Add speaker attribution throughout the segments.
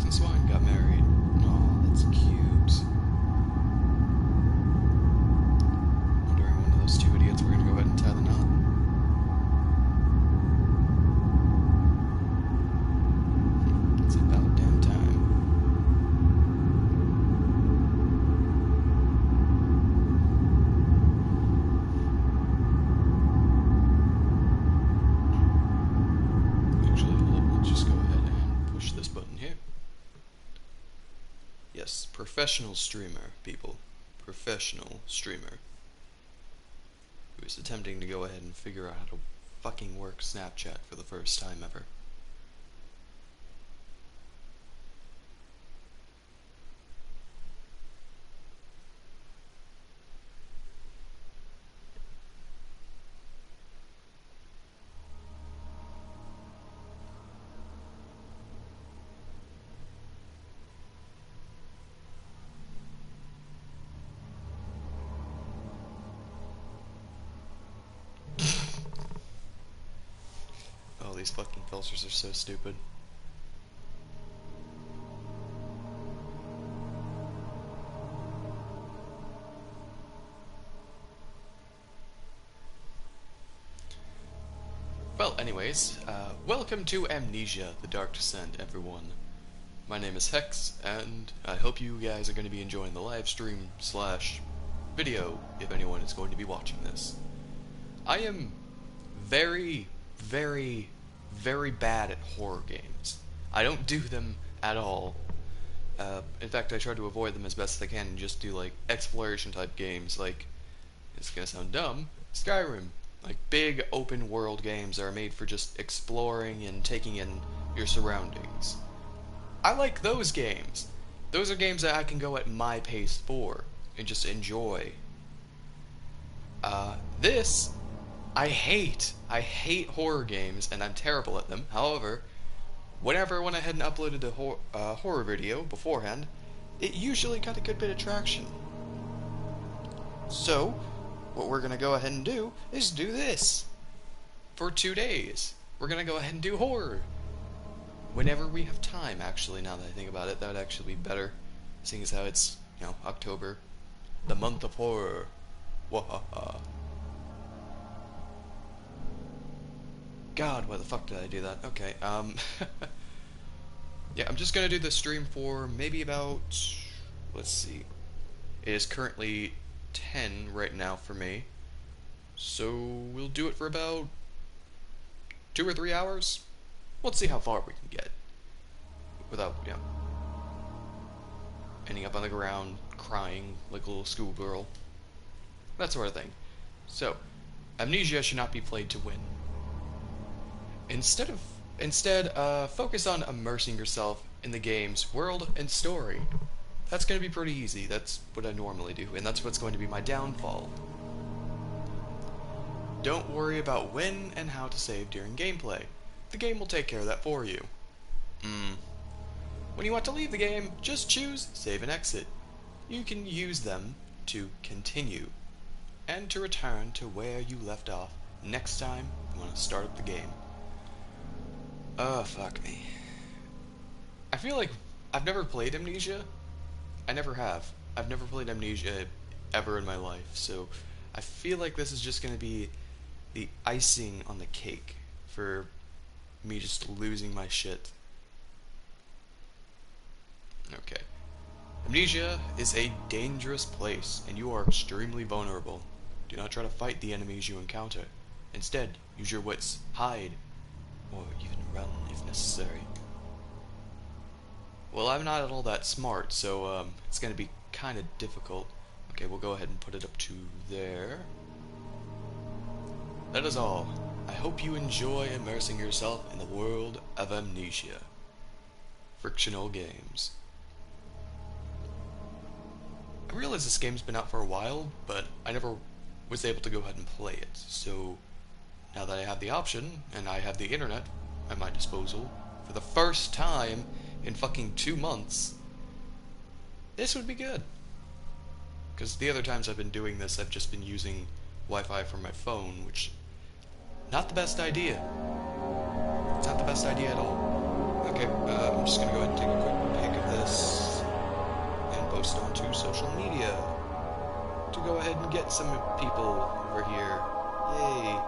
Speaker 1: and swine got married. Oh, that's cute. Wondering one of those two idiots we're gonna go ahead and tie the knot. It's about damn time. Actually, we'll just go ahead and push this button here. Yes, professional streamer, people. Professional streamer. Who is attempting to go ahead and figure out how to fucking work Snapchat for the first time ever. Oh, these fucking filters are so stupid. Well, anyways, welcome to Amnesia, The Dark Descent, everyone. My name is Hex, and I hope you guys are going to be enjoying the live stream / video, if anyone is going to be watching this. I am very, very, very bad at horror games. I don't do them at all. In fact, I try to avoid them as best as I can and just do, like, exploration type games, like, it's gonna sound dumb, Skyrim. Like, big open world games that are made for just exploring and taking in your surroundings. I like those games. Those are games that I can go at my pace for and just enjoy. This, I hate. I hate horror games, and I'm terrible at them. However, whenever I went ahead and uploaded a horror video beforehand, it usually got a good bit of traction. So, what we're gonna go ahead and do is do this. For 2 days, we're gonna go ahead and do horror. Whenever we have time, actually, now that I think about it, that would actually be better. Seeing as how it's, you know, October. The month of horror. Wahaha. God, why the fuck did I do that? Okay, yeah, I'm just gonna do the stream for maybe about, let's see. It is currently 10 right now for me. So we'll do it for about 2 or 3 hours. Let's see how far we can get without, you know, ending up on the ground crying like a little schoolgirl. That sort of thing. So, Amnesia should not be played to win. Instead, focus on immersing yourself in the game's world and story. That's going to be pretty easy. That's what I normally do, and that's what's going to be my downfall. Don't worry about when and how to save during gameplay. The game will take care of that for you. When you want to leave the game, just choose Save and Exit. You can use them to continue, and to return to where you left off next time you want to start up the game. Oh, fuck me. I feel like I've never played Amnesia. I never have. I've never played Amnesia ever in my life, so I feel like this is just going to be the icing on the cake for me just losing my shit. Okay. Amnesia is a dangerous place, and you are extremely vulnerable. Do not try to fight the enemies you encounter. Instead, use your wits, hide, or even run if necessary. Well, I'm not all that smart, so it's going to be kind of difficult. Okay, we'll go ahead and put it up to there. That is all. I hope you enjoy immersing yourself in the world of Amnesia. Frictional games. I realize this game's been out for a while, but I never was able to go ahead and play it, so now that I have the option, and I have the internet at my disposal, for the first time in fucking 2 months, this would be good. Because the other times I've been doing this, I've just been using Wi-Fi from my phone, which, not the best idea. Not the best idea at all. Okay, I'm just gonna go ahead and take a quick get some people over here. Yay.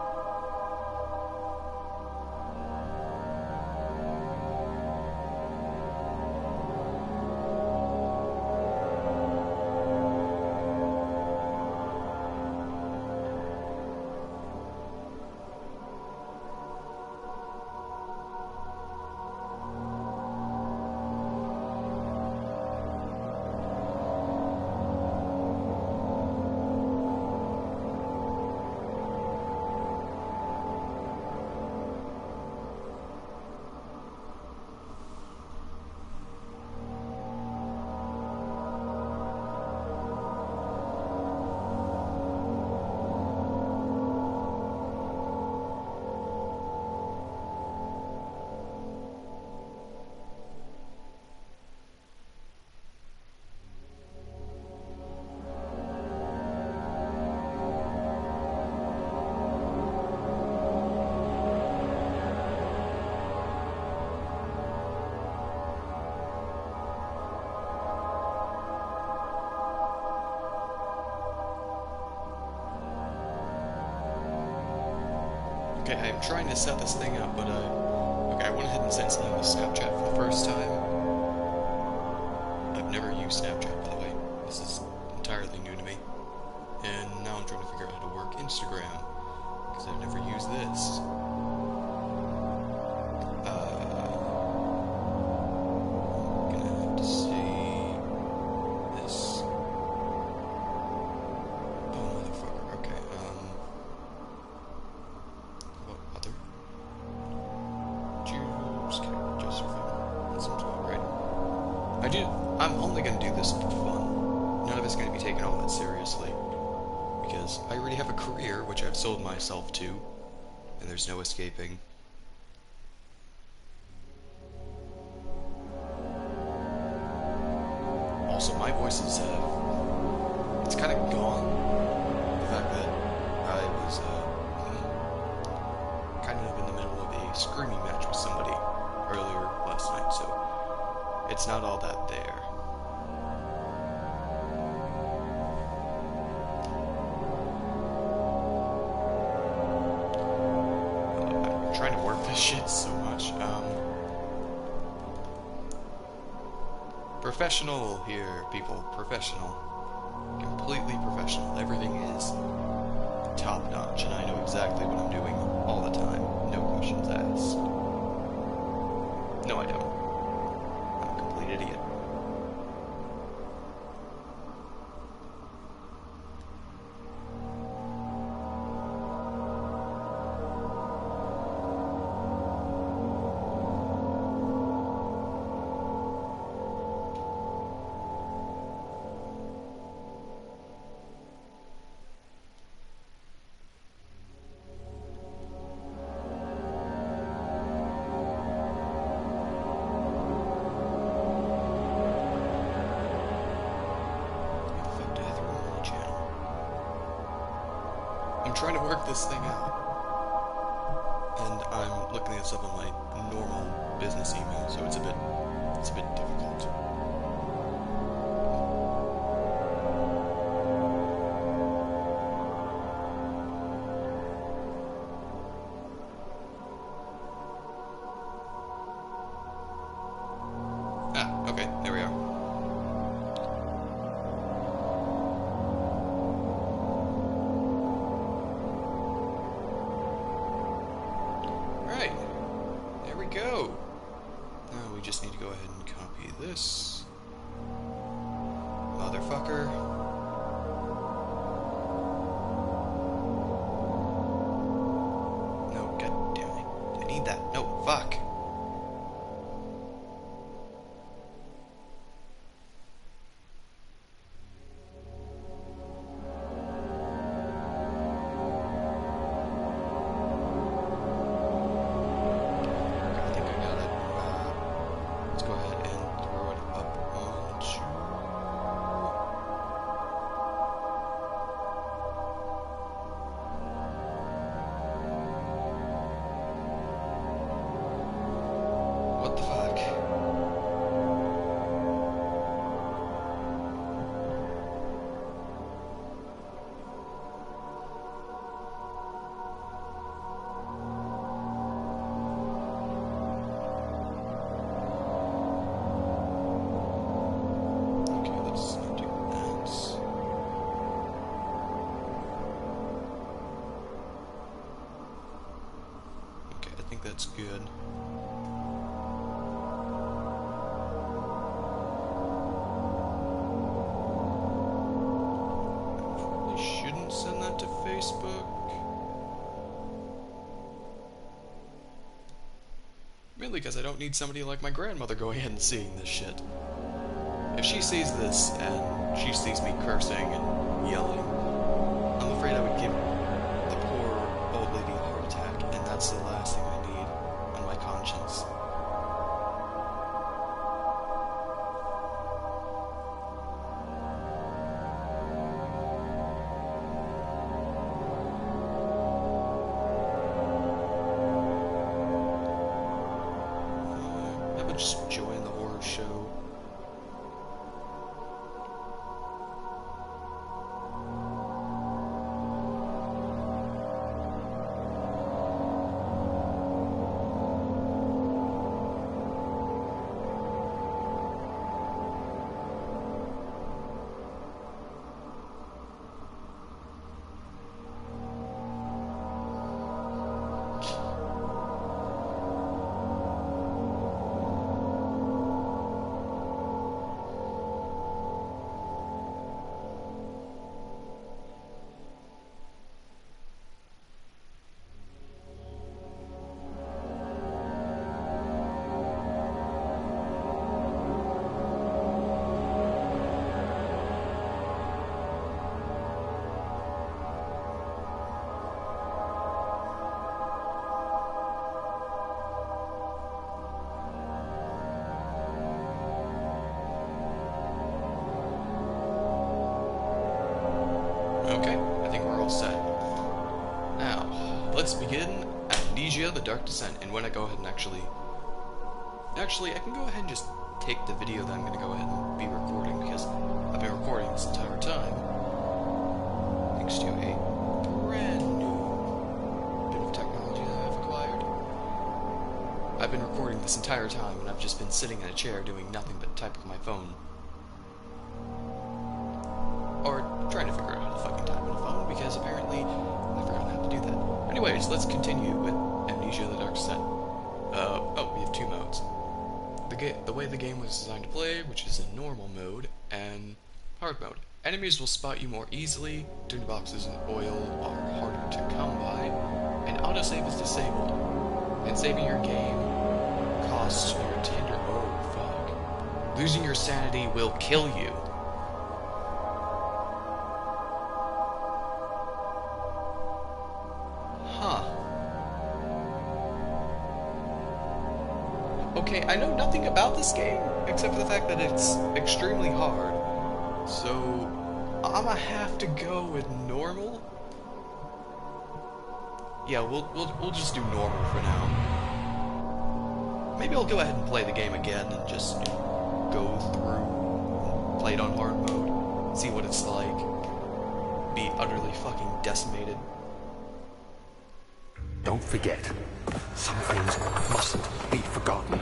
Speaker 1: Okay, I'm trying to set this thing up, but okay, I went ahead and sent something to Snapchat for the first time. I've never used Snapchat, by the way. This is entirely new to me. And now I'm trying to figure out how to work Instagram, because I've never used this. I'm gonna have to say this. Oh, motherfucker, okay, what other? Choose character, just for fun. That seems about right. I'm only gonna do this for fun. None of it's gonna be taken all that seriously. Because I already have a career, which I've sold myself to, and there's no escaping. Also, my voice is, it's kind of gone. The fact that I was, kind of in the middle of a screaming match with somebody earlier last night, so it's not all that there. I'm trying to work this shit so much. Professional here, people. Professional. Completely professional. Everything is top notch, and I know exactly what I'm doing all the time. No questions asked. No, I don't. I'm a complete idiot. I'm trying to work this thing out, and I'm looking this up on my normal business email, so it's a bit difficult. Ah, okay, there we are. Go. Now we just need to go ahead and copy this. Motherfucker. No, god damn it. I need that. No, fuck. That's good. Probably shouldn't send that to Facebook. Mainly because I don't need somebody like my grandmother going in and seeing this shit. If she sees this and she sees me cursing and yelling, I'm afraid I would give the poor old lady a heart attack, and that's the last thing I need on my conscience. I would just join the horror show. Let's begin Amnesia, the Dark Descent. And when I go ahead and actually, I can go ahead and just take the video that I'm going to go ahead and be recording, because I've been recording this entire time, thanks to a brand new bit of technology that I've acquired. I've been recording this entire time, and I've just been sitting in a chair doing nothing but type with my phone. Or trying to figure out how to fucking type on a phone, because apparently I forgot how to do that. Anyways, let's continue with Amnesia, the Dark Descent. Oh, we have two modes. The way the game was designed to play, which is in normal mode, and hard mode. Enemies will spot you more easily, tin boxes and oil are harder to come by, and autosave is disabled. And saving your game costs your tender... Oh, fuck. Losing your sanity will kill you. Okay, I know nothing about this game, except for the fact that it's extremely hard. So, I'm gonna have to go with normal? Yeah, we'll just do normal for now. Maybe I'll go ahead and play the game again and just go through, play it on hard mode, see what it's like, be utterly fucking decimated.
Speaker 2: Don't forget, some things mustn't be forgotten.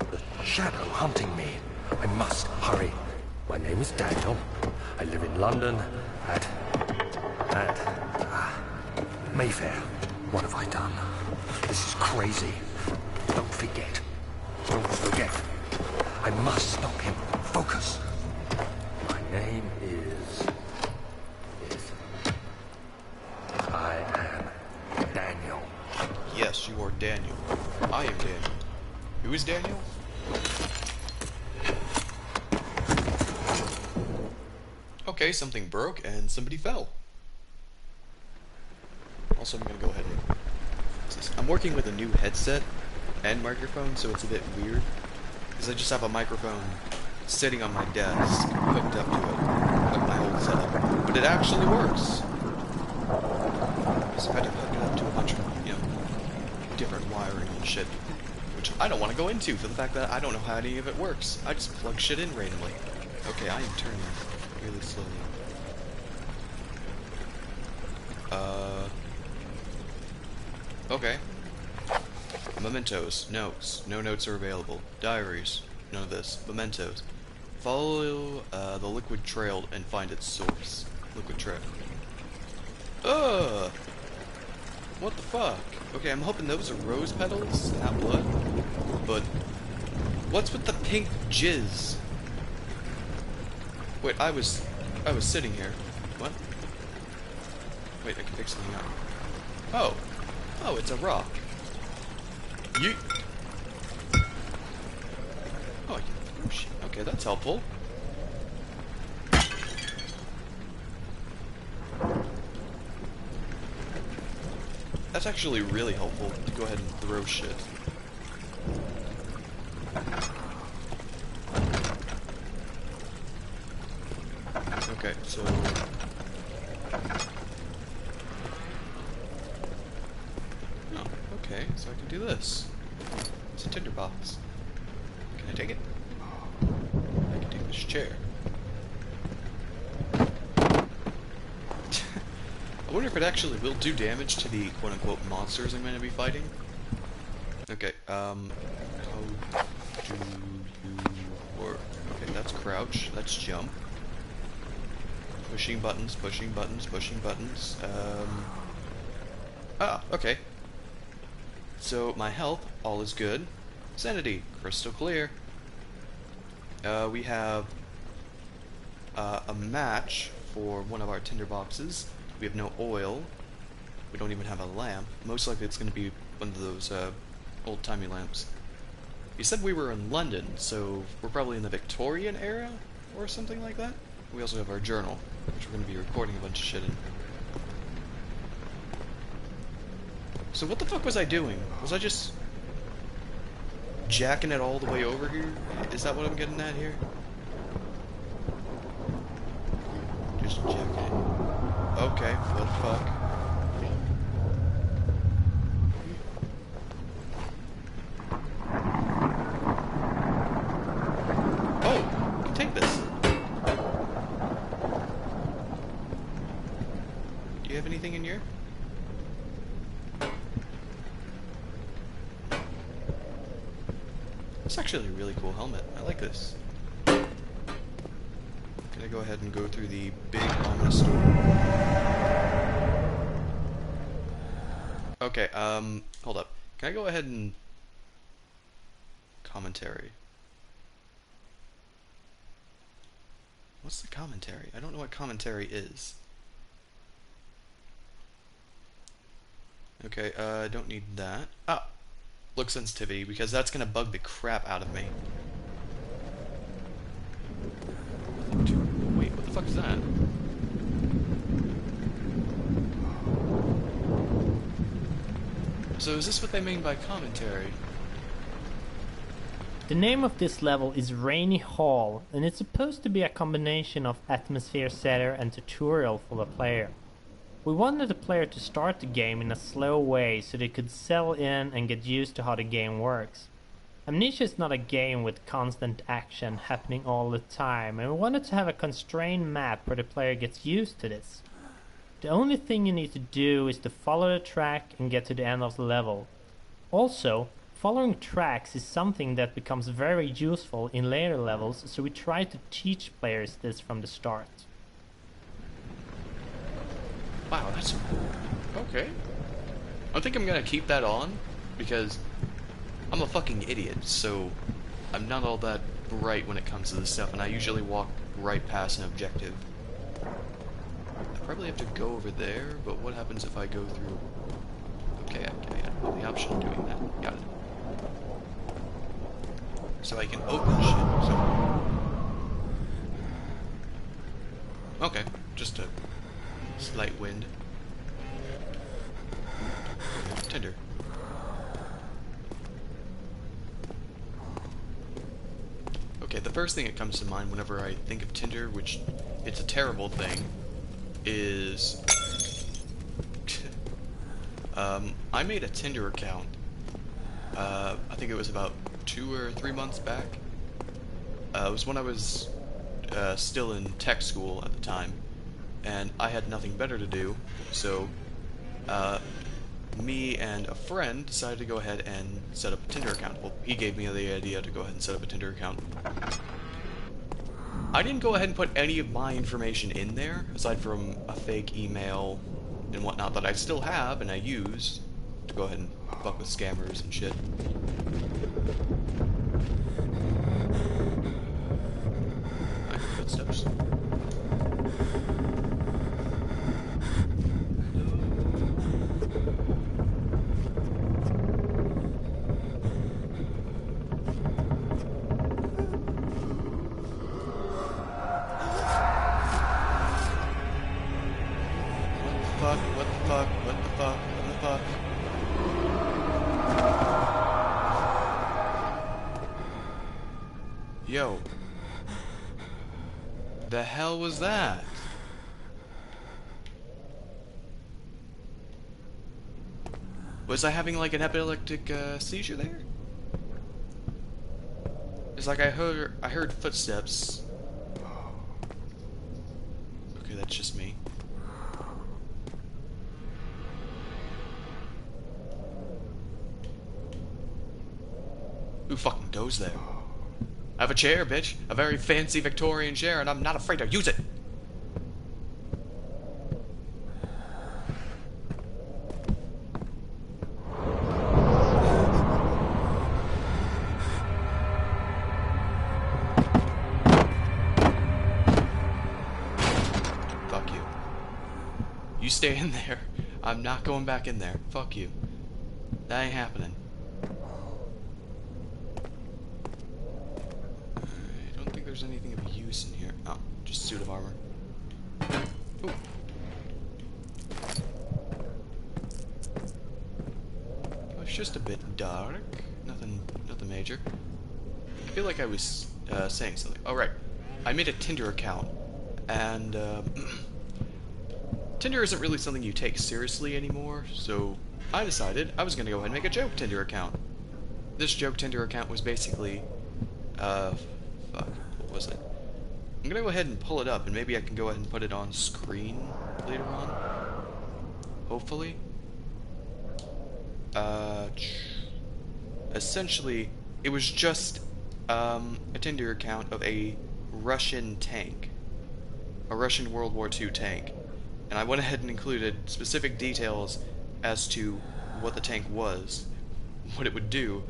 Speaker 2: The shadow hunting me. I must hurry. My name is Daniel. I live in London at Mayfair. What have I done? This is crazy. Don't forget. Don't forget. I must stop him. Focus. My name is... I am Daniel.
Speaker 1: Yes, you are Daniel. I am Daniel. Who is Daniel? Okay, something broke and somebody fell. Also, I'm gonna go ahead and... I'm working with a new headset and microphone, so it's a bit weird. Because I just have a microphone sitting on my desk, hooked up to it, like my old setup. But it actually works. So I had to hook it up to a bunch of, different wiring and shit. Which I don't want to go into for the fact that I don't know how any of it works. I just plug shit in randomly. Okay, I am turning really slowly. Okay. Mementos. Notes. No notes are available. Diaries. None of this. Mementos. Follow the liquid trail and find its source. Liquid trail. What the fuck? Okay, I'm hoping those are rose petals, not blood. But what's with the pink jizz? Wait, I was sitting here. What? Wait, I can pick something up. Oh. Oh, it's a rock. Yeet. Oh, I can throw shit. Okay, that's helpful. That's actually really helpful to go ahead and throw shit. Okay, so... Oh, okay, so I can do this. It's a tinderbox. Can I take it? I can take this chair. I wonder if it actually will do damage to the quote-unquote monsters I'm going to be fighting. Okay, how do you work? Okay, that's crouch, that's jump. Pushing buttons, pushing buttons, pushing buttons. Ah, okay. So, my health, all is good. Sanity, crystal clear. We have a match for one of our tinder boxes. We have no oil. We don't even have a lamp. Most likely it's going to be one of those old-timey lamps. You said we were in London, so we're probably in the Victorian era or something like that. We also have our journal, which we're going to be recording a bunch of shit in. So what the fuck was I doing? Was I just jacking it all the way over here? Is that what I'm getting at here? Just jacking it. Okay, what the fuck? Oh, I can take this. Do you have anything in here? It's actually a really cool helmet. I like this. Can I go ahead and go through the big ominous door? Okay, hold up. Can I go ahead and... Commentary. What's the commentary? I don't know what commentary is. Okay, I don't need that. Ah! Look sensitivity, because that's gonna bug the crap out of me. Wait, what the fuck is that? So is this what they mean by commentary?
Speaker 3: The name of this level is Rainy Hall, and it's supposed to be a combination of atmosphere setter and tutorial for the player. We wanted the player to start the game in a slow way so they could settle in and get used to how the game works. Amnesia is not a game with constant action happening all the time, and we wanted to have a constrained map where the player gets used to this. The only thing you need to do is to follow the track and get to the end of the level. Also, following tracks is something that becomes very useful in later levels, so we try to teach players this from the start.
Speaker 1: Wow, that's... okay. I think I'm gonna keep that on, because I'm a fucking idiot, so I'm not all that bright when it comes to this stuff, and I usually walk right past an objective. I probably have to go over there, but what happens if I go through... Okay, I have the option of doing that. Got it. So I can open shit, so... Okay, just a slight wind. Tinder. Okay, the first thing that comes to mind whenever I think of Tinder, which it's a terrible thing, is... I made a Tinder account, I think it was about 2 or 3 months back. It was when I was still in tech school at the time, and I had nothing better to do, so me and a friend decided to go ahead and set up a Tinder account. Well, he gave me the idea to go ahead and set up a Tinder account. I didn't go ahead and put any of my information in there, aside from a fake email and whatnot that I still have and I use, to go ahead and fuck with scammers and shit. I hear footsteps. What the fuck? What the fuck? What the fuck? Yo. The hell was that? Was I having like an epileptic seizure there? It's like I heard footsteps. Okay, that's just me. Who fucking goes there? I have a chair, bitch. A very fancy Victorian chair, and I'm not afraid to use it. Fuck you. You stay in there. I'm not going back in there. Fuck you. That ain't happening. There's anything of use in here. Oh, just a suit of armor. Ooh. Oh, it's just a bit dark. Nothing major. I feel like I was saying something. Oh, right. I made a Tinder account, and Tinder isn't really something you take seriously anymore, so I decided I was gonna go ahead and make a joke Tinder account. This joke Tinder account was basically, fuck. What was it? I'm gonna go ahead and pull it up, and maybe I can go ahead and put it on screen later on. Hopefully. Essentially, it was just a Tinder account of a Russian tank, a Russian World War II tank, and I went ahead and included specific details as to what the tank was, what it would do,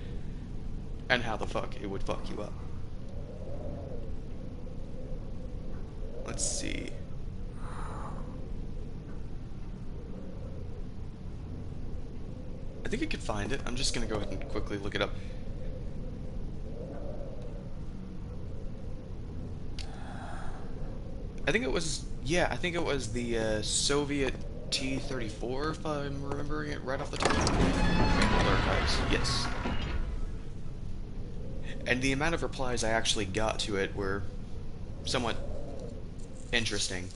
Speaker 1: and how the fuck it would fuck you up. Let's see. I think I could find it. I'm just gonna go ahead and quickly look it up. I think it was, yeah, I think it was the Soviet T-34, if I'm remembering it right off the top of my head. Archives, yes. And the amount of replies I actually got to it were somewhat interesting.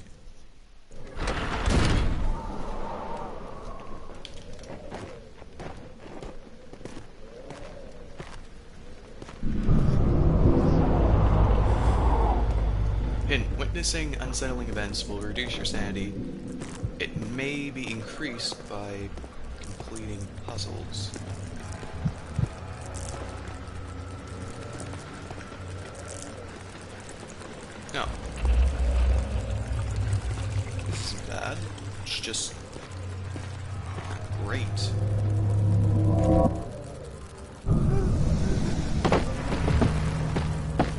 Speaker 1: Hint: witnessing unsettling events will reduce your sanity. It may be increased by completing puzzles. No. This isn't bad. It's just great.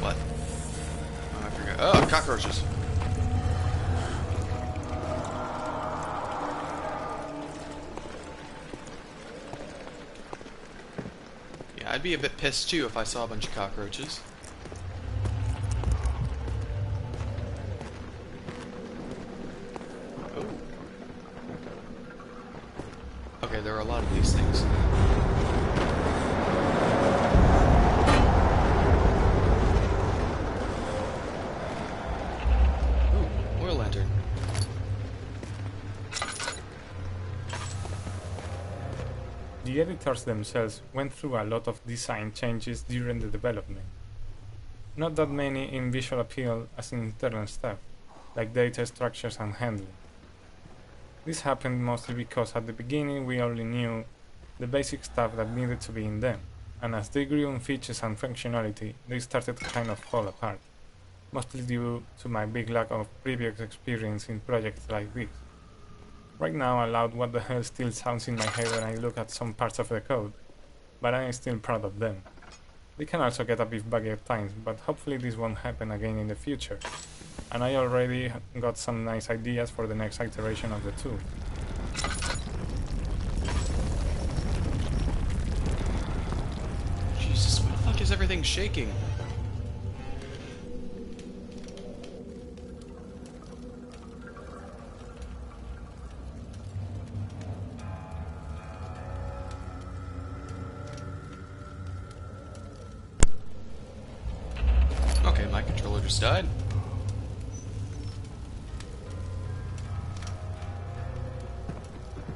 Speaker 1: What? Oh, I forgot. Oh, cockroaches. Yeah, I'd be a bit pissed too if I saw a bunch of cockroaches. Okay, there are a lot of these things. Ooh, oil lantern.
Speaker 4: The editors themselves went through a lot of design changes during the development. Not that many in visual appeal as in internal stuff, like data structures and handling. This happened mostly because at the beginning we only knew the basic stuff that needed to be in them, and as they grew in features and functionality, they started to kind of fall apart, mostly due to my big lack of previous experience in projects like this. Right now, aloud what the hell still sounds in my head when I look at some parts of the code, but I am still proud of them. They can also get a bit buggy at times, but hopefully this won't happen again in the future. And I already got some nice ideas for the next iteration of the tool.
Speaker 1: Jesus, why the fuck is everything shaking? Okay, my controller just died.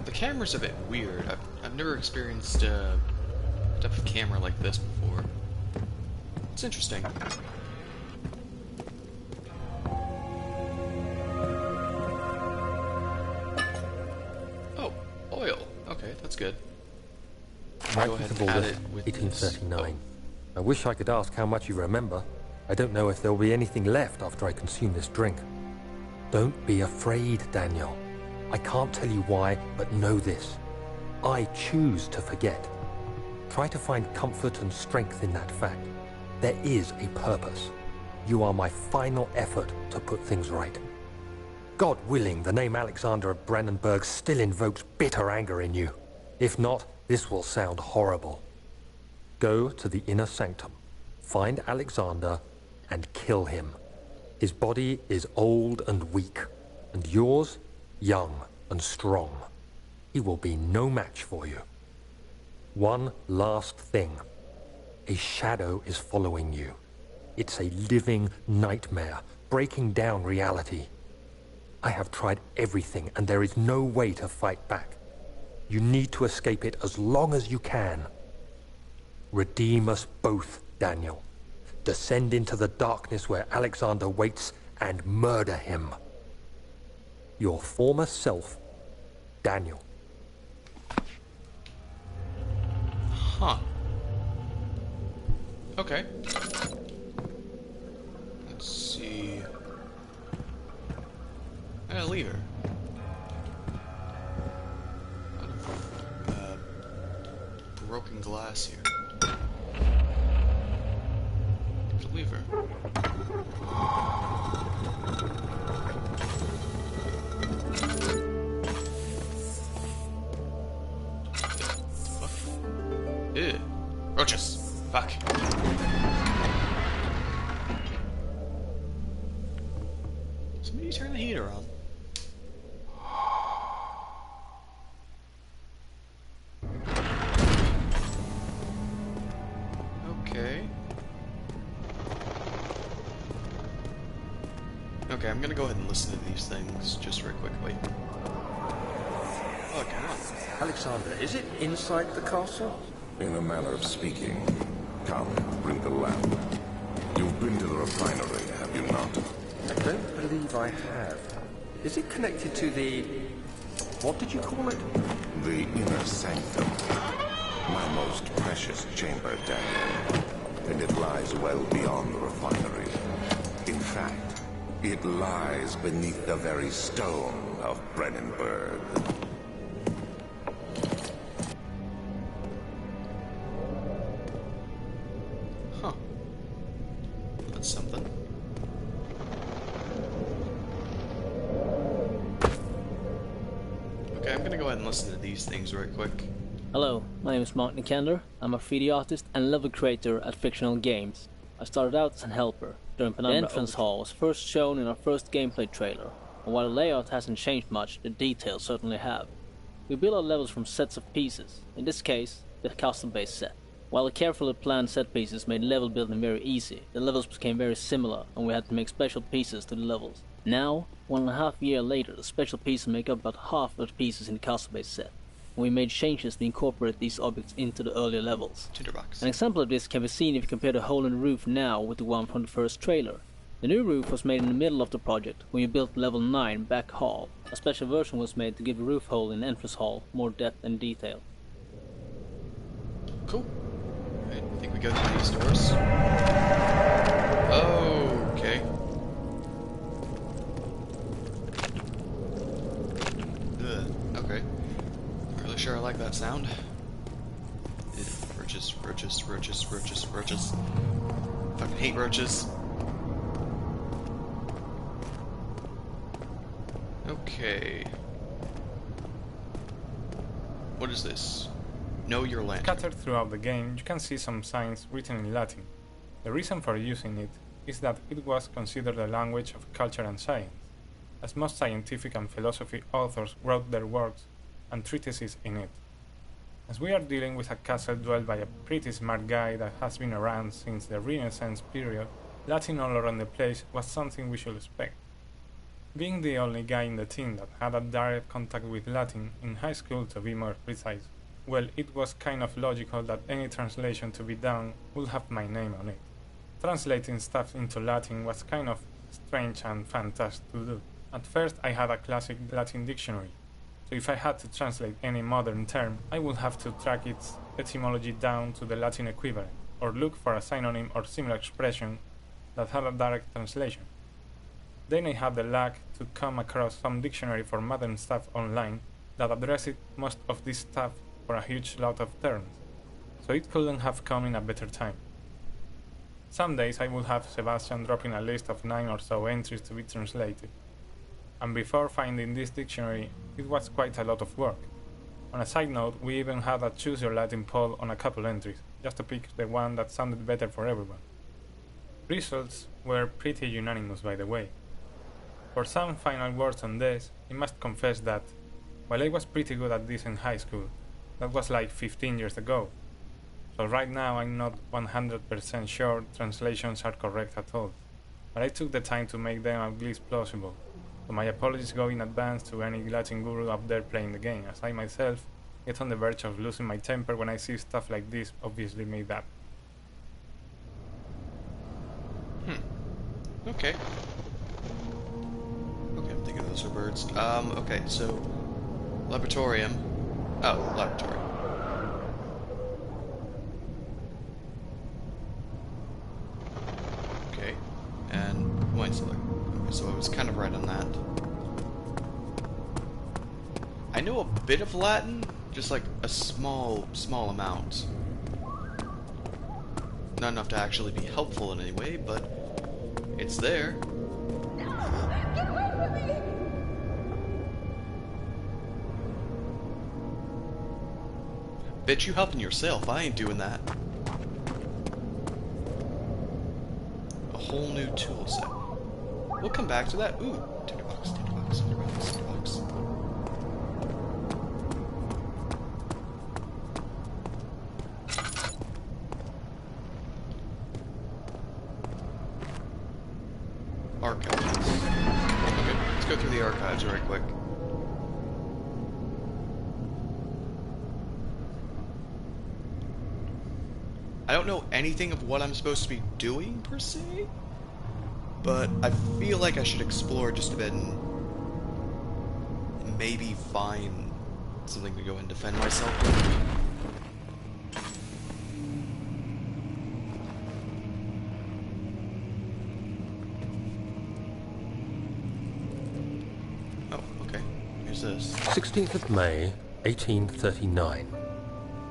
Speaker 1: The camera's a bit weird. I've never experienced a type of camera like this before. It's interesting. Oh, oil. Okay, that's good. Go ahead and add it with
Speaker 2: 1839. I wish I could ask how much you remember. I don't know if there will be anything left after I consume this drink. Don't be afraid, Daniel. I can't tell you why, but know this. I choose to forget. Try to find comfort and strength in that fact. There is a purpose. You are my final effort to put things right. God willing, the name Alexander of Brandenburg still invokes bitter anger in you. If not, this will sound horrible. Go to the inner sanctum, find Alexander, and kill him. His body is old and weak, and yours, young and strong. He will be no match for you. One last thing. A shadow is following you. It's a living nightmare, breaking down reality. I have tried everything, and there is no way to fight back. You need to escape it as long as you can. Redeem us both, Daniel. Descend into the darkness where Alexander waits and murder him. Your former self, Daniel.
Speaker 1: Huh. Okay. Let's see. I got a lever. A lot of broken glass here. There's a lever. Ew. Roaches. Fuck. Somebody turn the heater on. Okay. Okay, I'm gonna go ahead and listen to these things just very quickly. Oh, come on.
Speaker 2: Alexander, is it inside the castle?
Speaker 5: In a manner of speaking. Come, bring the lamp. You've been to the refinery, have you not?
Speaker 2: I don't believe I have. Is it connected to the... what did you call it?
Speaker 5: The inner sanctum. My most precious chamber, Daniel. And it lies well beyond the refinery. In fact, it lies beneath the very stone of Brandenburg.
Speaker 1: Huh. That's something. Okay, I'm gonna go ahead and listen to these things right quick.
Speaker 6: Hello, my name is Mark Nikander. I'm a 3D artist and level creator at Fictional Games. I started out as an helper. The entrance hall was first shown in our first gameplay trailer, and while the layout hasn't changed much, the details certainly have. We build our levels from sets of pieces, in this case, the custom-based set. While the carefully planned set pieces made level building very easy, the levels became very similar and we had to make special pieces to the levels. Now, 1.5 years later, the special pieces make up about half of the pieces in the custom-based set. We made changes to incorporate these objects into the earlier levels.
Speaker 1: Tinderbox.
Speaker 6: An example of this can be seen if you compare the hole in the roof now with the one from the first trailer. The new roof was made in the middle of the project when we built level 9 back hall. A special version was made to give the roof hole in the entrance hall more depth and detail.
Speaker 1: Cool. Alright, I think we go through these doors. Okay. Ugh. like that sound. Ugh, roaches, roaches, roaches, roaches, roaches. Fucking hate roaches. Okay. What is this? Know your lantern.
Speaker 4: Scattered throughout the game, you can see some signs written in Latin. The reason for using it is that it was considered a language of culture and science, as most scientific and philosophy authors wrote their works and treatises in it. As we are dealing with a castle dwelled by a pretty smart guy that has been around since the Renaissance period, Latin all around the place was something we should expect. Being the only guy in the team that had a direct contact with Latin, in high school to be more precise, well, it was kind of logical that any translation to be done would have my name on it. Translating stuff into Latin was kind of strange and fantastic to do. At first I had a classic Latin dictionary, so if I had to translate any modern term, I would have to track its etymology down to the Latin equivalent, or look for a synonym or similar expression that had a direct translation. Then I had the luck to come across some dictionary for modern stuff online that addressed most of this stuff for a huge lot of terms, so it couldn't have come in a better time. Some days I would have Sebastian dropping a list of 9 or so entries to be translated, and before finding this dictionary, it was quite a lot of work. On a side note, we even had a Choose Your Latin poll on a couple entries, just to pick the one that sounded better for everyone. Results were pretty unanimous, by the way. For some final words on this, I must confess that, while I was pretty good at this in high school, that was like 15 years ago, so right now I'm not 100% sure translations are correct at all, but I took the time to make them at least plausible, so my apologies go in advance to any Latin guru up there playing the game, as I myself get on the verge of losing my temper when I see stuff like this obviously made up.
Speaker 1: Okay. Okay, I'm thinking those are birds. Okay, so... Laboratorium. Oh, laboratory. Okay, and wine cellar. Okay, so I was kind of right on that. I know a bit of Latin, just like a small amount. Not enough to actually be helpful in any way, but it's there.
Speaker 7: Get away from me!
Speaker 1: Bitch, you helping yourself. I ain't doing that. A whole new tool set. We'll come back to that. Ooh, tinderbox, tinderbox, tinderbox, tinderbox. Archives. Okay, let's go through the archives right quick. I don't know anything of what I'm supposed to be doing, per se, but I feel like I should explore just a bit and maybe find something to go and defend myself with. Oh, okay. Here's this.
Speaker 2: 16th of May, 1839.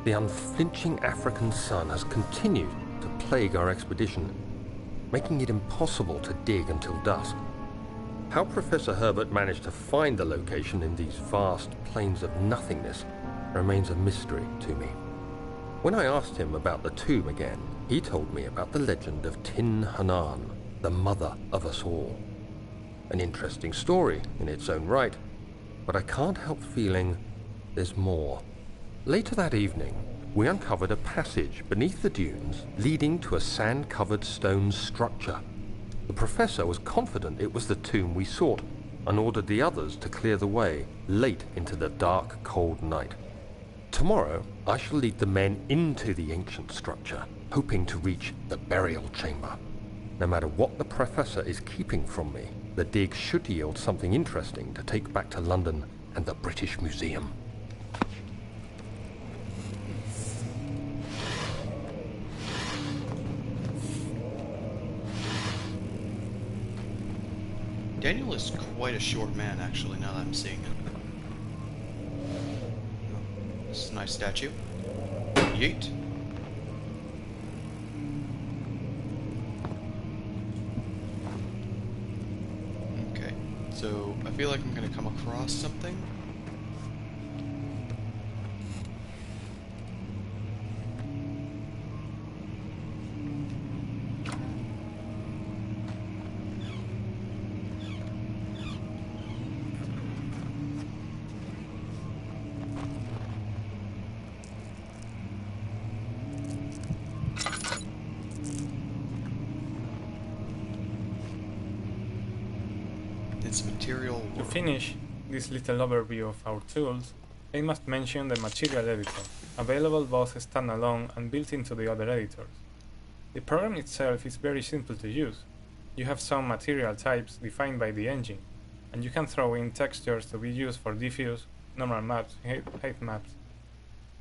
Speaker 2: The unflinching African sun has continued to plague our expedition, making it impossible to dig until dusk. How Professor Herbert managed to find the location in these vast plains of nothingness remains a mystery to me. When I asked him about the tomb again, he told me about the legend of Tin Hanan, the mother of us all. An interesting story in its own right, but I can't help feeling there's more. Later that evening, we uncovered a passage beneath the dunes leading to a sand-covered stone structure. The professor was confident it was the tomb we sought and ordered the others to clear the way late into the dark, cold night. Tomorrow, I shall lead the men into the ancient structure, hoping to reach the burial chamber. No matter what the professor is keeping from me, the dig should yield something interesting to take back to London and the British Museum.
Speaker 1: Daniel is quite a short man, actually, now that I'm seeing him. It's a nice statue. Yeet. Okay, so I feel like I'm gonna come across something. It's material
Speaker 4: To
Speaker 1: world.
Speaker 4: finish this little overview of our tools, I must mention the material editor, available both standalone and built into the other editors. The program itself is very simple to use. You have some material types defined by the engine, and you can throw in textures to be used for diffuse, normal maps, height maps,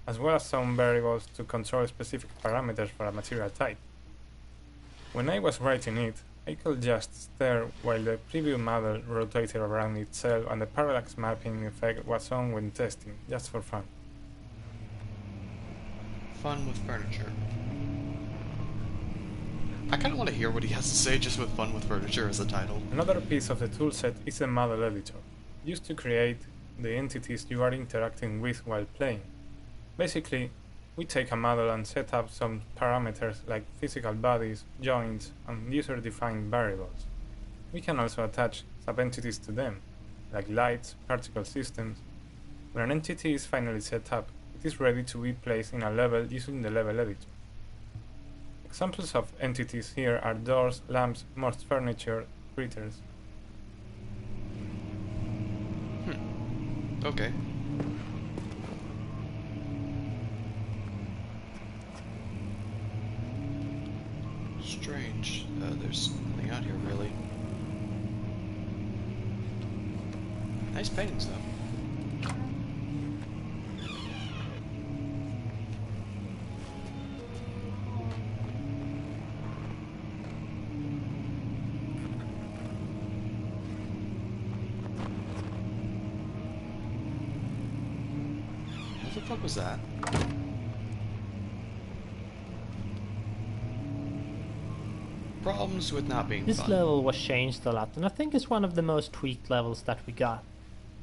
Speaker 4: as well as some variables to control specific parameters for a material type. When I was writing it, I could just stare while the preview model rotated around itself and the parallax mapping effect was on when testing, just for fun.
Speaker 1: Fun with furniture. I kind of want to hear what he has to say just with fun with furniture as a title.
Speaker 4: Another piece of the toolset is the model editor, used to create the entities you are interacting with while playing. Basically, we take a model and set up some parameters like physical bodies, joints, and user-defined variables. We can also attach sub-entities to them, like lights, particle systems. When an entity is finally set up, it is ready to be placed in a level using the level editor. Examples of entities here are doors, lamps, most furniture, critters.
Speaker 1: Okay. Strange. There's nothing out here, really. Nice paintings, though. What the fuck was that? Problems with not being
Speaker 3: This
Speaker 1: fun.
Speaker 3: level was changed a lot, and I think it's one of the most tweaked levels that we got.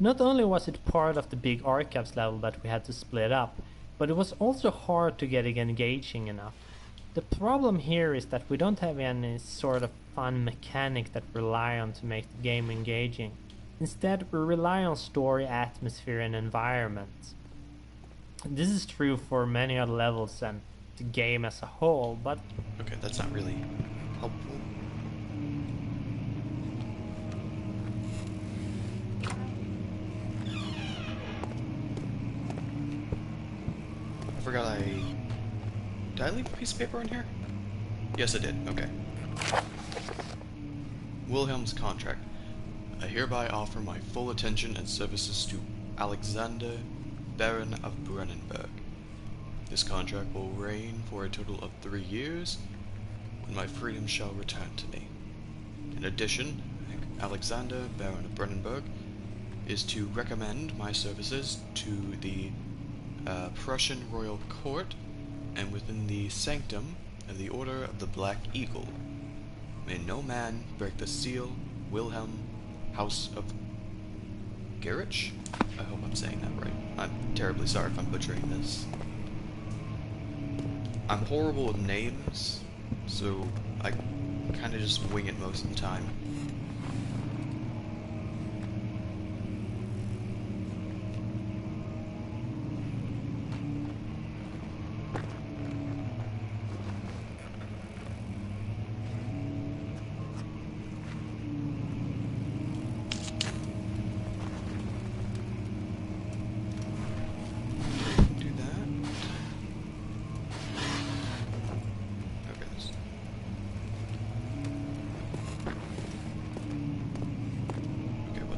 Speaker 3: Not only was it part of the big archives level that we had to split up, but it was also hard to get it engaging enough. The problem here is that we don't have any sort of fun mechanic that we rely on to make the game engaging. Instead, we rely on story, atmosphere, and environment. This is true for many other levels and the game as a whole, but
Speaker 1: Okay, that's not really helpful. I forgot did I leave a piece of paper in here? Yes, I did. Okay. Wilhelm's contract. I hereby offer my full attention and services to Alexander, Baron of Brennenburg. This contract will reign for a total of 3 years, when my freedom shall return to me. In addition, Alexander, Baron of Brennenburg, is to recommend my services to the Prussian royal court and within the sanctum of the Order of the Black Eagle. May no man break the seal. Wilhelm, House of Gerich? I hope I'm saying that right. I'm terribly sorry if I'm butchering this. I'm horrible with names, so I kind of just wing it most of the time.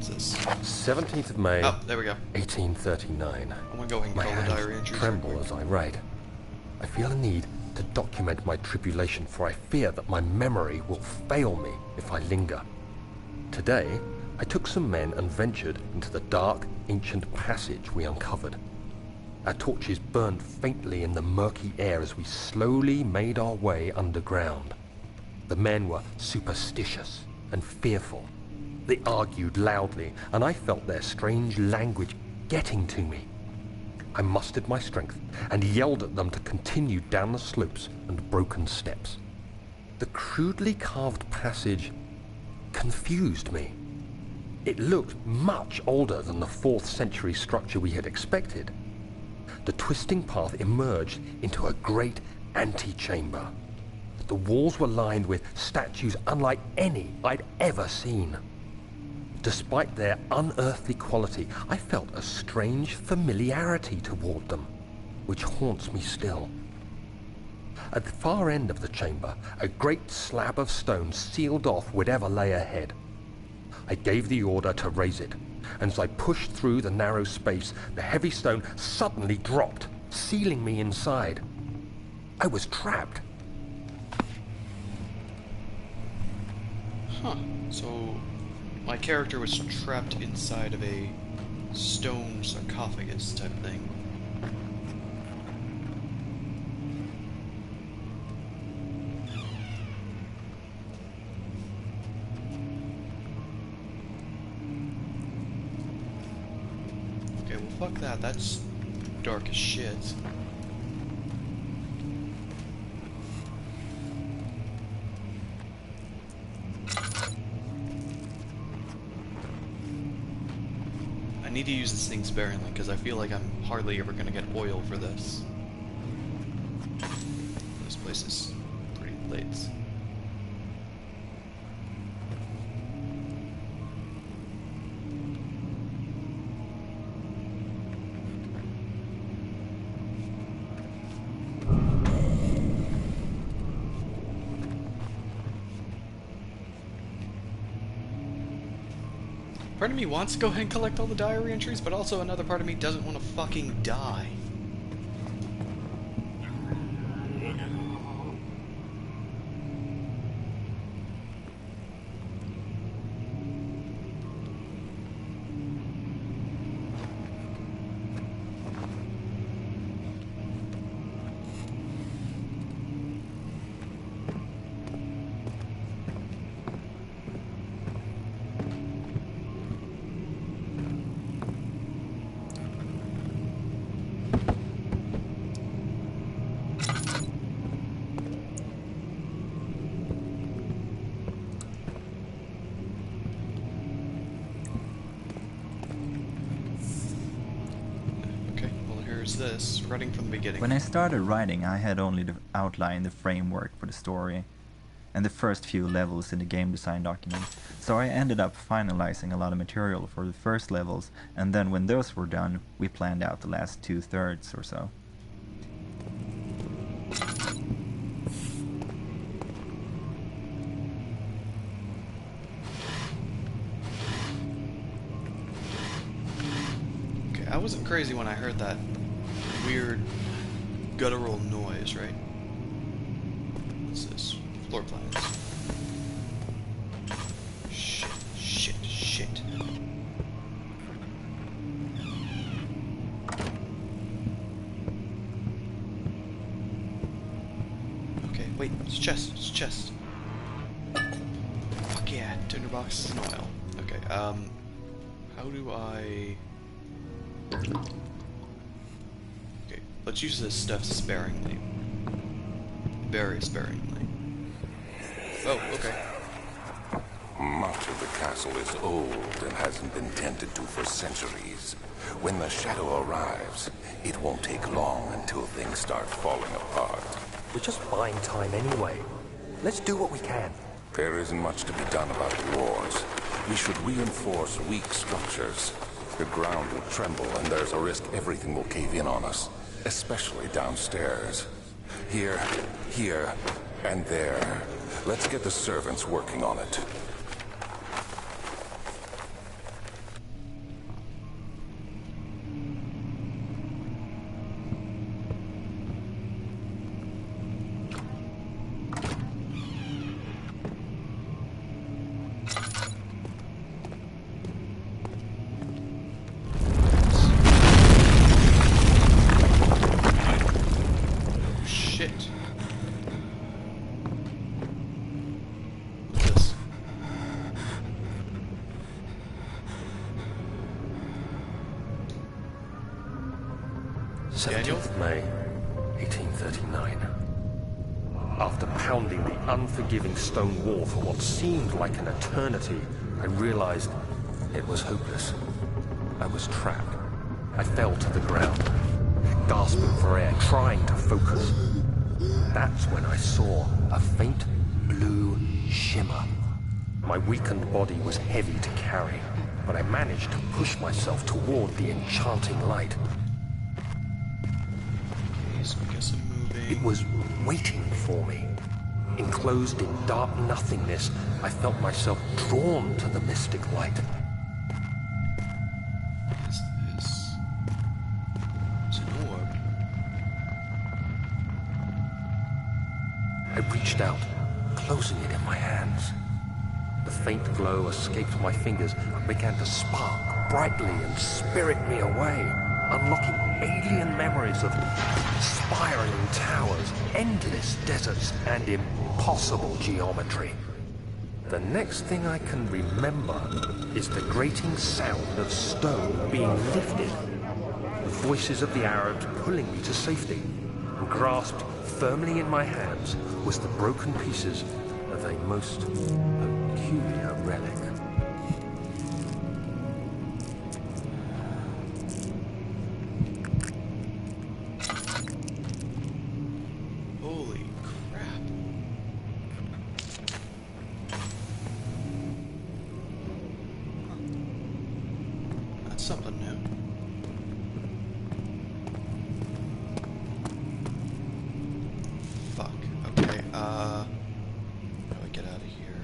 Speaker 1: This.
Speaker 2: 17th of May,
Speaker 1: Oh, there we go.
Speaker 2: 1839.
Speaker 1: I'm gonna go ahead and
Speaker 2: My
Speaker 1: call the diary
Speaker 2: hands
Speaker 1: entries.
Speaker 2: tremble as I write. I feel a need to document my tribulation, for I fear that my memory will fail me if I linger. Today, I took some men and ventured into the dark, ancient passage we uncovered. Our torches burned faintly in the murky air as we slowly made our way underground. The men were superstitious and fearful. They argued loudly, and I felt their strange language getting to me. I mustered my strength and yelled at them to continue down the slopes and broken steps. The crudely carved passage confused me. It looked much older than the 4th century structure we had expected. The twisting path emerged into a great antechamber. The walls were lined with statues unlike any I'd ever seen. Despite their unearthly quality, I felt a strange familiarity toward them, which haunts me still. At the far end of the chamber, a great slab of stone sealed off whatever lay ahead. I gave the order to raise it, and as I pushed through the narrow space, the heavy stone suddenly dropped, sealing me inside. I was trapped.
Speaker 1: Huh. So my character was trapped inside of a stone sarcophagus type thing. Okay, well fuck that, that's dark as shit. I need to use this thing sparingly because I feel like I'm hardly ever going to get oil for this. This place is pretty late. Part of me wants to go ahead and collect all the diary entries, but also another part of me doesn't want to fucking die. This, running from the beginning.
Speaker 8: When I started writing, I had only outlined the framework for the story and the first few levels in the game design document, so I ended up finalizing a lot of material for the first levels, and then when those were done, we planned out the last 2/3 or so.
Speaker 1: Okay, I wasn't crazy when I heard that weird guttural noise, right? What's this? Floor plans. Shit, shit, shit. Okay, wait, it's chest, it's chest. Fuck yeah, tinderbox and oil. Okay, how do I... Let's use this stuff sparingly. Very sparingly. Oh, okay.
Speaker 5: Much of the castle is old and hasn't been tended to for centuries. When the shadow arrives, it won't take long until things start falling apart.
Speaker 2: We're just buying time anyway. Let's do what we can.
Speaker 5: There isn't much to be done about the wars. We should reinforce weak structures. The ground will tremble and there's a risk everything will cave in on us. Especially downstairs. Here, and there. Let's get the servants working on it.
Speaker 1: Daniel?
Speaker 2: 17th of May, 1839. After pounding the unforgiving stone wall for what seemed like an eternity, I realized it was hopeless. I was trapped. I fell to the ground, gasping for air, trying to focus. That's when I saw a faint blue shimmer. My weakened body was heavy to carry, but I managed to push myself toward the enchanting light.
Speaker 1: Okay, so I guess I'm moving.
Speaker 2: It was waiting for me. Enclosed in dark nothingness, I felt myself drawn to the mystic light.
Speaker 1: What is this? It's an orb.
Speaker 2: I reached out, closing it in my hands. The faint glow escaped my fingers and began to spark brightly and spirit me away, unlocking alien memories of spiraling towers, endless deserts, and impossible geometry. The next thing I can remember is the grating sound of stone being lifted, the voices of the Arabs pulling me to safety, and grasped firmly in my hands was the broken pieces of a most peculiar relic.
Speaker 1: Holy crap. That's something new. Fuck. Okay, how do I get out of here?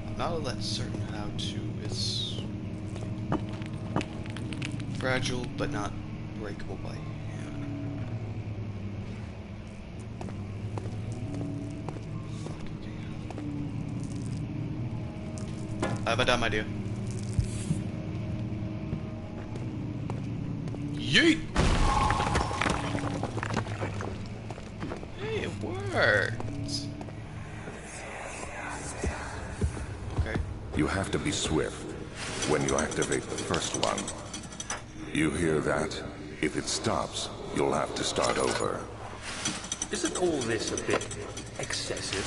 Speaker 1: I'm not all that certain how to. It's fragile, but not breakable by hand. Fuck, okay. I have a dumb idea. Yeet! Hey, it worked! Okay.
Speaker 5: You have to be swift when you activate the first one. You hear that? If it stops, you'll have to start over.
Speaker 2: Isn't all this a bit excessive?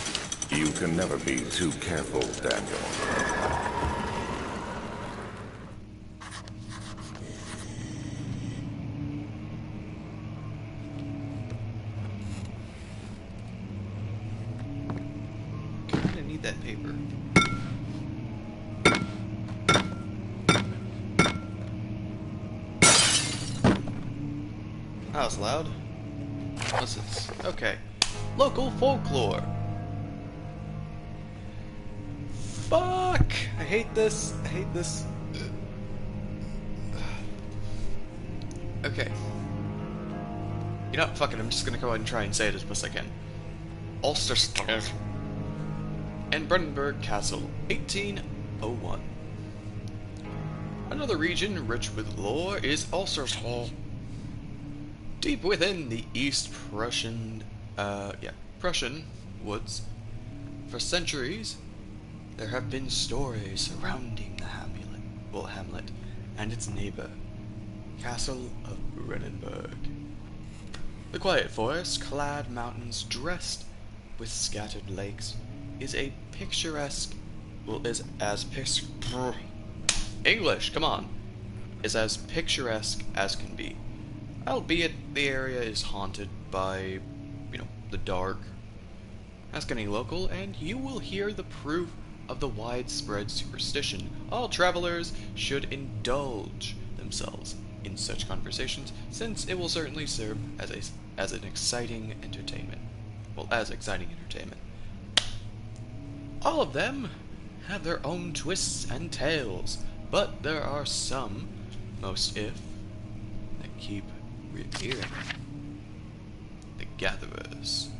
Speaker 5: You can never be too careful, Daniel.
Speaker 1: Kinda need that paper. That was loud. Unless it's... okay. Local folklore. Fuck! I hate this. I hate this. Okay. You know, fuck it, I'm just gonna go ahead and try and say it as best I can. Ulster and Brandenburg Castle, 1801. Another region rich with lore is Ulstershall. Deep within the East Prussian woods, for centuries, there have been stories surrounding the hamlet and its neighbor, Castle of Brandenburg. The quiet forest-clad mountains dressed with scattered lakes is a picturesque, English, come on, is as picturesque as can be. Albeit the area is haunted by, the dark. Ask any local, and you will hear the proof of the widespread superstition. All travelers should indulge themselves in such conversations, since it will certainly serve as an exciting entertainment. Well, as exciting entertainment. All of them have their own twists and tales, but there are some, most if, that keep reappearing. The Gatherers.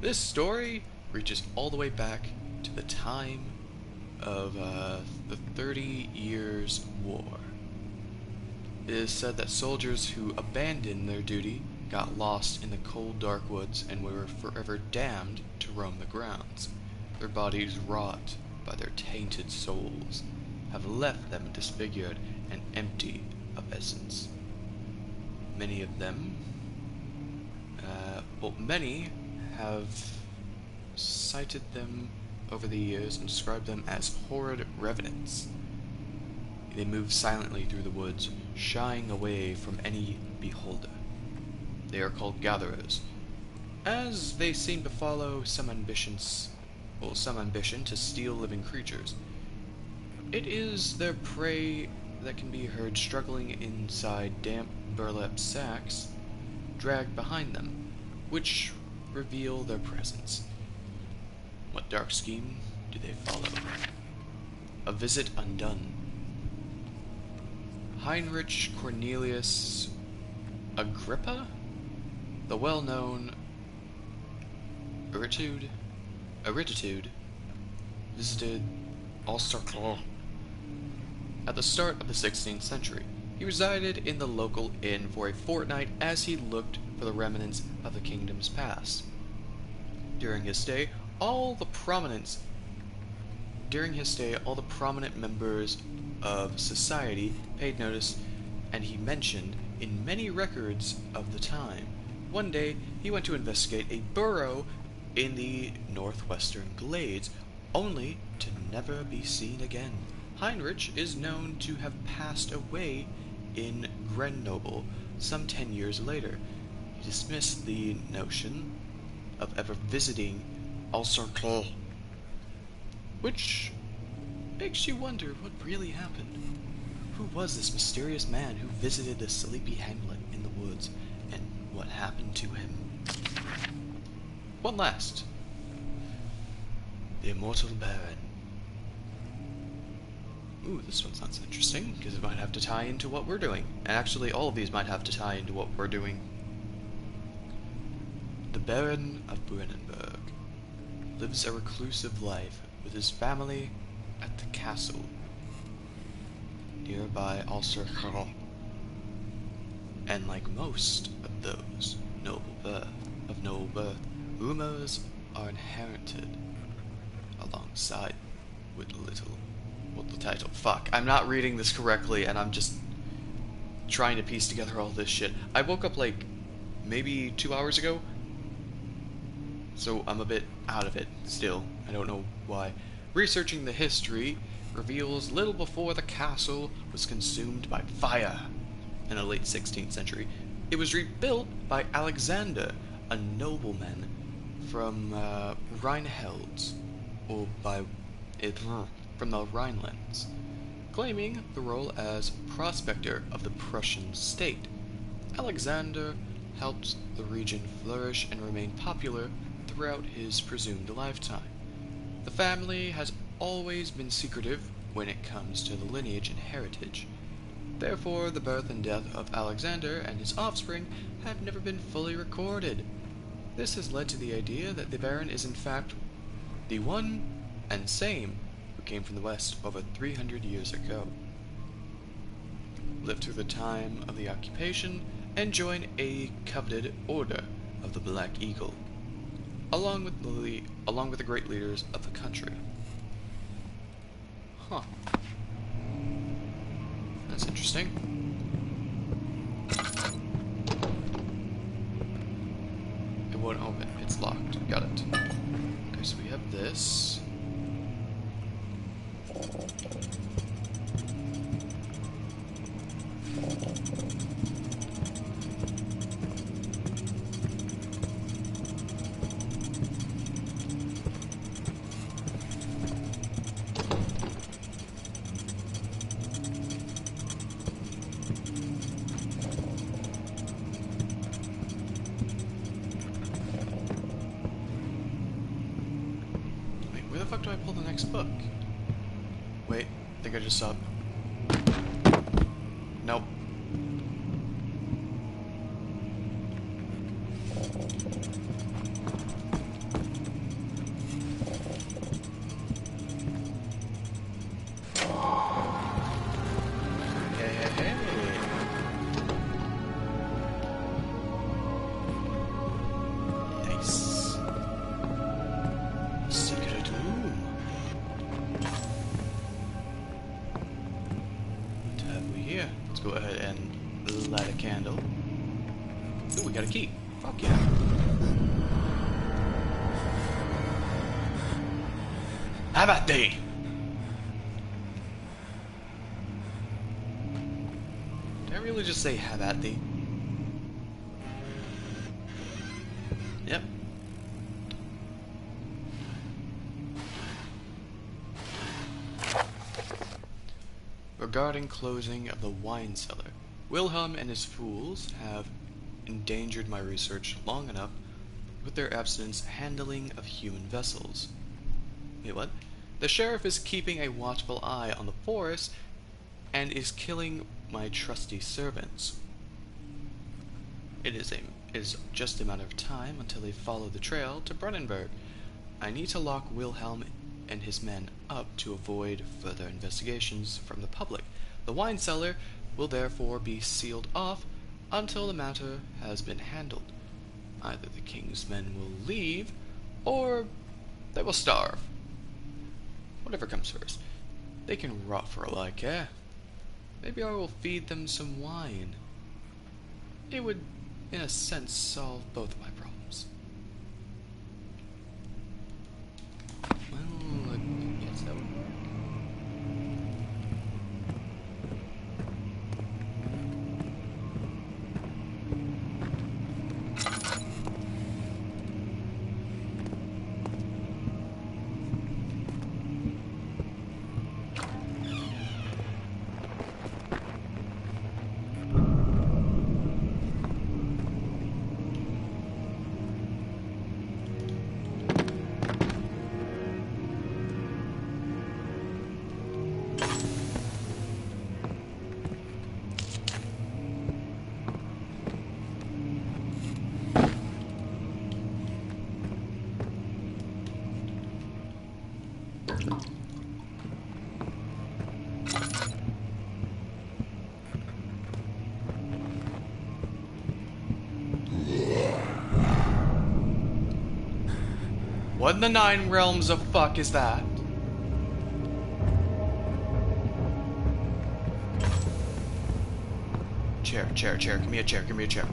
Speaker 1: This story reaches all the way back to the time of the 30 Years' War. It is said that soldiers who abandoned their duty got lost in the cold, dark woods and were forever damned to roam the grounds, their bodies wrought by their tainted souls. have left them disfigured and empty of essence. Many of them, many have cited them over the years and described them as horrid revenants. They move silently through the woods, shying away from any beholder. They are called gatherers, as they seem to follow some ambition to steal living creatures. It is their prey that can be heard struggling inside damp burlap sacks dragged behind them, which reveal their presence. What dark scheme do they follow? A visit undone. Heinrich Cornelius Agrippa, the well-known Arititude, visited Ulster at the start of the 16th century. He resided in the local inn for a fortnight as he looked for the remnants of the kingdom's past. During his stay, all the prominent members of society paid notice, and he mentioned in many records of the time. One day, he went to investigate a burrow in the northwestern glades, only to never be seen again. Heinrich is known to have passed away in Grenoble some 10 years later. He dismissed the notion of ever visiting Ulster, which makes you wonder what really happened. Who was this mysterious man who visited the sleepy hamlet in the woods, and what happened to him? One last. The Immortal Baron. Ooh, this one sounds interesting, because it might have to tie into what we're doing. And actually, all of these might have to tie into what we're doing. The Baron of Brennenburg lives a reclusive life with his family at the castle nearby Ulster. And like most of those of noble birth, rumors are inherited alongside with the title. Fuck, I'm not reading this correctly, and I'm just trying to piece together all this shit. I woke up like maybe 2 hours ago, so I'm a bit out of it still. I don't know why. Researching the history reveals little before the castle was consumed by fire in the late 16th century. It was rebuilt by Alexander, a nobleman from Rhinehelds, or from the Rhinelands, claiming the role as prospector of the Prussian state. Alexander helped the region flourish and remain popular throughout his presumed lifetime. The family has always been secretive when it comes to the lineage and heritage. Therefore, the birth and death of Alexander and his offspring have never been fully recorded. This has led to the idea that the Baron is in fact the one and same who came from the west over 300 years ago, lived through the time of the occupation, and joined a coveted order of the Black Eagle, along with the great leaders of the country. Huh. That's interesting. It won't open. It's locked. Got it. Okay, so we have this. Where the fuck do I pull the next book? Wait, I think I just saw... Nope. Hey. Nice. Secret room. key. Fuck yeah. Have at thee! Did I really just say have at thee? Yep. Regarding closing of the wine cellar, Wilhelm and his fools have endangered my research long enough with their abstinence handling of human vessels. Wait, what? The sheriff is keeping a watchful eye on the forest and is killing my trusty servants. It is just a matter of time until they follow the trail to Brennenburg. I need to lock Wilhelm and his men up to avoid further investigations from the public. The wine cellar will therefore be sealed off until the matter has been handled. Either the king's men will leave, or they will starve. Whatever comes first. They can rot for all I care. Maybe I will feed them some wine. It would, in a sense, solve both of my problems. Well, I guess that would work. What in the 9 realms of fuck is that? Chair, give me a chair, give me a chair.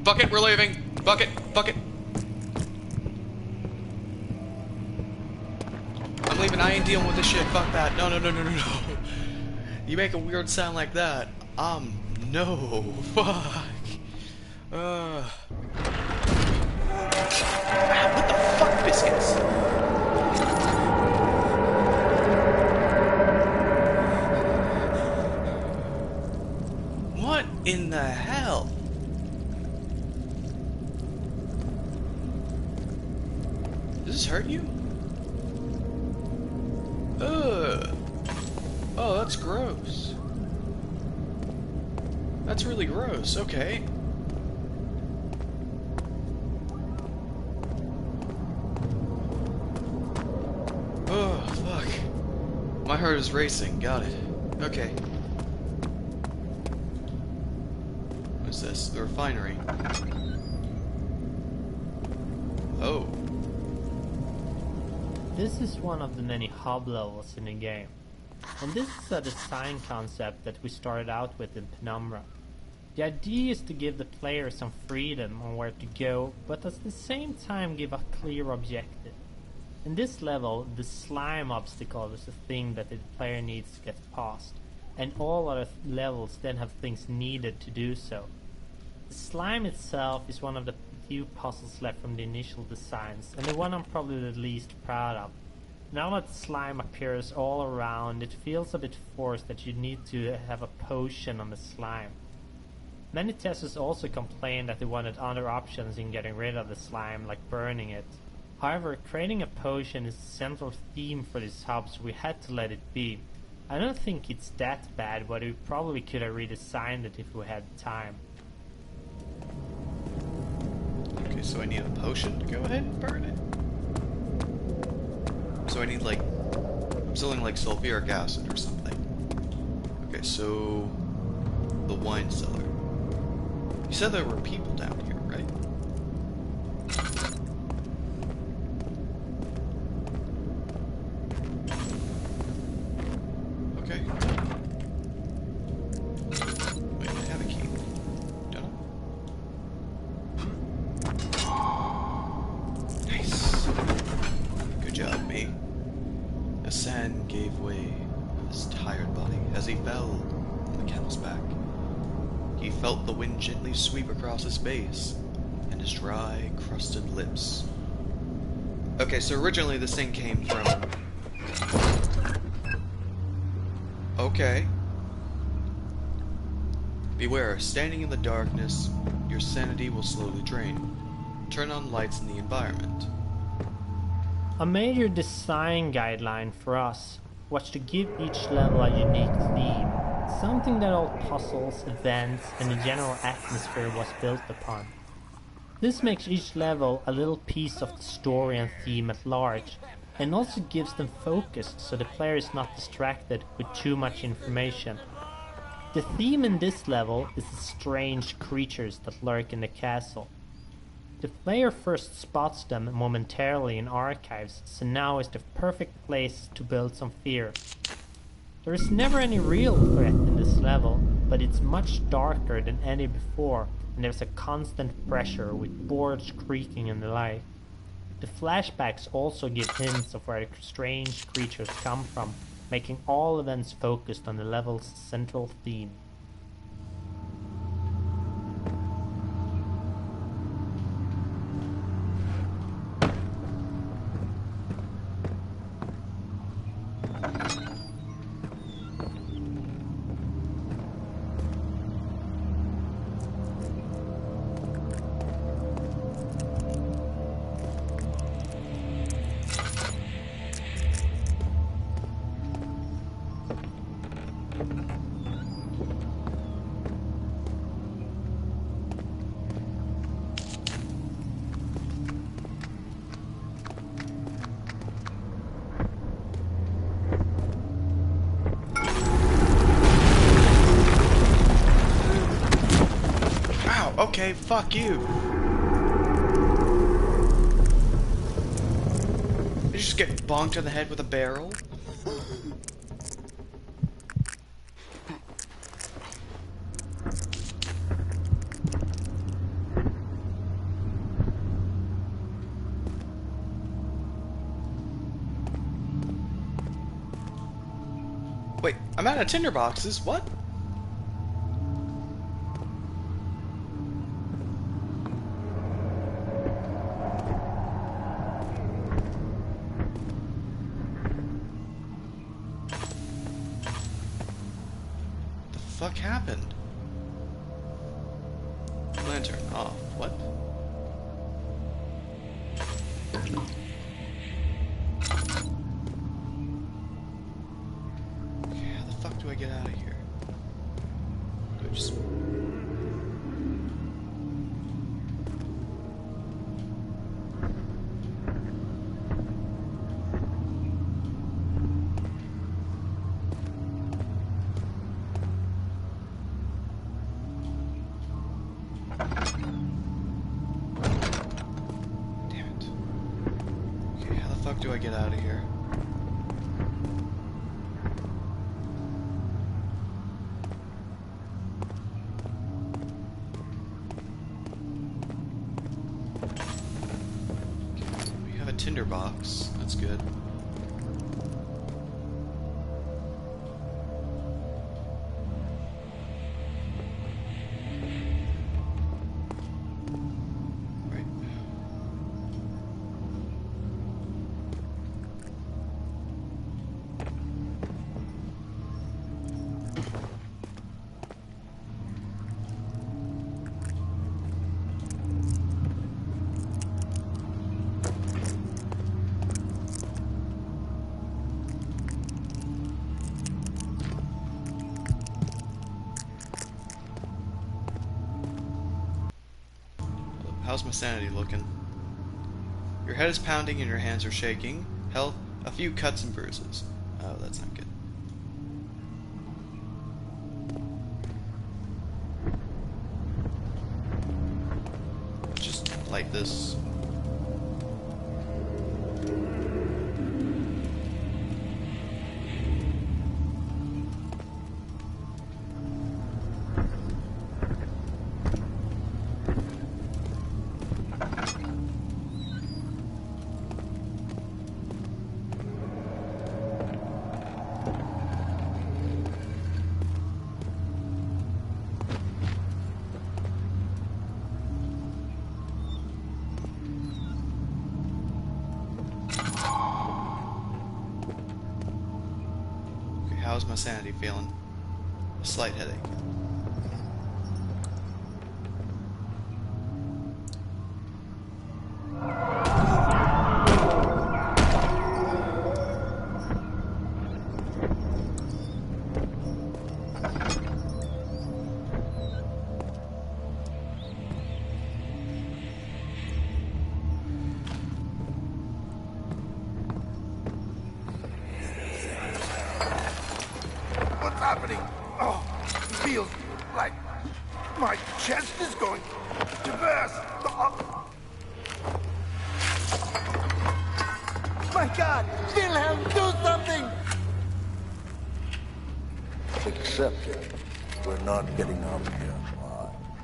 Speaker 1: Bucket, we're leaving. Bucket. I'm leaving. I ain't dealing with this shit. Fuck that. No. You make a weird sound like that. No. Fuck. What the fuck, biscuits? What in the hell? Does this hurt you? Ugh. Oh, that's gross. That's really gross. Okay. Oh, fuck. My heart is racing. Got it. Okay. What's this? The refinery. Oh.
Speaker 3: This is one of the many hub levels in the game, and this is a design concept that we started out with in Penumbra. The idea is to give the player some freedom on where to go, but at the same time give a clear objective. In this level, the slime obstacle is a thing that the player needs to get past, and all other levels then have things needed to do so. The slime itself is one of the few puzzles left from the initial designs, and the one I'm probably the least proud of. Now that slime appears all around, it feels a bit forced that you need to have a potion on the slime. Many testers also complained that they wanted other options in getting rid of the slime, like burning it. However, creating a potion is the central theme for this hub, so we had to let it be. I don't think it's that bad, but we probably could have redesigned it if we had time.
Speaker 1: Okay, so I need a potion to go ahead and burn it? So I need, like, something like sulfuric acid or something. Okay, so the wine cellar. You said there were people down here, right? Okay. Wait, I have a key. Don't I? Nice. Good job, me. The sand gave way on his tired body as he fell on the camel's back. He felt the wind gently sweep across his face and his dry, crusted lips. Okay, so originally this thing came from... Okay. Beware, standing in the darkness, your sanity will slowly drain. Turn on lights in the environment.
Speaker 3: A major design guideline for us was to give each level a unique theme, something that all puzzles, events, and the general atmosphere was built upon. This makes each level a little piece of the story and theme at large, and also gives them focus so the player is not distracted with too much information. The theme in this level is the strange creatures that lurk in the castle. The player first spots them momentarily in archives, so now is the perfect place to build some fear. There is never any real threat in this level, but it's much darker than any before, and there's a constant pressure with boards creaking and the like. The flashbacks also give hints of where the strange creatures come from, making all events focused on the level's central theme.
Speaker 1: Okay, fuck you. Did you just get bonked in the head with a barrel? Wait, I'm out of tinderboxes. What? Fuck happened? Lantern off. What? Okay, how the fuck do I get out of here? Do I just... do I get out of here? We have a tinderbox. That's good. How's my sanity looking? Your head is pounding and your hands are shaking. Health, a few cuts and bruises. Oh, that's not good. light this. How's my sanity feeling? A slight headache.
Speaker 5: What's happening? Oh, it feels like my chest is going to burst. Oh.
Speaker 9: My God! Wilhelm, do something!
Speaker 5: Except we're not getting out of here.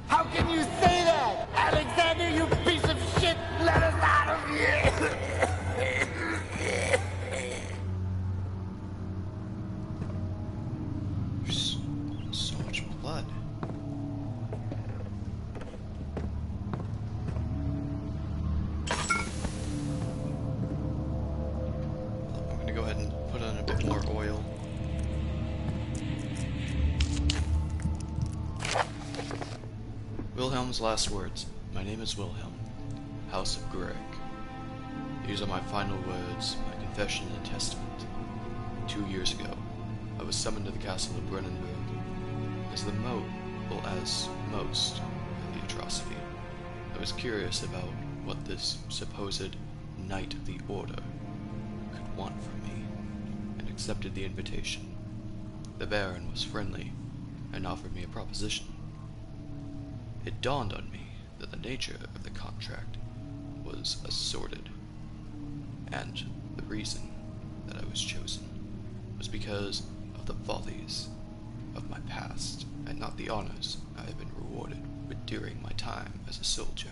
Speaker 9: How can you say that? Alexander, you piece of shit! Let us out of here!
Speaker 1: There's so much blood. I'm gonna go ahead and put on a bit more oil. Wilhelm's last words. My name is Wilhelm, House of Greg. These are my final words, my confession and testament. 2 years ago, I was summoned to the castle of Brennenburg as most of the atrocity. I was curious about what this supposed Knight of the Order could want from me, and accepted the invitation. The Baron was friendly and offered me a proposition. It dawned on me that the nature of the contract was assorted, and the reason that I was chosen was because of the follies of my past, and not the honors I have been rewarded with during my time as a soldier.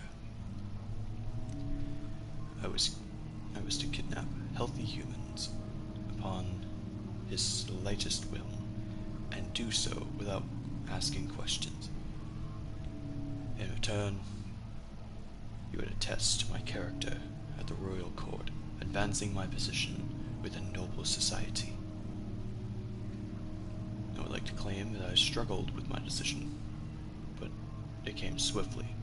Speaker 1: I was to kidnap healthy humans upon his slightest will, and do so without asking questions. In return, you would attest my character at the royal court, advancing my position within noble society. I would like to claim that I struggled with my decision, but it came swiftly,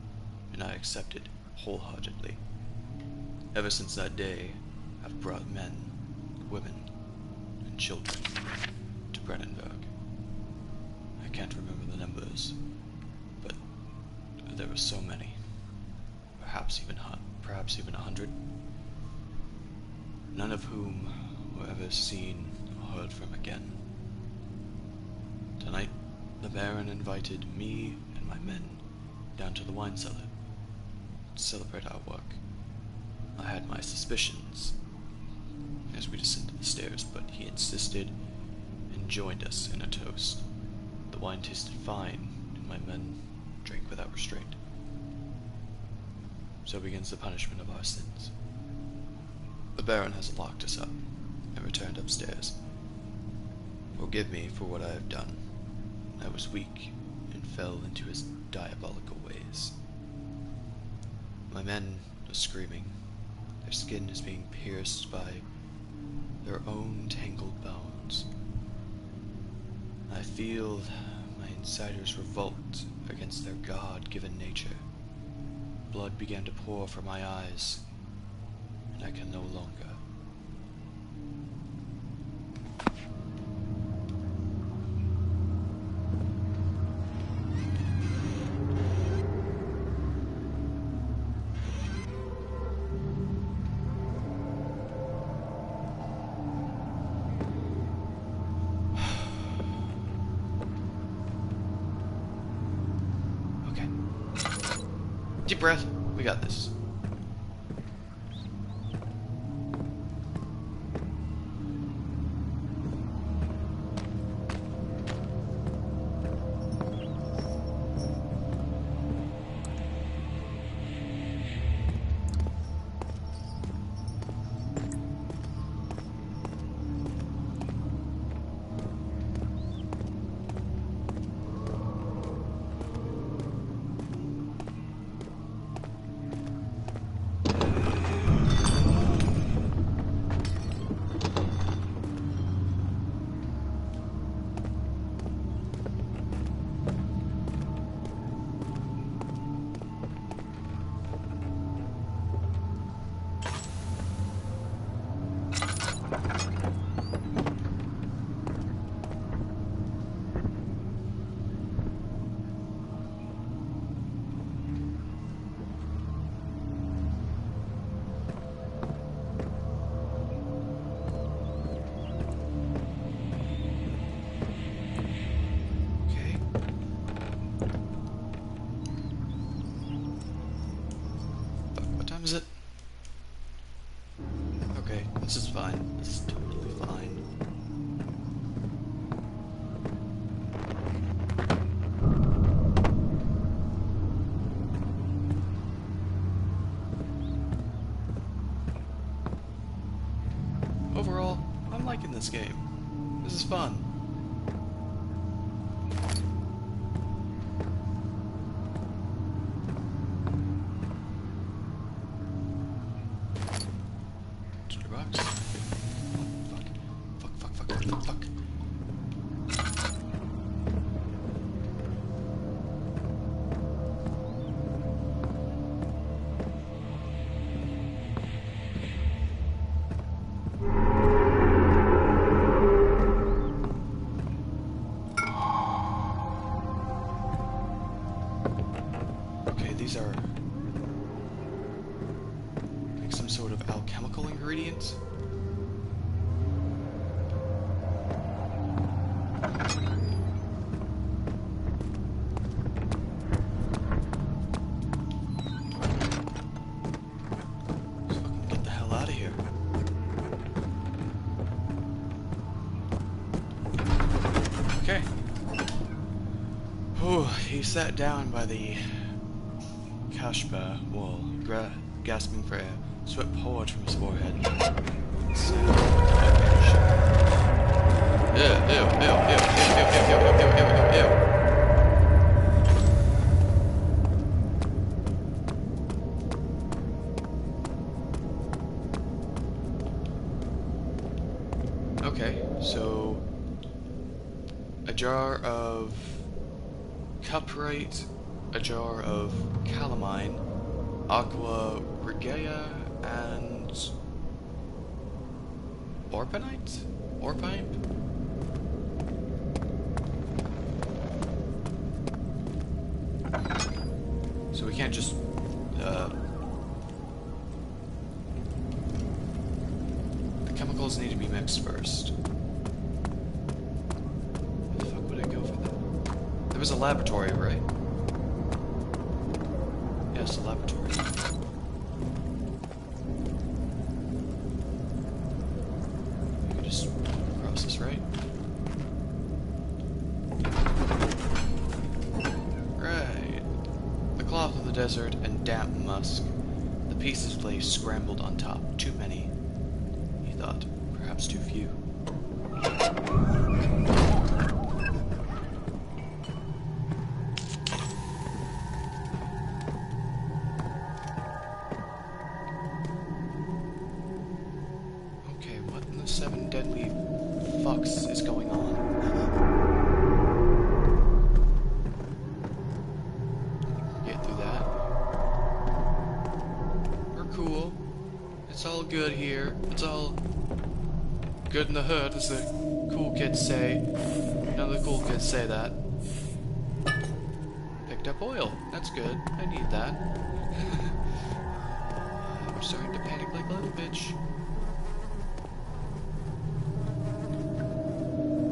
Speaker 1: and I accepted wholeheartedly. Ever since that day, I've brought men, women, and children to Brennenburg. I can't remember the numbers, but there were so many. Perhaps even 100. None of whom were ever seen or heard from again. Tonight, the Baron invited me and my men down to the wine cellar to celebrate our work. I had my suspicions as we descended the stairs, but he insisted and joined us in a toast. The wine tasted fine, and my men drank without restraint. So begins the punishment of our sins. The Baron has locked us up and returned upstairs. Forgive me for what I have done. I was weak and fell into his diabolical ways. My men are screaming. Their skin is being pierced by their own tangled bones. I feel my insiders revolt against their God-given nature. Blood began to pour from my eyes, and I can no longer. Okay. Deep breath. We got this. Okay, this is fine. This is totally fine. Overall, I'm liking this game. This is fun. Box. Fuck. Okay, these are like some sort of alchemical ingredients. Get the hell out of here. Okay. Oh, he sat down by the Kashba wall, gasping for air. Sweat poured from his forehead. Ew. Okay, so a jar of cuprite, a jar of calamine, aqua regia, and orpinite? Orpine? So we can't just the chemicals need to be mixed first. Where the fuck would I go for that? There was a laboratory, right? Yes, a laboratory. We can just cross this, right? Right. The cloth of the desert and damp musk. The pieces lay scrambled on top. Too many, he thought. Perhaps too few. Seven deadly fucks is going on. Get through that. We're cool. It's all good here. It's all good in the hood, as the cool kids say. None of the cool kids say that. Picked up oil. That's good. I need that. I'm starting to panic like a little bitch.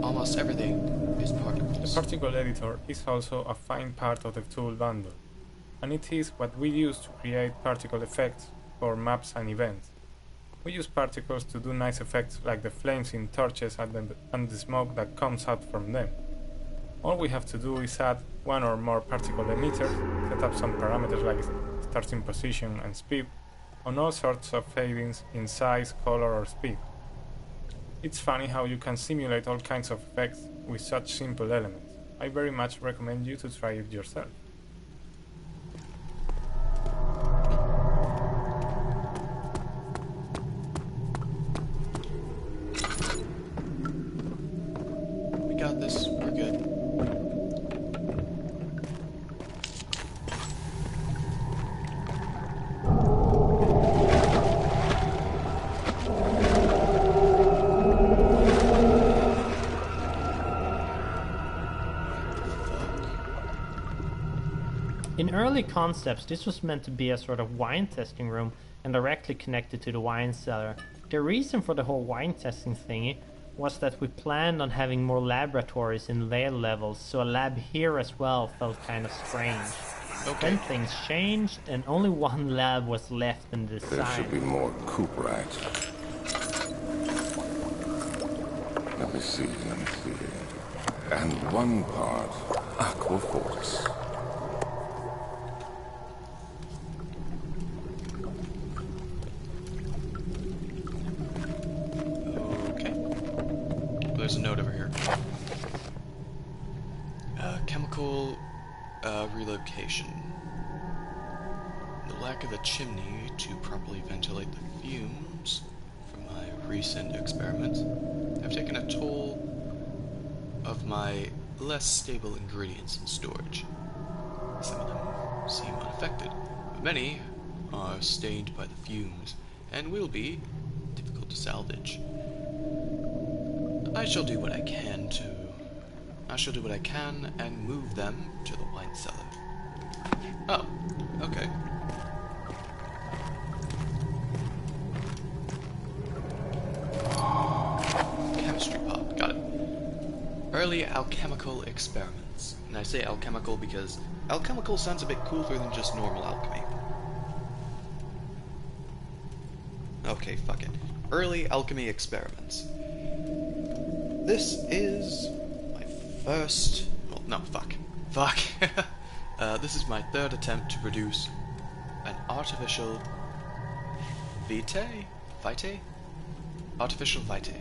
Speaker 1: Almost everything is particles.
Speaker 4: The particle editor is also a fine part of the tool bundle, and it is what we use to create particle effects for maps and events. We use particles to do nice effects like the flames in torches and the smoke that comes out from them. All we have to do is add one or more particle emitters, set up some parameters like starting position and speed, on all sorts of fadings in size, color or speed. It's funny how you can simulate all kinds of effects with such simple elements. I very much recommend you to try it yourself.
Speaker 1: We got this. We're good.
Speaker 3: In early concepts, this was meant to be a sort of wine testing room and directly connected to the wine cellar. The reason for the whole wine testing thingy was that we planned on having more laboratories in later levels, so a lab here as well felt kind of strange.
Speaker 1: Okay.
Speaker 3: Then things changed and only one lab was left in the
Speaker 5: There
Speaker 3: design.
Speaker 5: should be more coop rats. Let me see. And 1 part aqua fortis.
Speaker 1: Okay. There's a note over here. Chemical relocation. The lack of a chimney to properly ventilate the fumes from my recent experiments have taken a toll of my less stable ingredients in storage. Some of them seem unaffected, but many are stained by the fumes and will be difficult to salvage. I shall do what I can and move them to the wine cellar. Oh, okay. Chemistry pod, got it. Early alchemical experiments. And I say alchemical because alchemical sounds a bit cooler than just normal alchemy. Okay, fuck it. Early alchemy experiments. This is my first... Well, no, fuck. Fuck. This is my 3rd attempt to produce an artificial vitae? Artificial vitae.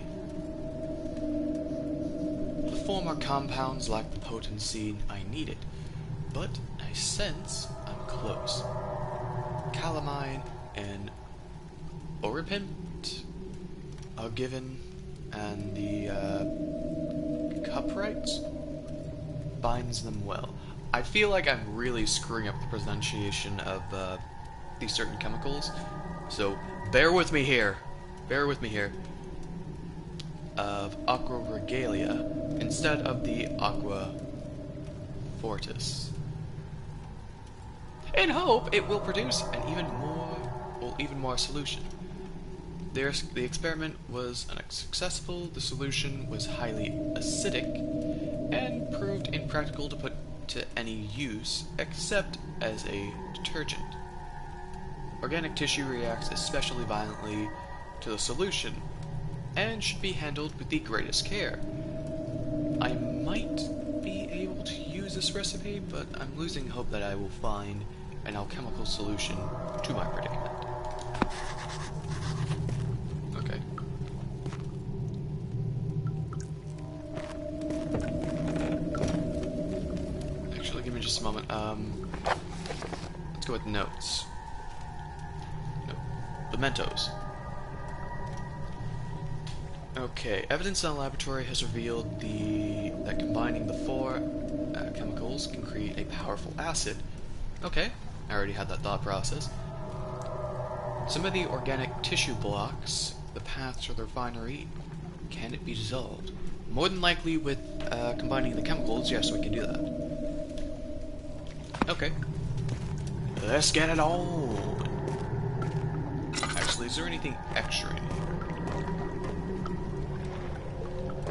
Speaker 1: The former compounds lack the potency I needed, but I sense I'm close. Calamine and oripint are given, and the cuprites binds them well. I feel like I'm really screwing up the pronunciation of these certain chemicals, so bear with me here. Of aqua regalia instead of the aqua fortis, in hope it will produce an even more solution. The experiment was unsuccessful. The solution was highly acidic and proved impractical to put to any use except as a detergent. Organic tissue reacts especially violently to the solution and should be handled with the greatest care. I might be able to use this recipe, but I'm losing hope that I will find an alchemical solution to my predicament. Okay. Actually, give me just a moment. Let's go with notes. No. Mementos. Okay, evidence in the laboratory has revealed that combining the 4 chemicals can create a powerful acid. Okay, I already had that thought process. Some of the organic tissue blocks the path to the refinery. Can it be dissolved? More than likely with combining the chemicals, yes, we can do that. Okay. Let's get it on! Actually, is there anything extra in here?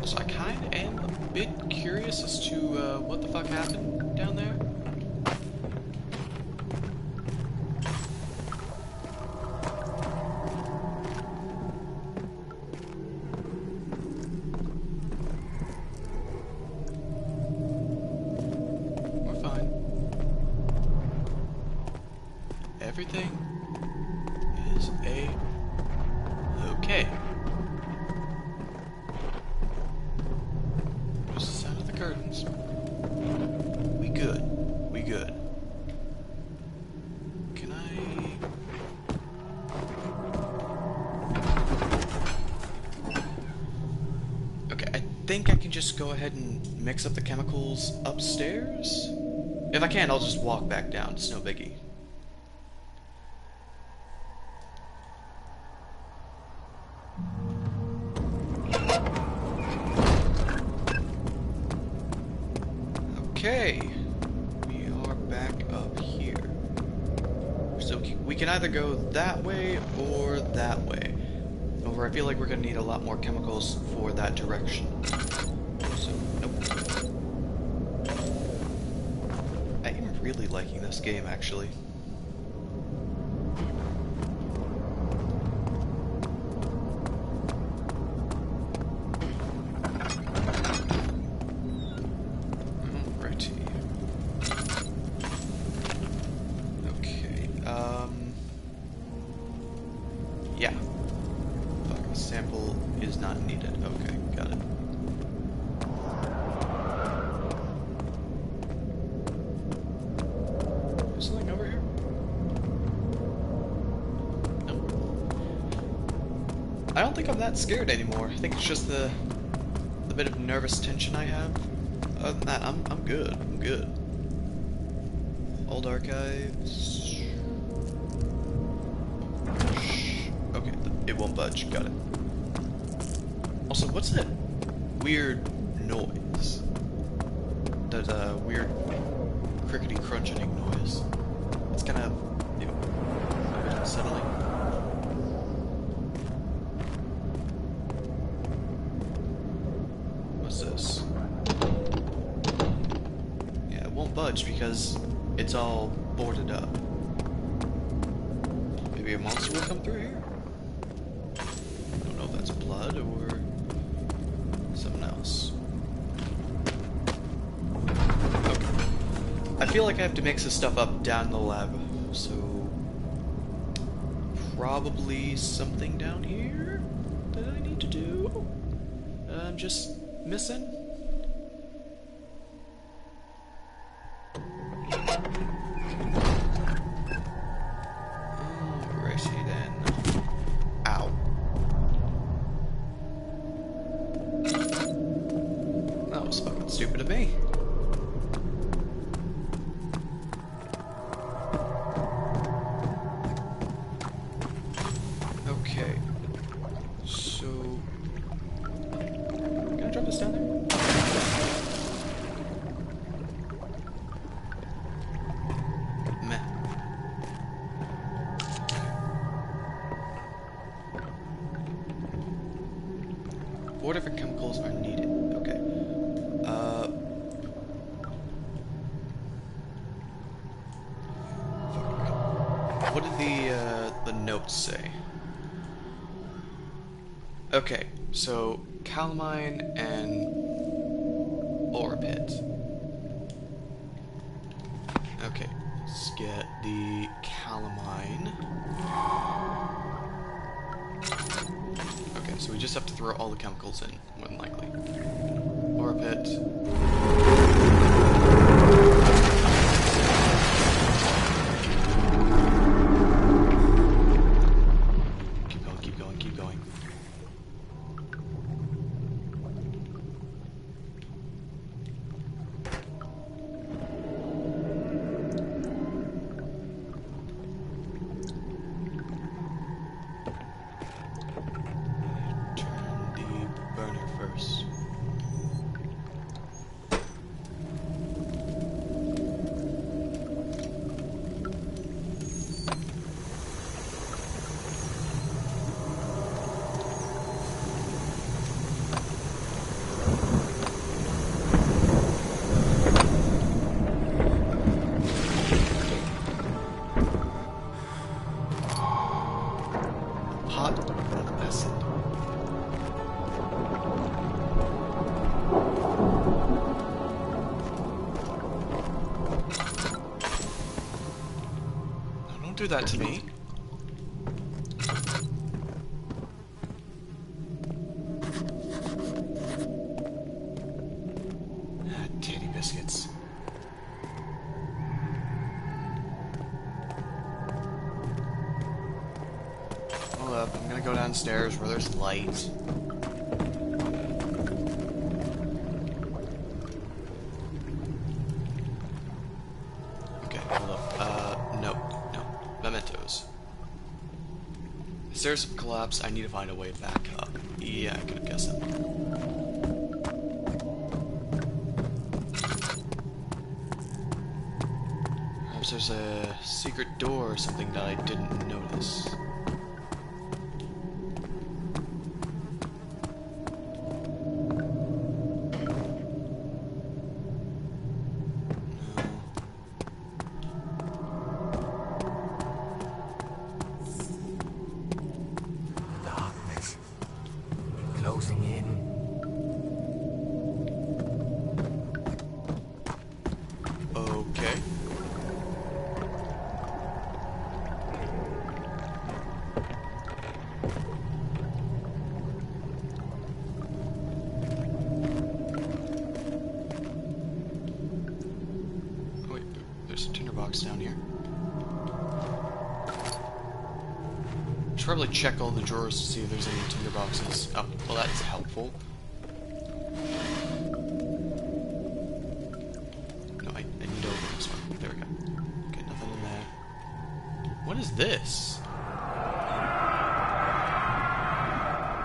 Speaker 1: So I kind of am a bit curious as to what the fuck happened down there. We're fine. Everything is a-okay. Curtains. We good. Can I... Okay, I think I can just go ahead and mix up the chemicals upstairs? If I can't, I'll just walk back down. It's no biggie. Okay, we are back up here. So we can either go that way or that way. However, I feel like we're going to need a lot more chemicals for that direction. So, nope. I am really liking this game, actually. Sample is not needed. Okay, got it. Is something over here? No. I don't think I'm that scared anymore. I think it's just the bit of nervous tension I have. Other than that, I'm good. I'm good. Old archives. Okay, it won't budge. Got it. Also, what's that weird noise? That weird crickety crunching noise. It's kind of, you know, a bit unsettling. What's this? Yeah, it won't budge because it's all boarded up. Maybe a monster will come through here? I don't know if that's blood or something else. Okay. I feel like I have to mix this stuff up down in the lab, so probably something down here that I need to do. I'm just missing. Alrighty then. Ow. That was fucking stupid of me. Okay. So... Can I drop this down there? Meh. 4 different chemicals are needed. Okay. What did the notes say? Okay, so calamine and ore pit. Okay, let's get the calamine. Okay, so we just have to throw all the chemicals in, more than likely. Ore pit. Keep going, keep going, keep going. Turn the burner first. Hot acid. No, don't do that to me. Titty biscuits. Hold up, I'm gonna go downstairs where there's light. Okay, hold up. No. Mementos. Stairs have collapsed, I need to find a way back up. Yeah, I could have guessed that. Perhaps there's a secret door or something that I didn't notice.
Speaker 2: Darkness. Closing in.
Speaker 1: Okay. box down here. Should probably check all the drawers to see if there's any tinder boxes. Oh, well that's helpful. No, I need to open this one. There we go. Okay, nothing in there. What is this?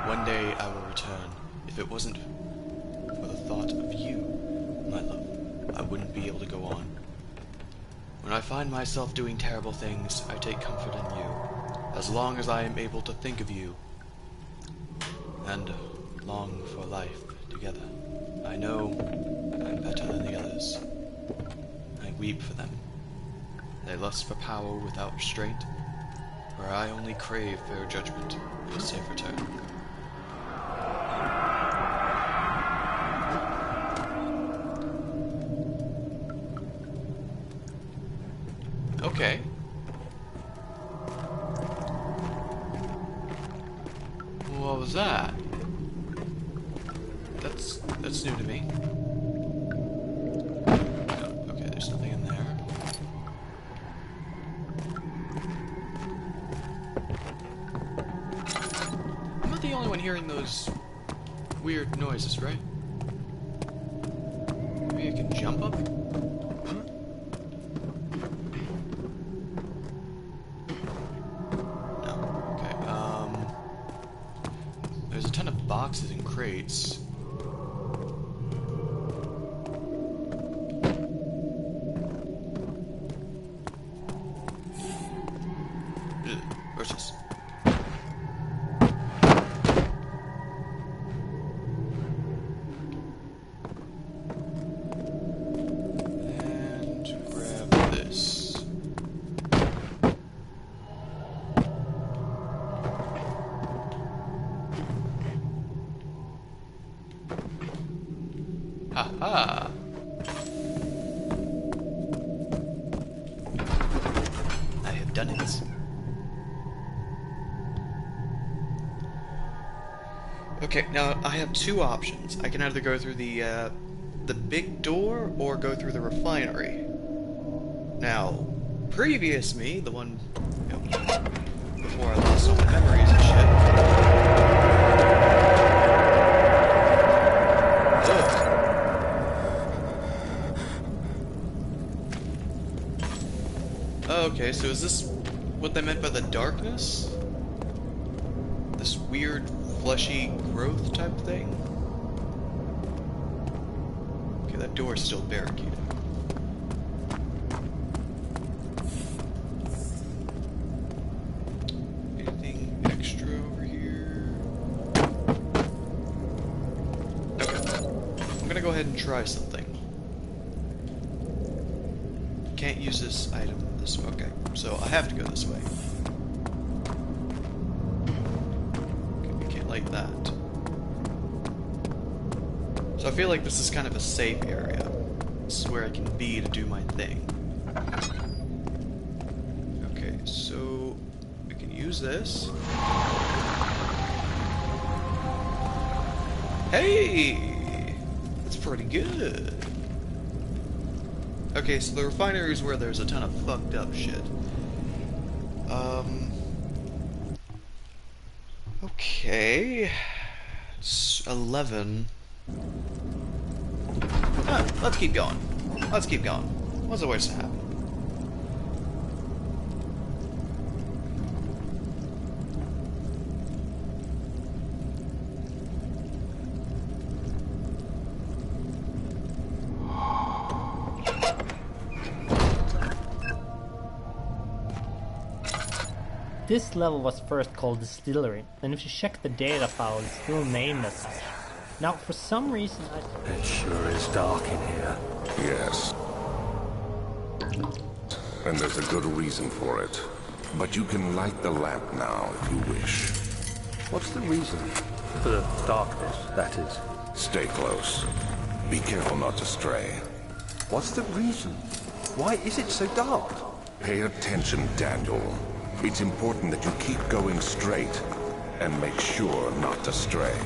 Speaker 1: One day I will return. If it wasn't for the thought of you, my love, I wouldn't be able to go on. When I find myself doing terrible things, I take comfort in you. As long as I am able to think of you and long for life together, I know I'm better than the others. I weep for them. They lust for power without restraint, where I only crave fair judgment and a safe return. Okay. What was that? That's new to me. Oh, okay, there's nothing in there. I'm not the only one hearing those weird noises, right? Maybe I can jump up? There's a ton of boxes and crates. Where's this? And grab this. Haha! I have done it. Okay, now I have two options. I can either go through the big door or go through the refinery. Now, previous me, the one, you know, before I lost all my memories and shit. Okay, so is this what they meant by the darkness? This weird, fleshy growth type thing? Okay, that door's still barricaded. Anything extra over here? Okay. I'm gonna go ahead and try something. Can't use this item this way. Okay, so I have to go this way. Okay, we can't light that. So I feel like this is kind of a safe area. This is where I can be to do my thing. Okay, so we can use this. Hey! That's pretty good. Okay, so the refinery is where there's a ton of fucked up shit. Okay. It's 11. Let's keep going. Let's keep going. What's the worst to happen?
Speaker 3: This level was first called Distillery, and if you check the data file, it's still named as such. Now, for some reason
Speaker 2: It sure is dark in here.
Speaker 5: Yes. And there's a good reason for it. But you can light the lamp now if you wish.
Speaker 2: What's the reason? For the darkness, that is.
Speaker 5: Stay close. Be careful not to stray.
Speaker 2: What's the reason? Why is it so dark?
Speaker 5: Pay attention, Daniel. It's important that you keep going straight and make sure not to stray.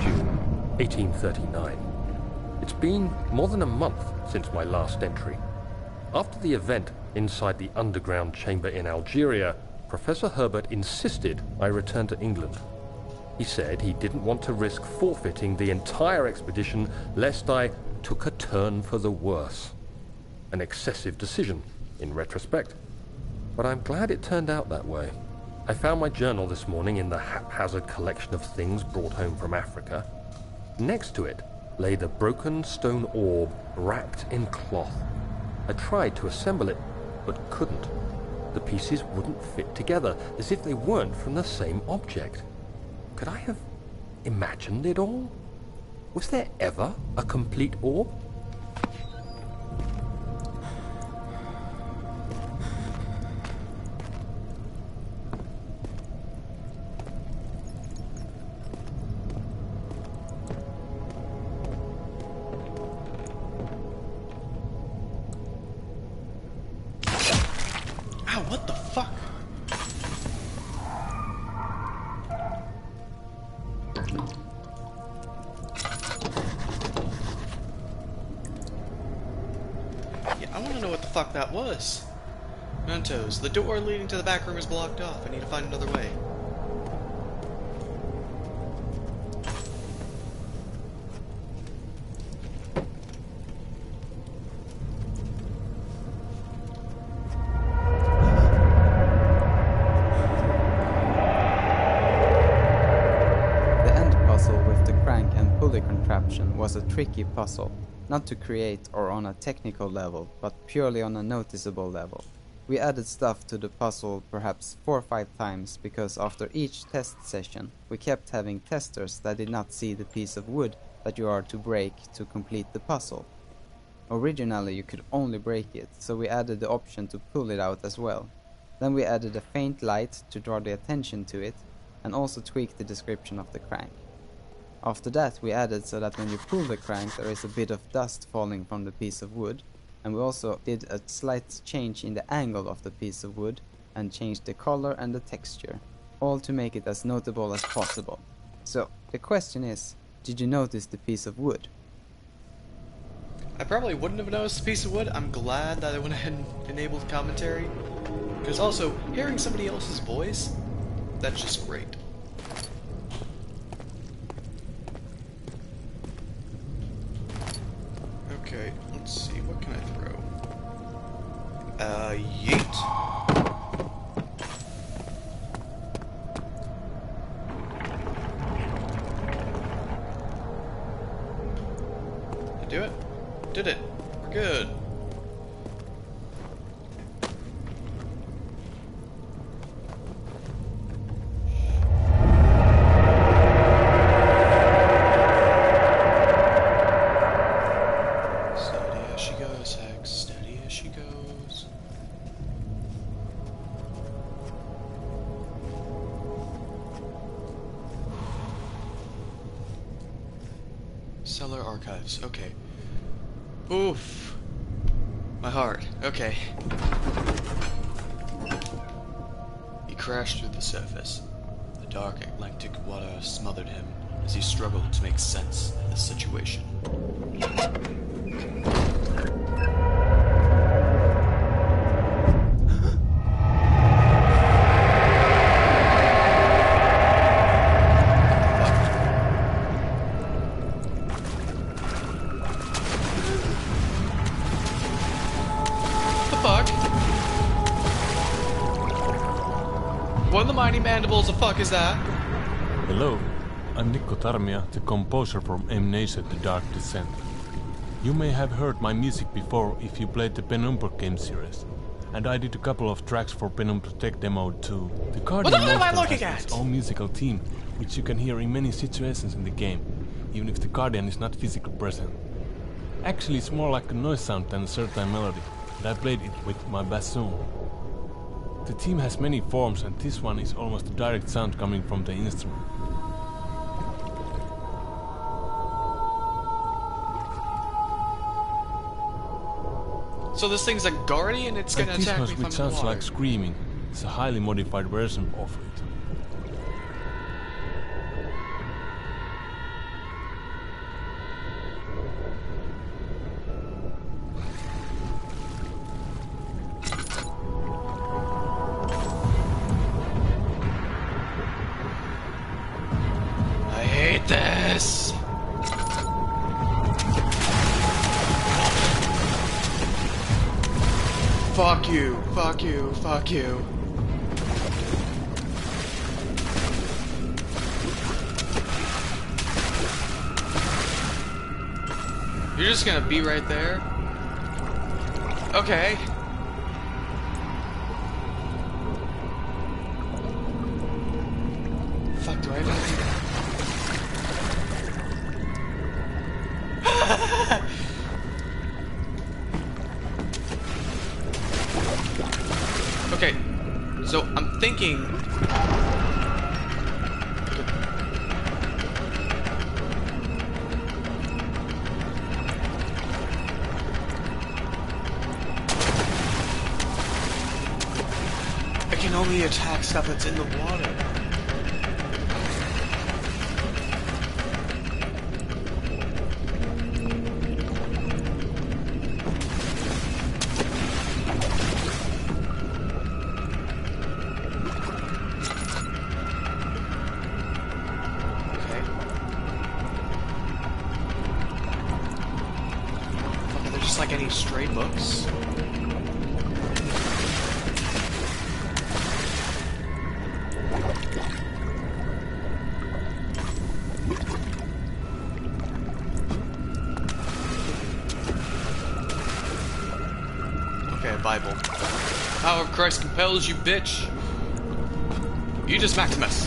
Speaker 10: June, 1839. It's been more than a month since my last entry. After the event inside the underground chamber in Algeria, Professor Herbert insisted I return to England. He said he didn't want to risk forfeiting the entire expedition lest I took a turn for the worse. An excessive decision, in retrospect. But I'm glad it turned out that way. I found my journal this morning in the haphazard collection of things brought home from Africa. Next to it lay the broken stone orb wrapped in cloth. I tried to assemble it, but couldn't. The pieces wouldn't fit together, as if they weren't from the same object. Could I have imagined it all? Was there ever a complete orb?
Speaker 1: Ow, what the fuck? Yeah, I want to know what the fuck that was. Mentos, the door leading to the back room is blocked off. I need to find another way.
Speaker 11: Was a tricky puzzle, not to create or on a technical level, but purely on a noticeable level. We added stuff to the puzzle perhaps 4 or 5 times because after each test session we kept having testers that did not see the piece of wood that you are to break to complete the puzzle. Originally you could only break it, so we added the option to pull it out as well. Then we added a faint light to draw the attention to it and also tweaked the description of the crank. After that we added so that when you pull the crank there is a bit of dust falling from the piece of wood, and we also did a slight change in the angle of the piece of wood and changed the color and the texture, all to make it as notable as possible. So the question is, did you notice the piece of wood?
Speaker 1: I probably wouldn't have noticed the piece of wood. I'm glad that I went ahead and enabled commentary, because also hearing somebody else's voice, that's just great. Okay, let's see, what can I throw? Yeet. Did I do it? Did it. We're good. Cellar archives, okay. Oof. My heart, okay. He crashed through the surface. The dark Atlantic water smothered him as he struggled to make sense of the situation. One of the mighty mandibles, the fuck is that?
Speaker 12: Hello, I'm Nico Tarmia, the composer from Amnesia, The Dark Descent. You may have heard my music before if you played the Penumbra game series, and I did a couple of tracks for Penumbra Tech Demo too. The Guardian Monster has its own musical theme, which you can hear in many situations in the game, even if the Guardian is not physically present. Actually, it's more like a noise sound than a certain melody, and I played it with my bassoon. The theme has many forms, and this one is almost a direct sound coming from the instrument.
Speaker 1: So this thing's a guardian, it's gonna attack me from the water.
Speaker 12: This sounds like screaming. It's a highly modified version of it.
Speaker 1: hate this! Fuck you, fuck you, fuck you. You're just gonna be right there? Okay. Fuck, do I have anything? Okay, so I'm thinking... I can only attack stuff that's in the water. Like any stray books. Okay, a Bible. Power of Christ compels you, bitch. Aegis Maximus.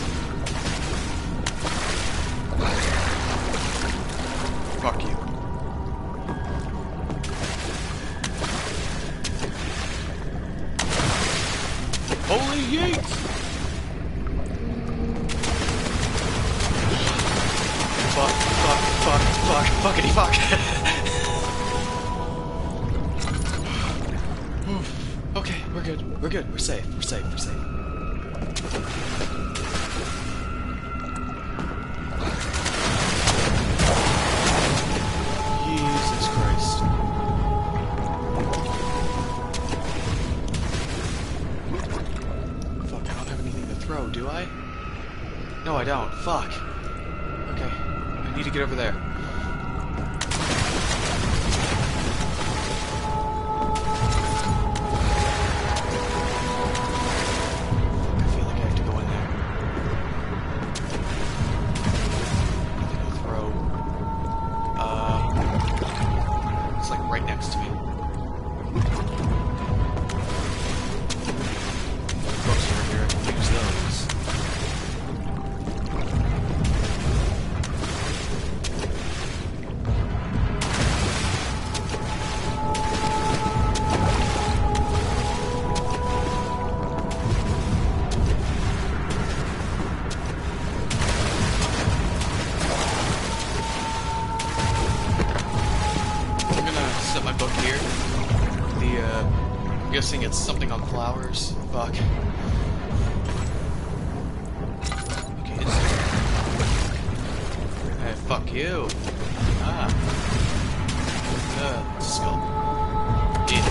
Speaker 1: Fuck you. Holy yeet! Fuck, fuck, fuck, fuck, fuckity fuck. Okay, we're good, we're good, we're safe, we're safe, we're safe. Jesus Christ. Do I? No, I don't. Fuck. Okay. I need to get over there. I feel like I have to go in there. Nothing to throw. It's like right next to me. Books over here. I can use those. I'm guessing it's something on flowers. Fuck. Okay, it's... Hey, fuck you. Ah. Skull. Yeah.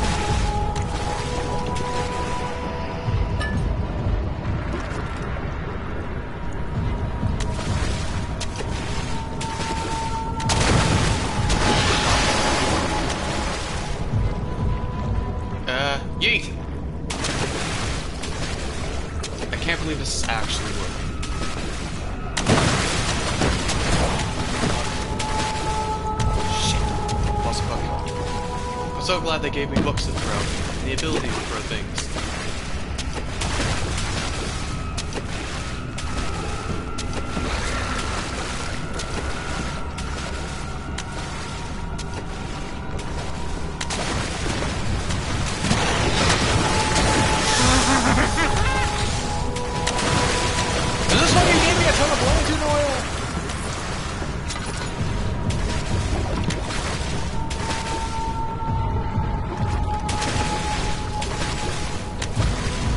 Speaker 1: Yeet! I can't believe this is actually working. Shit. Also fucking. I'm so glad they gave me books to throw. And the ability to throw things.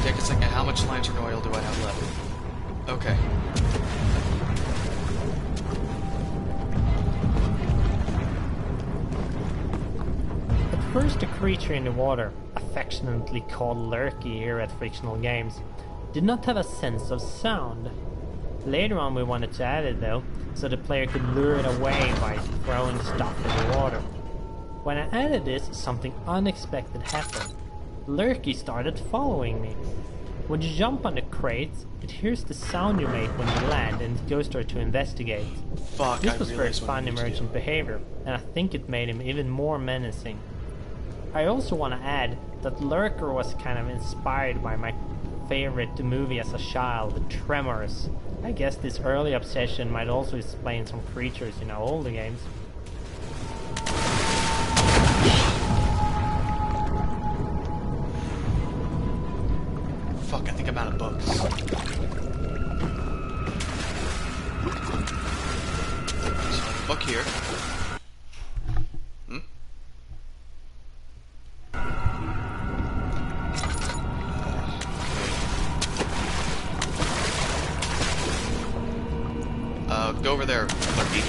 Speaker 1: Take a second, how much lantern oil do I have left? Okay.
Speaker 3: At first, a creature in the water, affectionately called Lurky here at Frictional Games, did not have a sense of sound. Later on we wanted to add it though, so the player could lure it away by throwing stuff in the water. When I added this, something unexpected happened. Lurky started following me. When you jump on the crates, it hears the sound you make when you land and it goes there to investigate.
Speaker 1: Fuck,
Speaker 3: This
Speaker 1: I
Speaker 3: was very
Speaker 1: realized what I
Speaker 3: fun
Speaker 1: need to do.
Speaker 3: emergent behavior, and I think it made him even more menacing. I also want to add that Lurker was kind of inspired by my favorite movie as a child, The Tremors. I guess this early obsession might also explain some creatures in our older games.
Speaker 1: Fuck, I think I'm out of books. So, book here. Go over there, Lurky.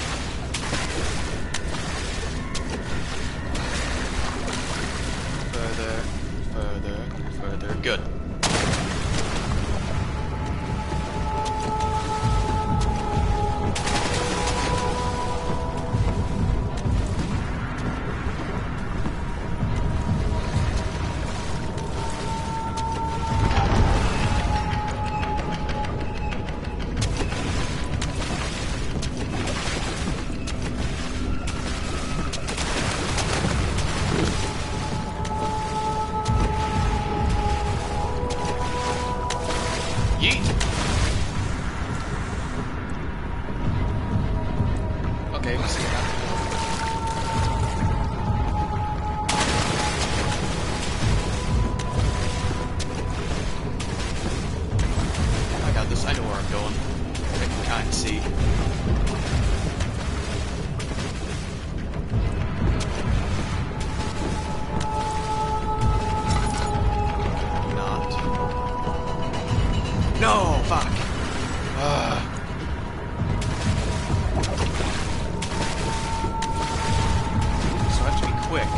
Speaker 1: Further. Good. Yeet! Okay, we'll see that. I got this, I know where I'm going. I can kind of see. No, fuck. So I have to be quick.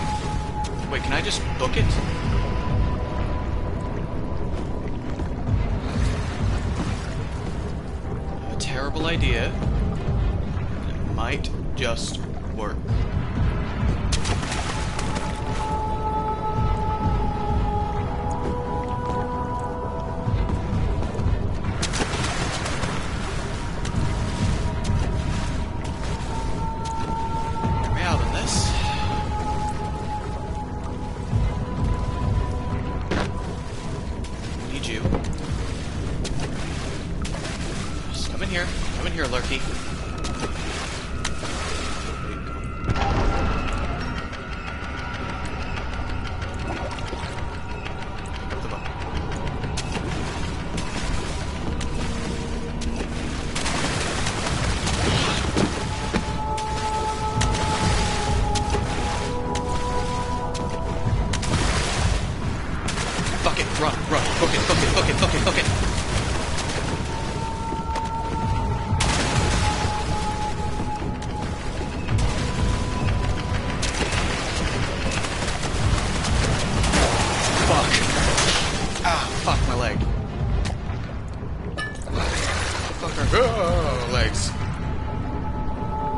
Speaker 1: Wait, can I just book it? A terrible idea. It might just work. Come in here, Lurky. Fuck it, run, book it. Fuck my leg. Oh, legs.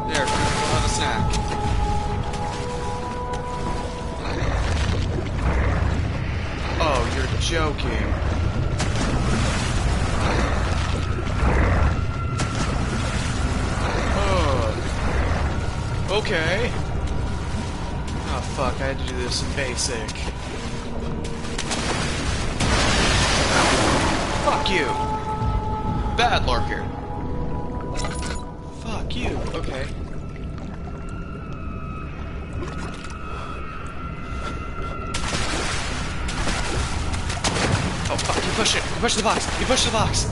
Speaker 1: There, we'll have a snack. Oh, you're joking. Oh. Okay. Oh fuck, I had to do this in basic. Fuck you! Bad lurker! Fuck you, okay. Oh fuck, you push it! You push the box! You push the box!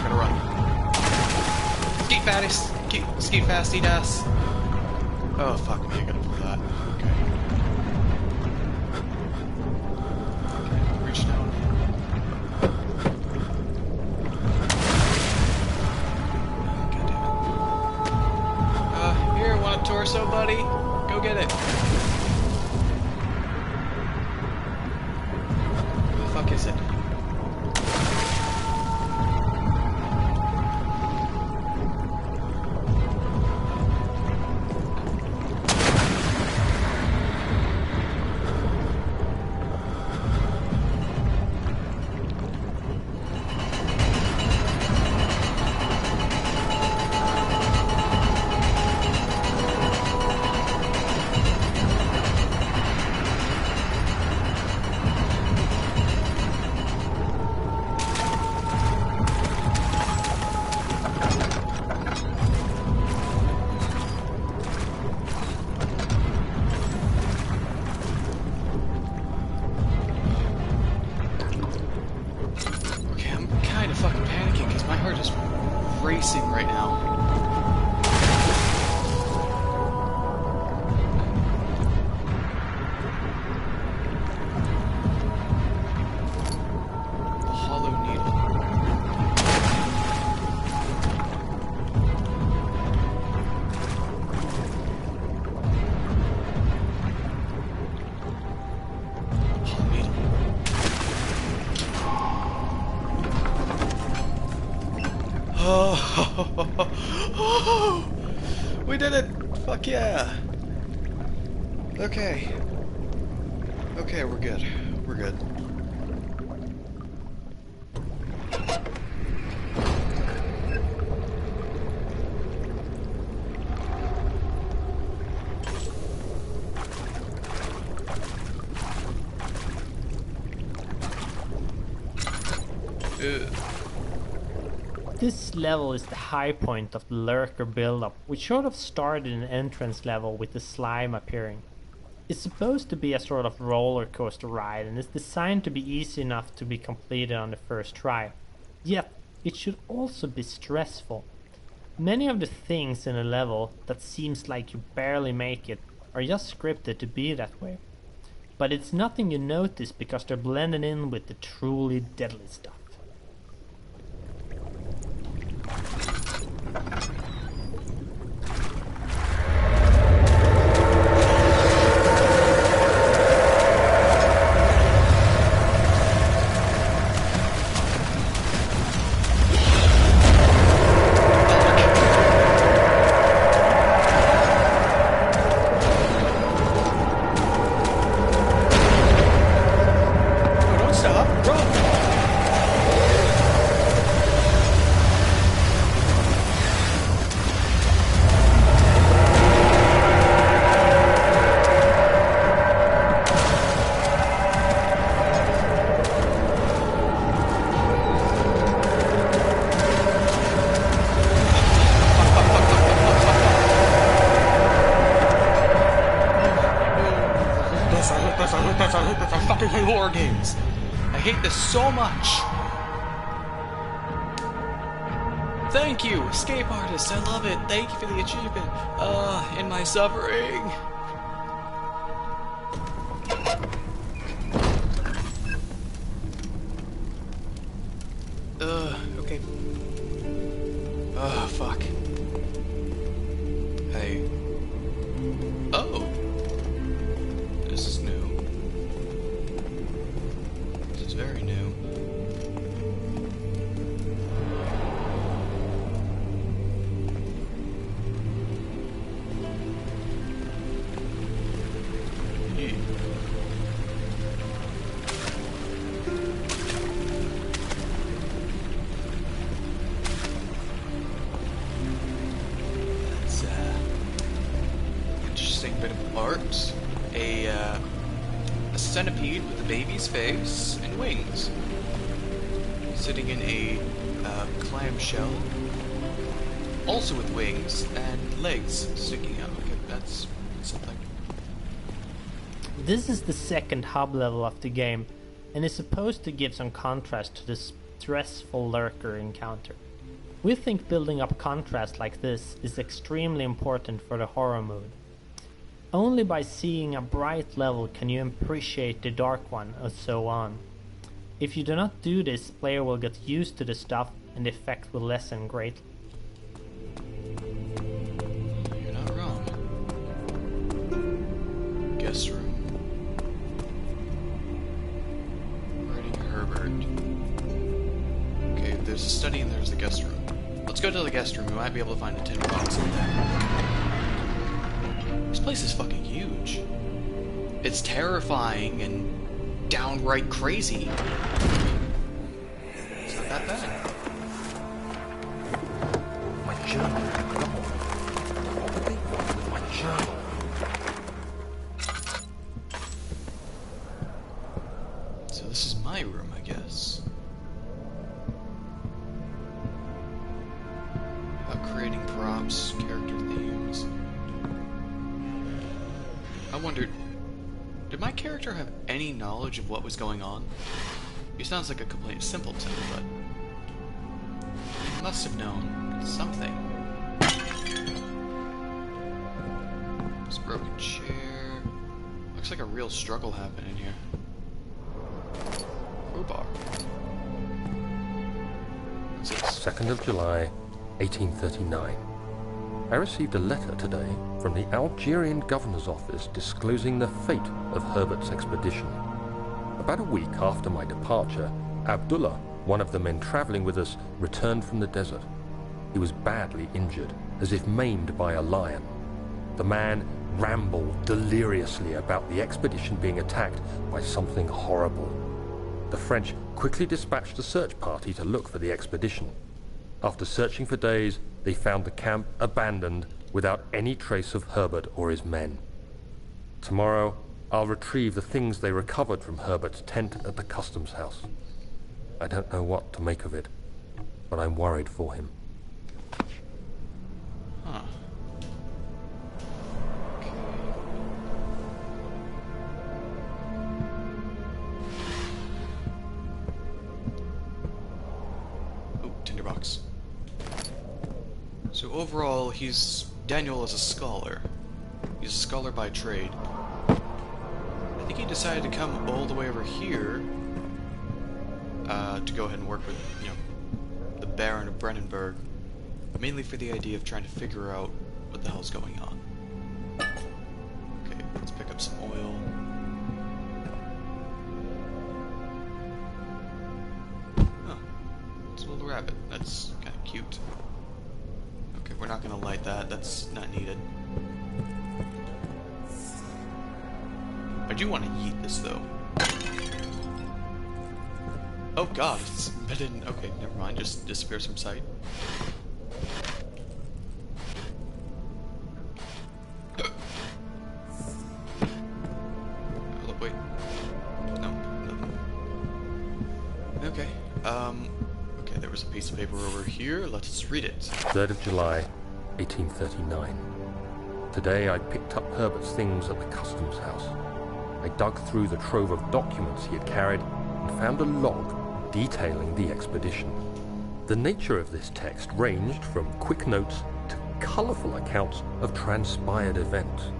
Speaker 1: Gotta run. Skeet fatties! Skeet fasty das! Oh fuck me, I gotta pull that. Okay. Torso, buddy. Go get it. Where the fuck is it? racing right now. Oh, we did it! Fuck yeah! Okay. Okay, we're good. We're good.
Speaker 3: This level is the high point of the lurker buildup, which sort of started in an entrance level with the slime appearing. It's supposed to be a sort of roller coaster ride and is designed to be easy enough to be completed on the first try. Yet, it should also be stressful. Many of the things in a level that seems like you barely make it are just scripted to be that way. But it's nothing you notice because they're blended in with the truly deadly stuff.
Speaker 1: I fucking hate horror games. I hate this so much. Thank you, escape artist. I love it. Thank you for the achievement. In my suffering. Okay. Fuck. Hey. Oh. This is new. This is very new. Bit of art. A centipede with a baby's face and wings, sitting in a clamshell, also with wings and legs sticking out. Okay, that's something.
Speaker 3: This is the second hub level of the game, and is supposed to give some contrast to the stressful lurker encounter. We think building up contrast like this is extremely important for the horror mood. Only by seeing a bright level can you appreciate the dark one, and so on. If you do not do this, player will get used to the stuff and the effect will lessen greatly.
Speaker 1: You're not wrong. Guest room. Writing Herbert. Okay, there's a study and there's the guest room. Let's go to the guest room. We might be able to find a tinderbox box in there. This place is fucking huge. It's terrifying and downright crazy. It's not that bad.
Speaker 2: My journal. No. What would they want with my journal?
Speaker 1: So this is my room, I guess. About creating props, character themes. I wondered, did my character have any knowledge of what was going on? He sounds like a complete simpleton, but he must have known. something. This broken chair. Looks like a real struggle happening here. Crowbar. What's this?
Speaker 10: 2nd of July, 1839. I received a letter today from the Algerian governor's office disclosing the fate of Herbert's expedition. About a week after my departure, Abdullah, one of the men traveling with us, returned from the desert. He was badly injured, as if maimed by a lion. The man rambled deliriously about the expedition being attacked by something horrible. The French quickly dispatched a search party to look for the expedition. After searching for days, they found the camp abandoned without any trace of Herbert or his men. Tomorrow, I'll retrieve the things they recovered from Herbert's tent at the customs house. I don't know what to make of it, but I'm worried for him.
Speaker 1: Huh. Okay. Oh, tinderbox. So overall, Daniel is a scholar. He's a scholar by trade. I think he decided to come all the way over here to go ahead and work with, the Baron of Brennenburg, mainly for the idea of trying to figure out what the hell's going on. Okay, let's pick up some oil. Huh. It's a little rabbit. That's kind of cute. Okay, we're not gonna light that. That's not needed. I do want to yeet this, though. Oh god, it's embedded in... Okay, never mind. Just disappears from sight. Look, wait. No, nothing. Okay, okay, there was a piece of paper over here. Let's read it.
Speaker 10: 3rd of July, 1839. Today I picked up Herbert's things at the customs house. I dug through the trove of documents he had carried and found a log detailing the expedition. The nature of this text ranged from quick notes to colourful accounts of transpired events.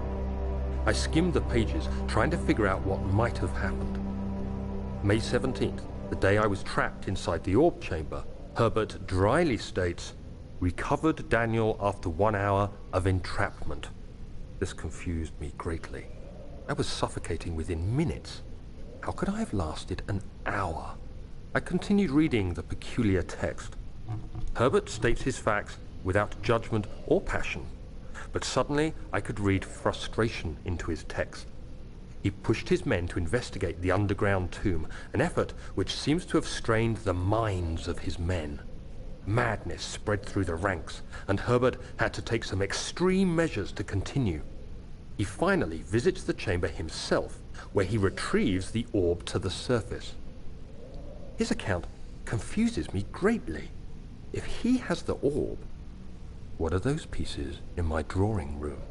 Speaker 10: I skimmed the pages, trying to figure out what might have happened. May 17th, the day I was trapped inside the orb chamber, Herbert dryly states, "Recovered Daniel after 1 hour of entrapment." This confused me greatly. I was suffocating within minutes. How could I have lasted an hour? I continued reading the peculiar text. Herbert states his facts without judgment or passion, but suddenly I could read frustration into his text. He pushed his men to investigate the underground tomb, an effort which seems to have strained the minds of his men. Madness spread through the ranks, and Herbert had to take some extreme measures to continue. He finally visits the chamber himself, where he retrieves the orb to the surface. His account confuses me greatly. If he has the orb, what are those pieces in my drawing room?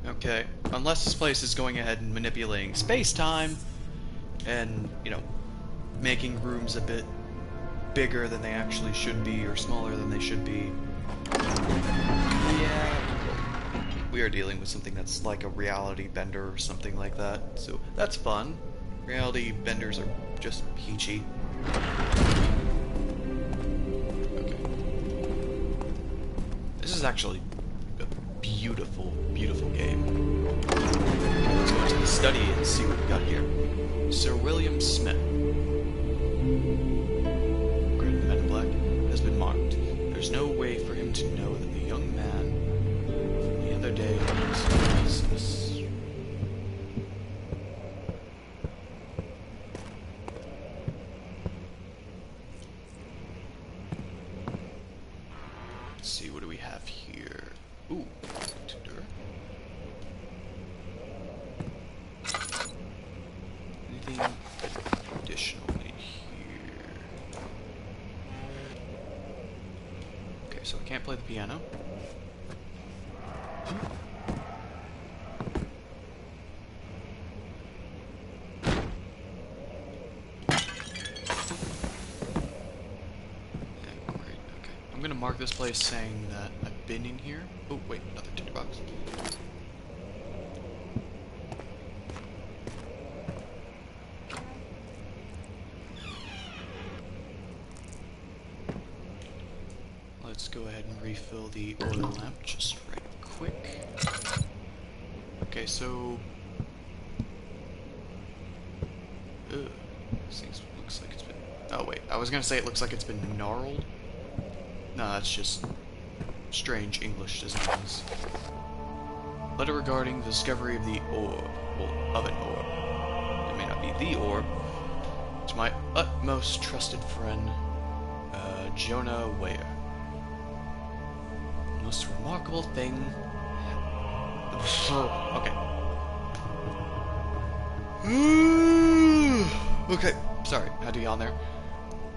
Speaker 1: Okay, unless this place is going ahead and manipulating space-time and, making rooms a bit bigger than they actually should be or smaller than they should be. Yeah, we are dealing with something that's like a reality bender or something like that, so that's fun. Reality benders are just peachy. Okay. This is actually a beautiful, beautiful game. Okay, let's go into the study and see what we got here. Sir William Smith. Granted, the man in black has been marked. There's no way for him to know that the young man from the other day was Jesus. Let's see, what do we have here? Ooh, Tinder. Anything additional in here? Okay, Okay, so I can't play the piano. I'm gonna mark this place saying that I've been in here. Oh, wait, another tinderbox. Let's go ahead and refill the oil lamp just right quick. Okay, so... Ugh, this thing looks like it's been... Oh, wait, I was gonna say it looks like it's been gnarled. No, that's just strange English designs. Letter regarding the discovery of the orb. Well, of an orb. It may not be the orb. To my utmost trusted friend, Jonah Weyer. Most remarkable thing... Okay. Okay, sorry, had to yawn there.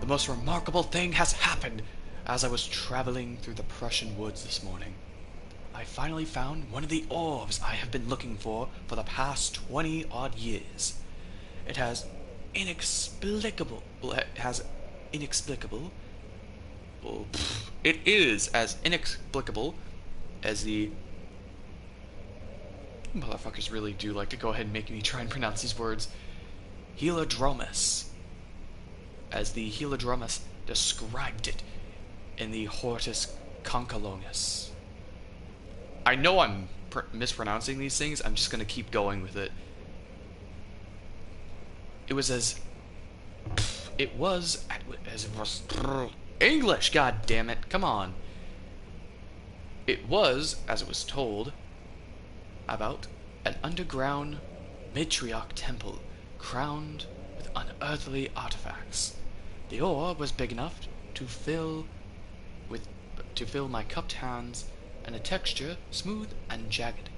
Speaker 1: The most remarkable thing has happened. As I was traveling through the Prussian woods this morning, I finally found one of the orbs I have been looking for the past 20-odd years. It has inexplicable... Well, it has inexplicable... Well, it is as inexplicable as the... Motherfuckers really do like to go ahead and make me try and pronounce these words. Helodromus. As the Helodromus described it in the Hortus Concalonus. I know I'm mispronouncing these things, I'm just gonna keep going with it. It was as it was English, god damn it, come on. It was, as it was told, about an underground matriarch temple crowned with unearthly artifacts. The orb was big enough to fill my cupped hands, and a texture smooth and jagged.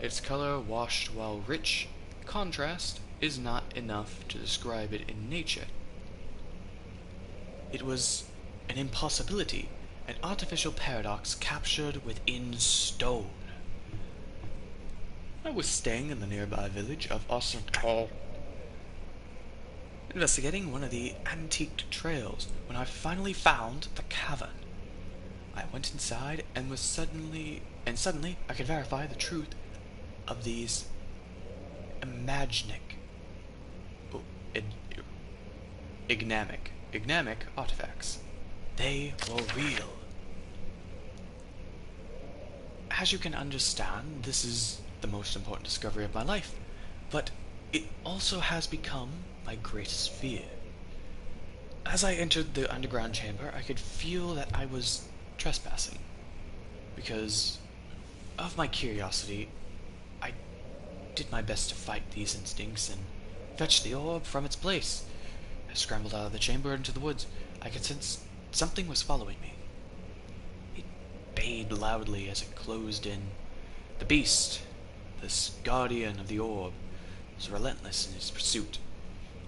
Speaker 1: Its color washed while rich contrast is not enough to describe it in nature. It was an impossibility, an artificial paradox captured within stone. I was staying in the nearby village of Ossenthal, investigating one of the antique trails when I finally found the cavern. I went inside and suddenly I could verify the truth of these ignamic artifacts. They were real. As you can understand, this is the most important discovery of my life, but it also has become my greatest fear. As I entered the underground chamber, I could feel that I was trespassing. Because of my curiosity, I did my best to fight these instincts and fetch the orb from its place. I scrambled out of the chamber into the woods. I could sense something was following me. It bayed loudly as it closed in. The beast, this guardian of the orb, was relentless in his pursuit.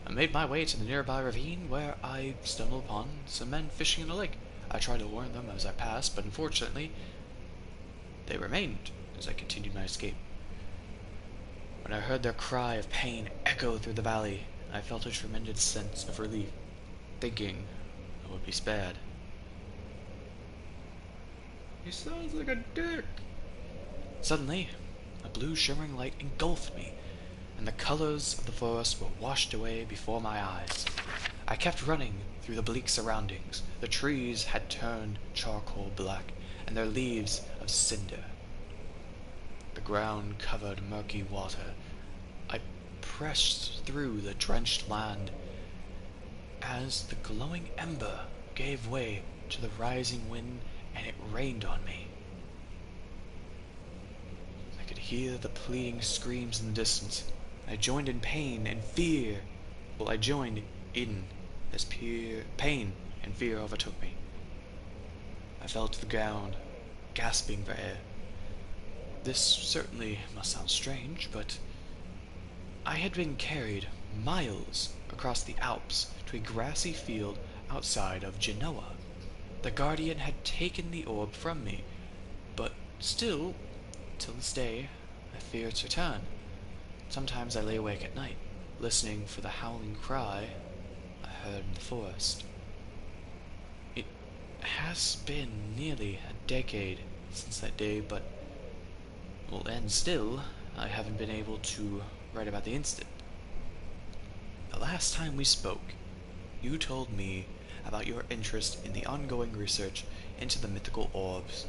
Speaker 1: I made my way to the nearby ravine where I stumbled upon some men fishing in a lake. I tried to warn them as I passed, but unfortunately, they remained as I continued my escape. When I heard their cry of pain echo through the valley, I felt a tremendous sense of relief, thinking I would be spared. He sounds like a dick! Suddenly, a blue shimmering light engulfed me, and the colors of the forest were washed away before my eyes. I kept running through the bleak surroundings. The trees had turned charcoal black, and their leaves of cinder. The ground covered murky water. I pressed through the drenched land as the glowing ember gave way to the rising wind, and it rained on me. I could hear the pleading screams in the distance. I joined in pain and fear. Well, I joined in as pain and fear overtook me. I fell to the ground, gasping for air. This certainly must sound strange, but I had been carried miles across the Alps to a grassy field outside of Genoa. The Guardian had taken the orb from me, but still, till this day, I fear its return. Sometimes I lay awake at night, listening for the howling cry I heard in the forest. It has been nearly a decade since that day, but, well, and still, I haven't been able to write about the incident. The last time we spoke, you told me about your interest in the ongoing research into the mythical orbs,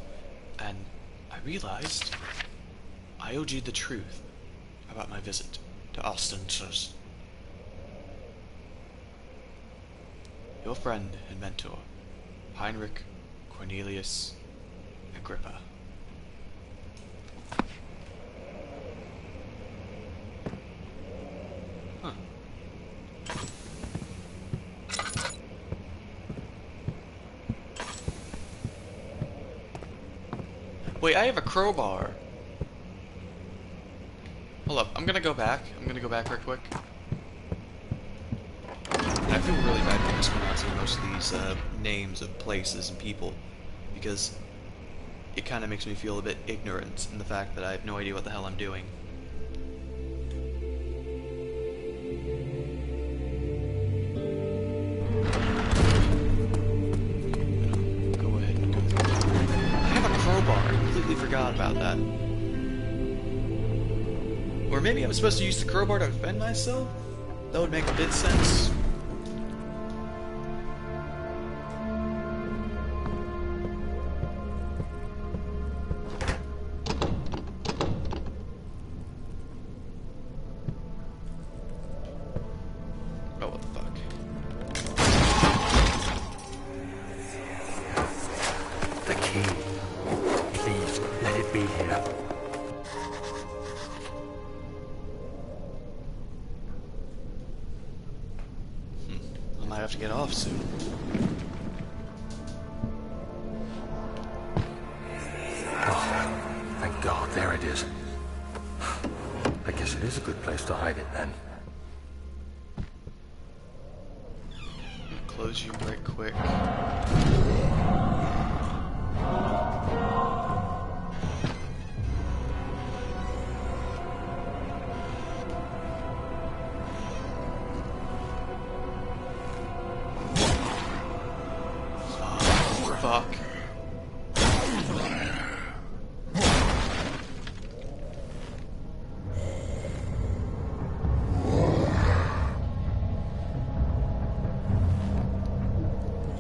Speaker 1: and I realized I owed you the truth about my visit to Ostensus. Your friend and mentor, Heinrich Cornelius Agrippa. Huh. Wait, I have a crowbar. Hold up, I'm gonna go back. Real quick. I feel really bad for mispronouncing most of these names of places and people, because it kind of makes me feel a bit ignorant in the fact that I have no idea what the hell I'm doing. Go ahead and go through. I have a crowbar. I completely forgot about that. Or maybe I'm supposed to use the crowbar to defend myself? That would make a bit sense. Oh, what the fuck.
Speaker 2: The key. Please, let it be here.
Speaker 1: I might have to get off soon.
Speaker 2: Oh, thank God, there it is. I guess it is a good place to hide it then.
Speaker 1: Close you right quick. Fuck.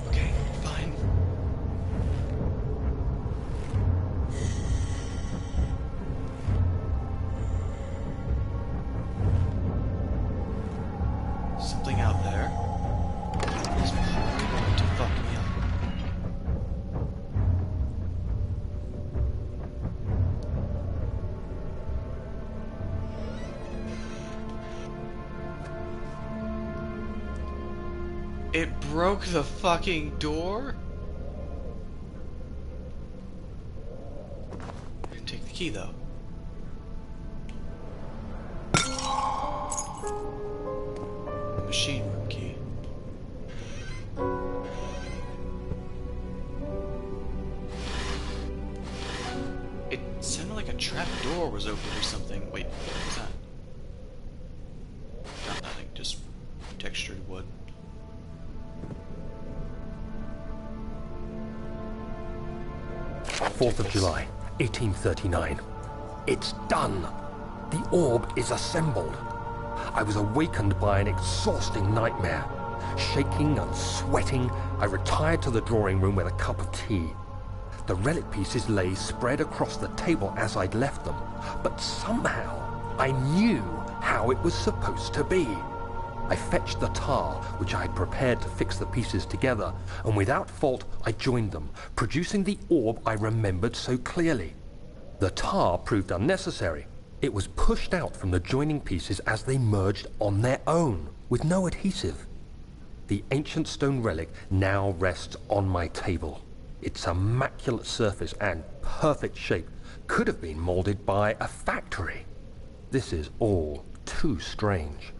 Speaker 1: Okay, fine. Something out there is probably going to fuck me up. It broke the fucking door? I can take the key though. The machine room key. It sounded like a trap door was open or something. Wait, what was that? Not nothing, just textured wood.
Speaker 2: 4th of July, 1839. It's done. The orb is assembled. I was awakened by an exhausting nightmare. Shaking and sweating, I retired to the drawing room with a cup of tea. The relic pieces lay spread across the table as I'd left them, but somehow I knew how it was supposed to be. I fetched the tar, which I had prepared to fix the pieces together, and without fault I joined them, producing the orb I remembered so clearly. The tar proved unnecessary. It was pushed out from the joining pieces as they merged on their own, with no adhesive. The ancient stone relic now rests on my table. Its immaculate surface and perfect shape could have been molded by a factory. This is all too strange.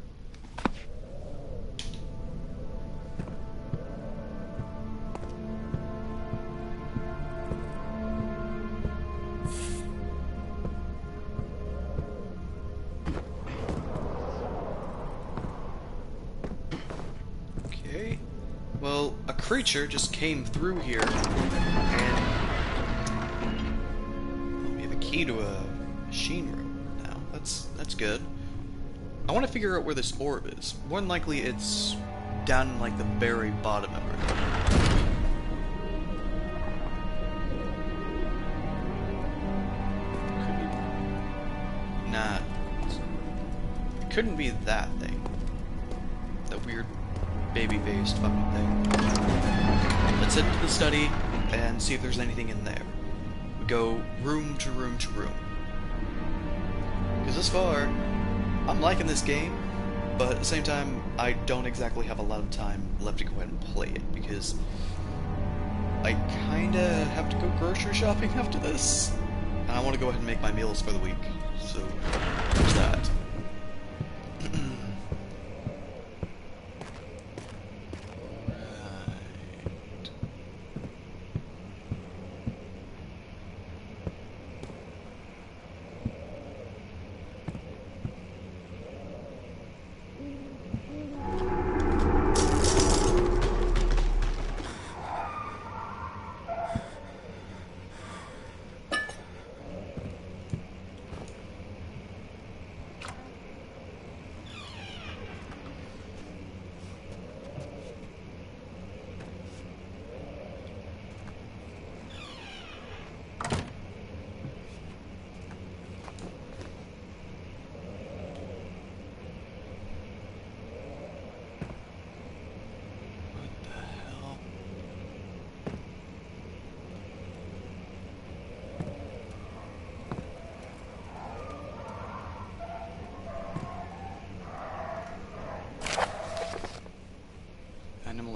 Speaker 1: creature just came through here, and we have a key to a machine room now. That's good. I want to figure out where this orb is. More than likely, it's down in like the very bottom of it. Nah. It couldn't be that thing. That weird baby-faced fucking thing. Let's head to the study and see if there's anything in there. We go room to room to room. Because thus far, I'm liking this game, but at the same time, I don't exactly have a lot of time left to go ahead and play it, because I kinda have to go grocery shopping after this, and I want to go ahead and make my meals for the week, so there's that.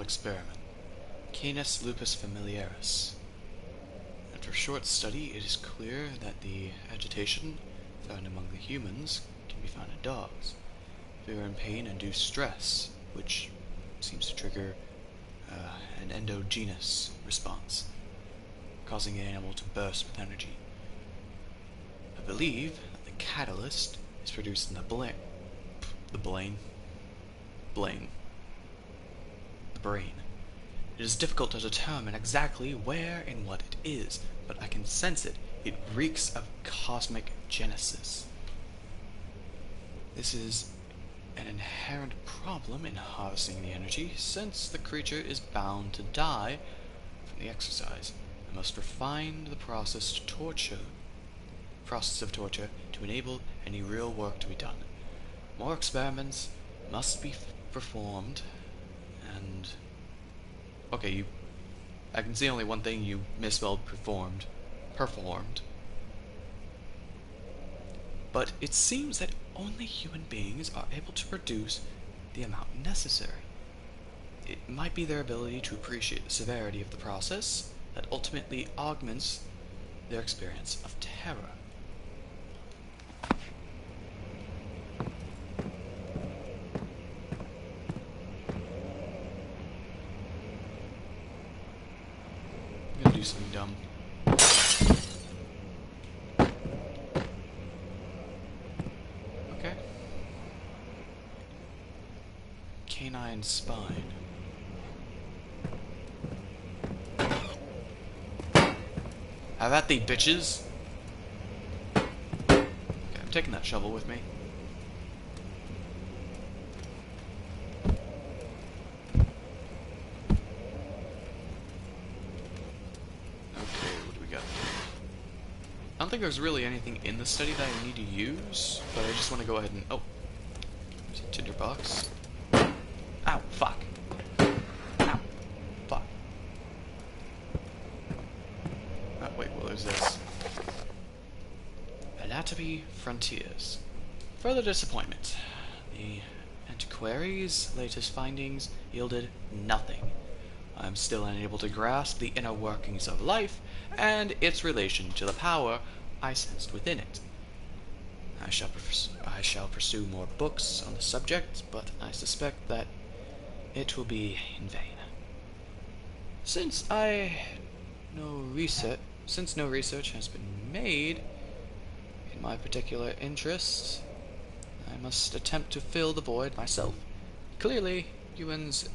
Speaker 1: Experiment. Canis lupus familiaris. After a short study, it is clear that the agitation found among the humans can be found in dogs. Fear and pain induce stress, which seems to trigger an endogenous response, causing the animal to burst with energy. I believe that the catalyst is produced in the brain. It is difficult to determine exactly where and what it is, but I can sense it. It reeks of cosmic genesis. This is an inherent problem in harvesting the energy, since the creature is bound to die from the exercise. I must refine the process of torture to enable any real work to be done. More experiments must be performed, and okay, I can see only one thing. You misspelled performed. But it seems that only human beings are able to produce the amount necessary. It might be their ability to appreciate the severity of the process that ultimately augments their experience of terror. I'm gonna do something dumb. Okay. Canine spine. Have at thee, bitches! Okay, I'm taking that shovel with me. I don't think there's really anything in the study that I need to use, but I just want to go ahead and... Oh. There's a tinderbox. Ow, fuck. Ow. Fuck. Oh, wait, what is this? Anatomy Frontiers. Further disappointment. The antiquary's latest findings yielded nothing. I'm still unable to grasp the inner workings of life and its relation to the power I sensed within it. I shall pursue more books on the subject, but I suspect that it will be in vain. Since no research has been made in my particular interests, I must attempt to fill the void myself. Clearly, Ewan's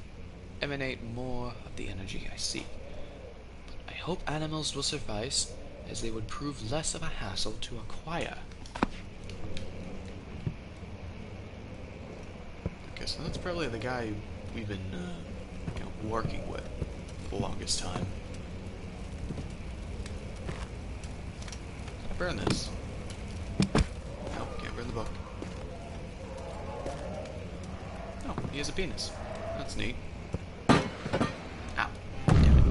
Speaker 1: emanate more of the energy I seek. But I hope animals will suffice, as they would prove less of a hassle to acquire. Okay, so that's probably the guy we've been working with for the longest time. Can I burn this? No, can't burn the book. Oh, he has a penis. That's neat. Ow. Damn it.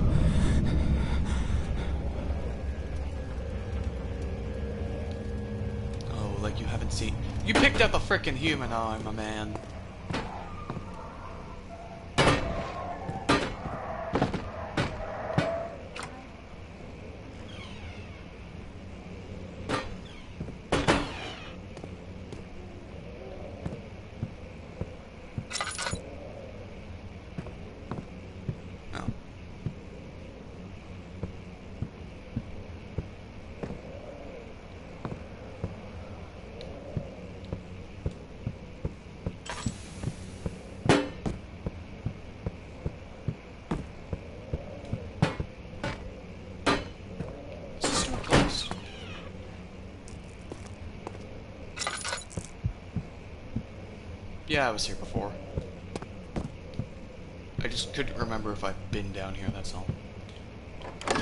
Speaker 1: Oh, like you haven't seen... You picked up a frickin' human arm, my man. Yeah, I was here before. I just couldn't remember if I'd been down here, that's all. I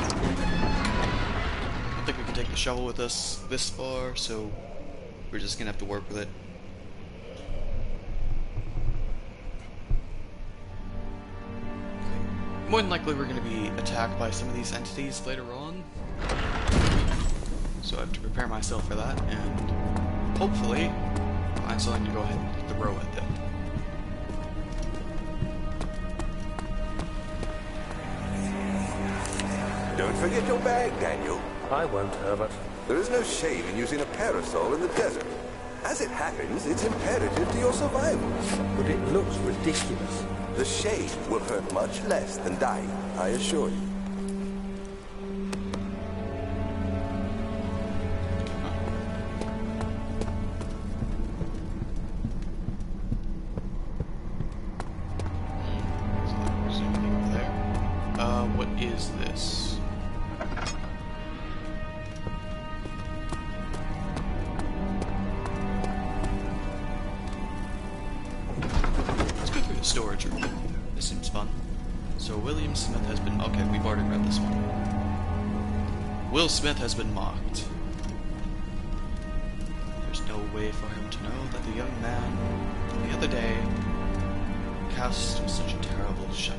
Speaker 1: don't think we can take the shovel with us this far, so we're just gonna have to work with it. More than likely we're gonna be attacked by some of these entities later on. So I have to prepare myself for that, and hopefully find something to go ahead and throw at them.
Speaker 5: Don't forget your bag, Daniel.
Speaker 10: I won't, Herbert.
Speaker 5: There is no shame in using a parasol in the desert. As it happens, it's imperative to your survival.
Speaker 10: But it looks ridiculous.
Speaker 5: The shade will hurt much less than dying, I assure you.
Speaker 1: What is this? Let's go through the storage room. This seems fun. So William Smith has been... Okay, we've already read this one. Will Smith has been mocked. There's no way for him to know that the young man the other day cast such a terrible shadow.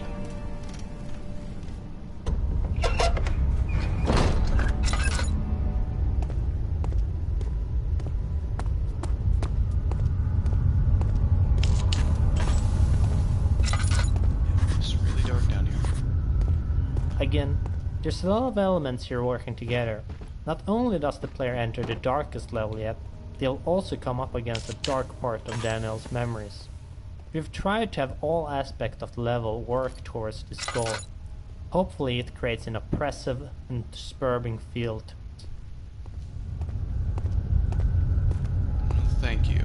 Speaker 3: Again, there's a lot of elements here working together. Not only does the player enter the darkest level yet, they'll also come up against a dark part of Daniel's memories. We've tried to have all aspects of the level work towards this goal. Hopefully it creates an oppressive and disturbing feel to it.
Speaker 1: Thank you.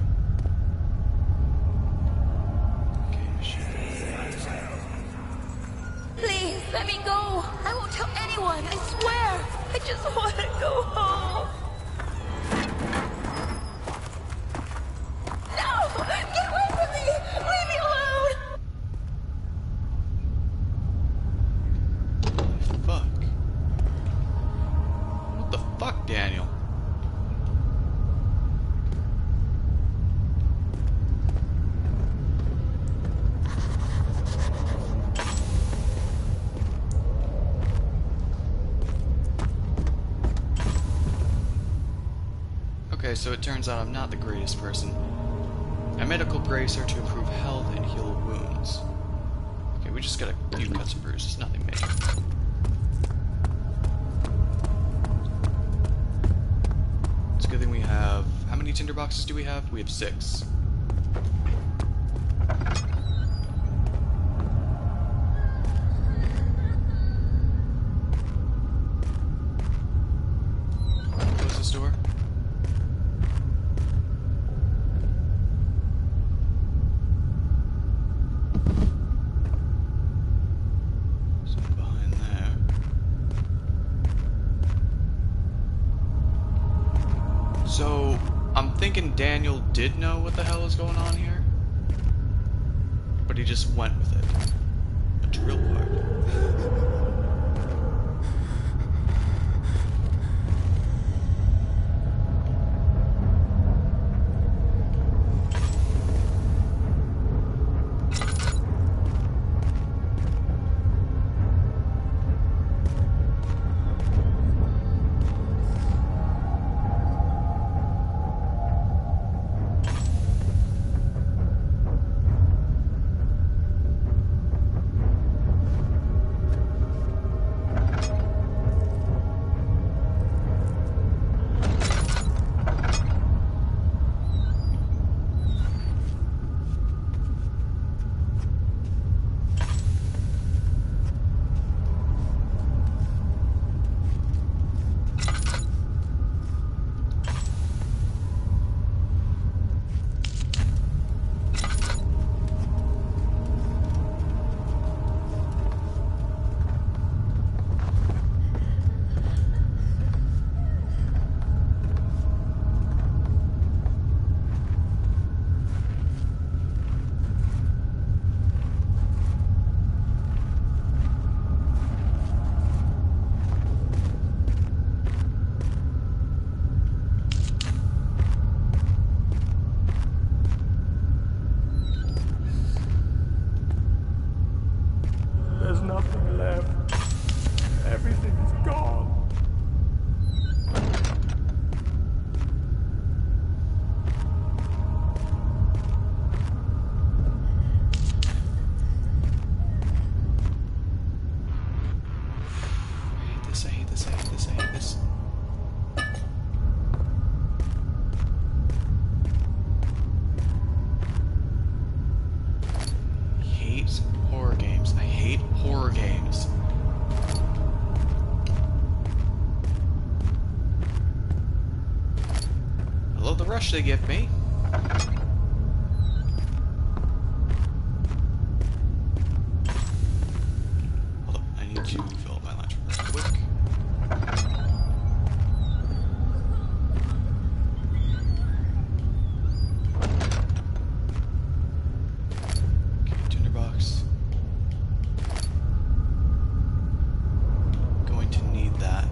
Speaker 7: Please, let me go. I won't tell anyone, I swear. I just want to go home. No! Get away from me! Leave me alone!
Speaker 1: Fuck. What the fuck, Daniel? Okay, so it turns out I'm not the greatest person. A medical bracer to improve health and heal wounds. Okay, we just got a few cuts and bruises, nothing major. It's a good thing we have... How many tinderboxes do we have? We have 6. Close this door. So, I'm thinking Daniel did know what the hell is going on here, but he just went with it. A drill part.
Speaker 4: There's nothing left. Everything is gone.
Speaker 1: I hate this, I hate this, I hate this. Hate horror games. I hate horror games. I love the rush they give me. Hold up, I need to fill up my lunch real quick. Tinderbox. Going to need that.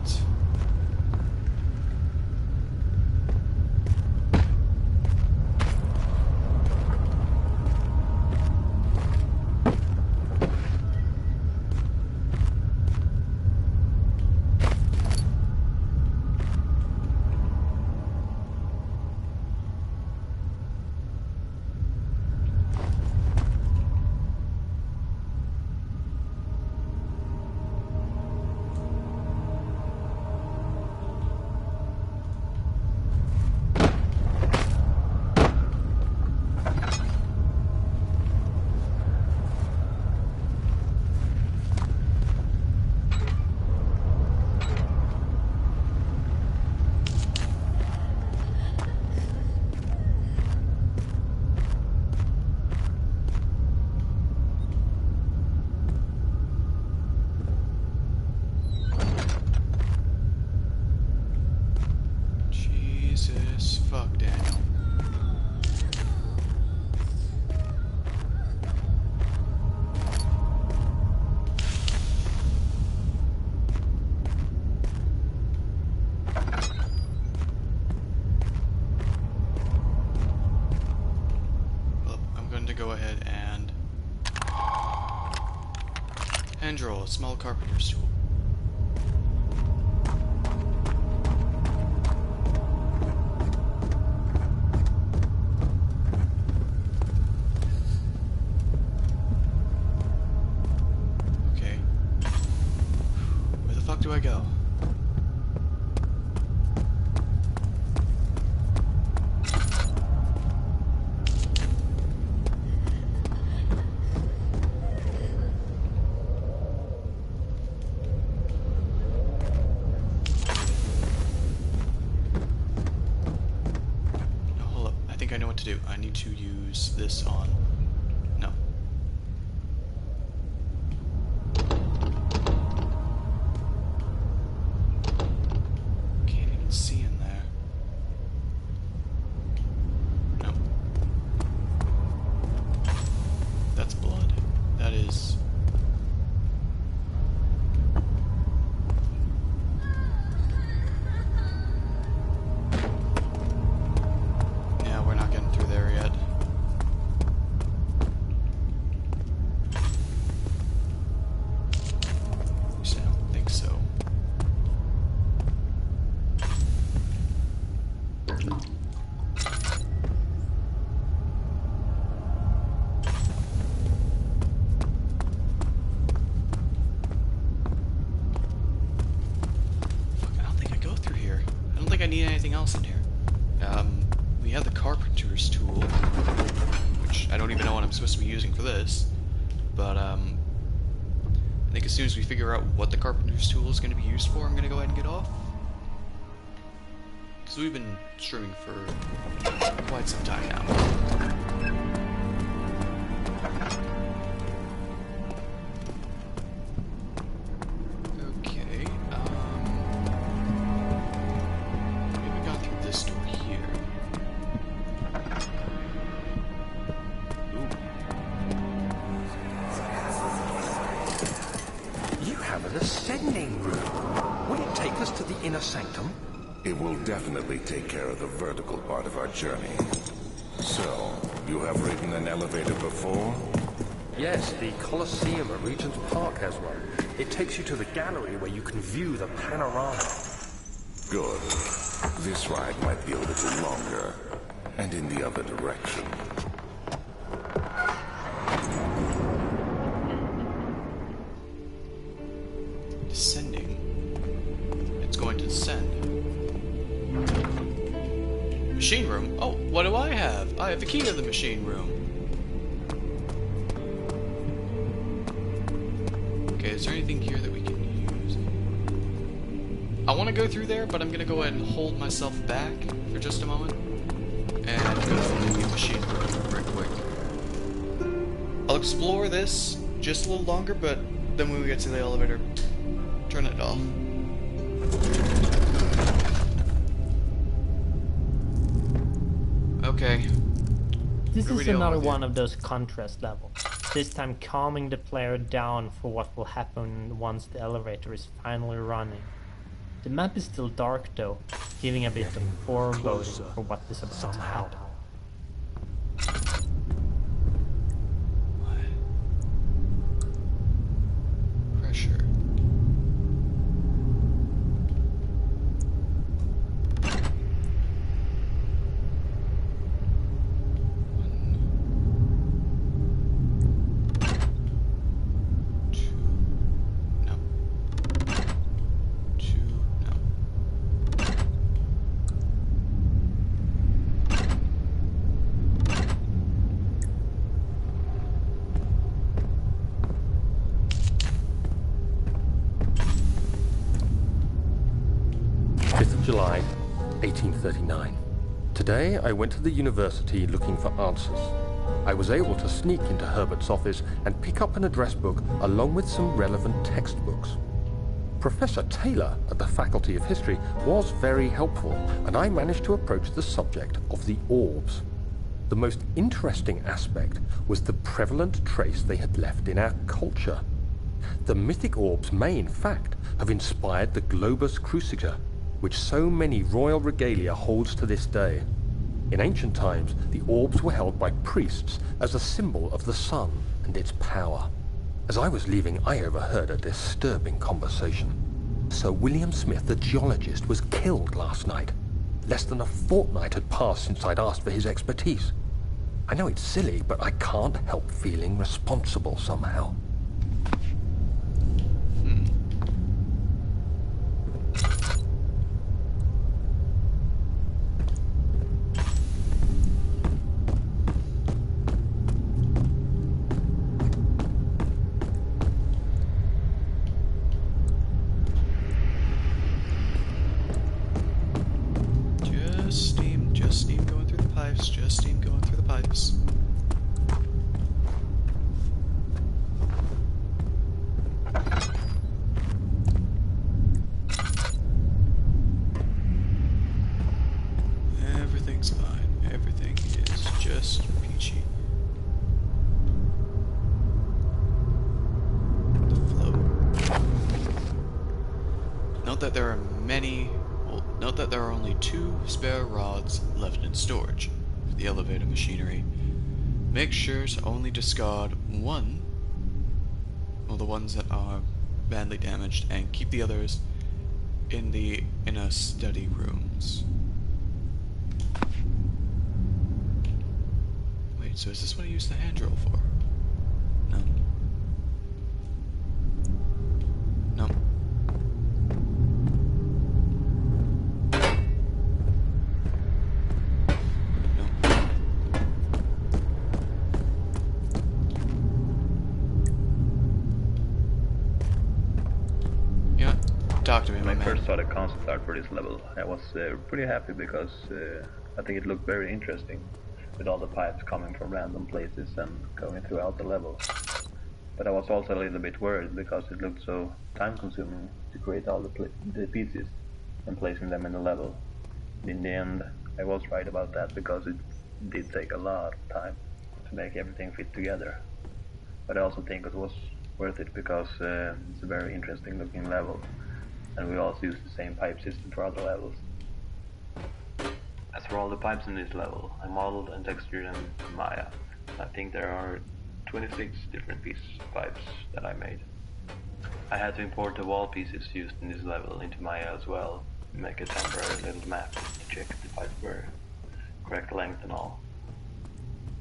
Speaker 1: Jesus fuck, Daniel. Well, I'm going to go ahead and hand roll a small carpenter's tool. Do I go? No, hold up. I think I know what to do. I need to use this on... No. See in there. I need anything else in here. We have the carpenter's tool, which I don't even know what I'm supposed to be using for this, but I think as soon as we figure out what the carpenter's tool is going to be used for, I'm going to go ahead and get off. Because we've been streaming for quite some time now.
Speaker 5: It will definitely take care of the vertical part of our journey. So, you have ridden an elevator before?
Speaker 10: Yes, the Colosseum at Regent's Park has one. It takes you to the gallery where you can view the panorama.
Speaker 5: Good. This ride might be a little longer, and in the other direction.
Speaker 1: Descending. It's going to descend. Machine room? Oh, what do I have? I have the key to the machine room. Okay, is there anything here that we can use? I want to go through there, but I'm going to go ahead and hold myself back for just a moment. And go through the machine room real quick. I'll explore this just a little longer, but then when we get to the elevator, turn it off. Okay.
Speaker 3: This is another one of those contrast levels, this time calming the player down for what will happen once the elevator is finally running. The map is still dark though, giving a bit of foreboding for what is about to happen.
Speaker 1: Pressure.
Speaker 10: July 1839. Today I went to the university looking for answers. I was able to sneak into Herbert's office and pick up an address book along with some relevant textbooks. Professor Taylor at the Faculty of History was very helpful, and I managed to approach the subject of the orbs. The most interesting aspect was the prevalent trace they had left in our culture. The mythic orbs may in fact have inspired the globus cruciger, which so many royal regalia holds to this day. In ancient times, the orbs were held by priests as a symbol of the sun and its power. As I was leaving, I overheard a disturbing conversation. Sir William Smith, the geologist, was killed last night. Less than a fortnight had passed since I'd asked for his expertise. I know it's silly, but I can't help feeling responsible somehow.
Speaker 1: Just steam going through the pipes, just steam going through the pipes. Everything's fine, everything is just peachy. The flow. Note that there are Note that there are only 2 spare rods left in storage for the elevator machinery. Make sure to only discard one, or the ones that are badly damaged, and keep the others in the inner study rooms. So is this what I use the hand drill for? No. No. Talk to me,
Speaker 13: when I first saw the concept art for this level, I was pretty happy because I think it looked very interesting, with all the pipes coming from random places and going throughout the level. But I was also a little bit worried because it looked so time-consuming to create all the pieces and placing them in the level. In the end, I was right about that because it did take a lot of time to make everything fit together. But I also think it was worth it because it's a very interesting looking level. And we also use the same pipe system for other levels. As for all the pipes in this level, I modeled and textured them in Maya. I think there are 26 different pieces of pipes that I made. I had to import the wall pieces used in this level into Maya as well, and make a temporary little map to check if the pipes were correct length and all.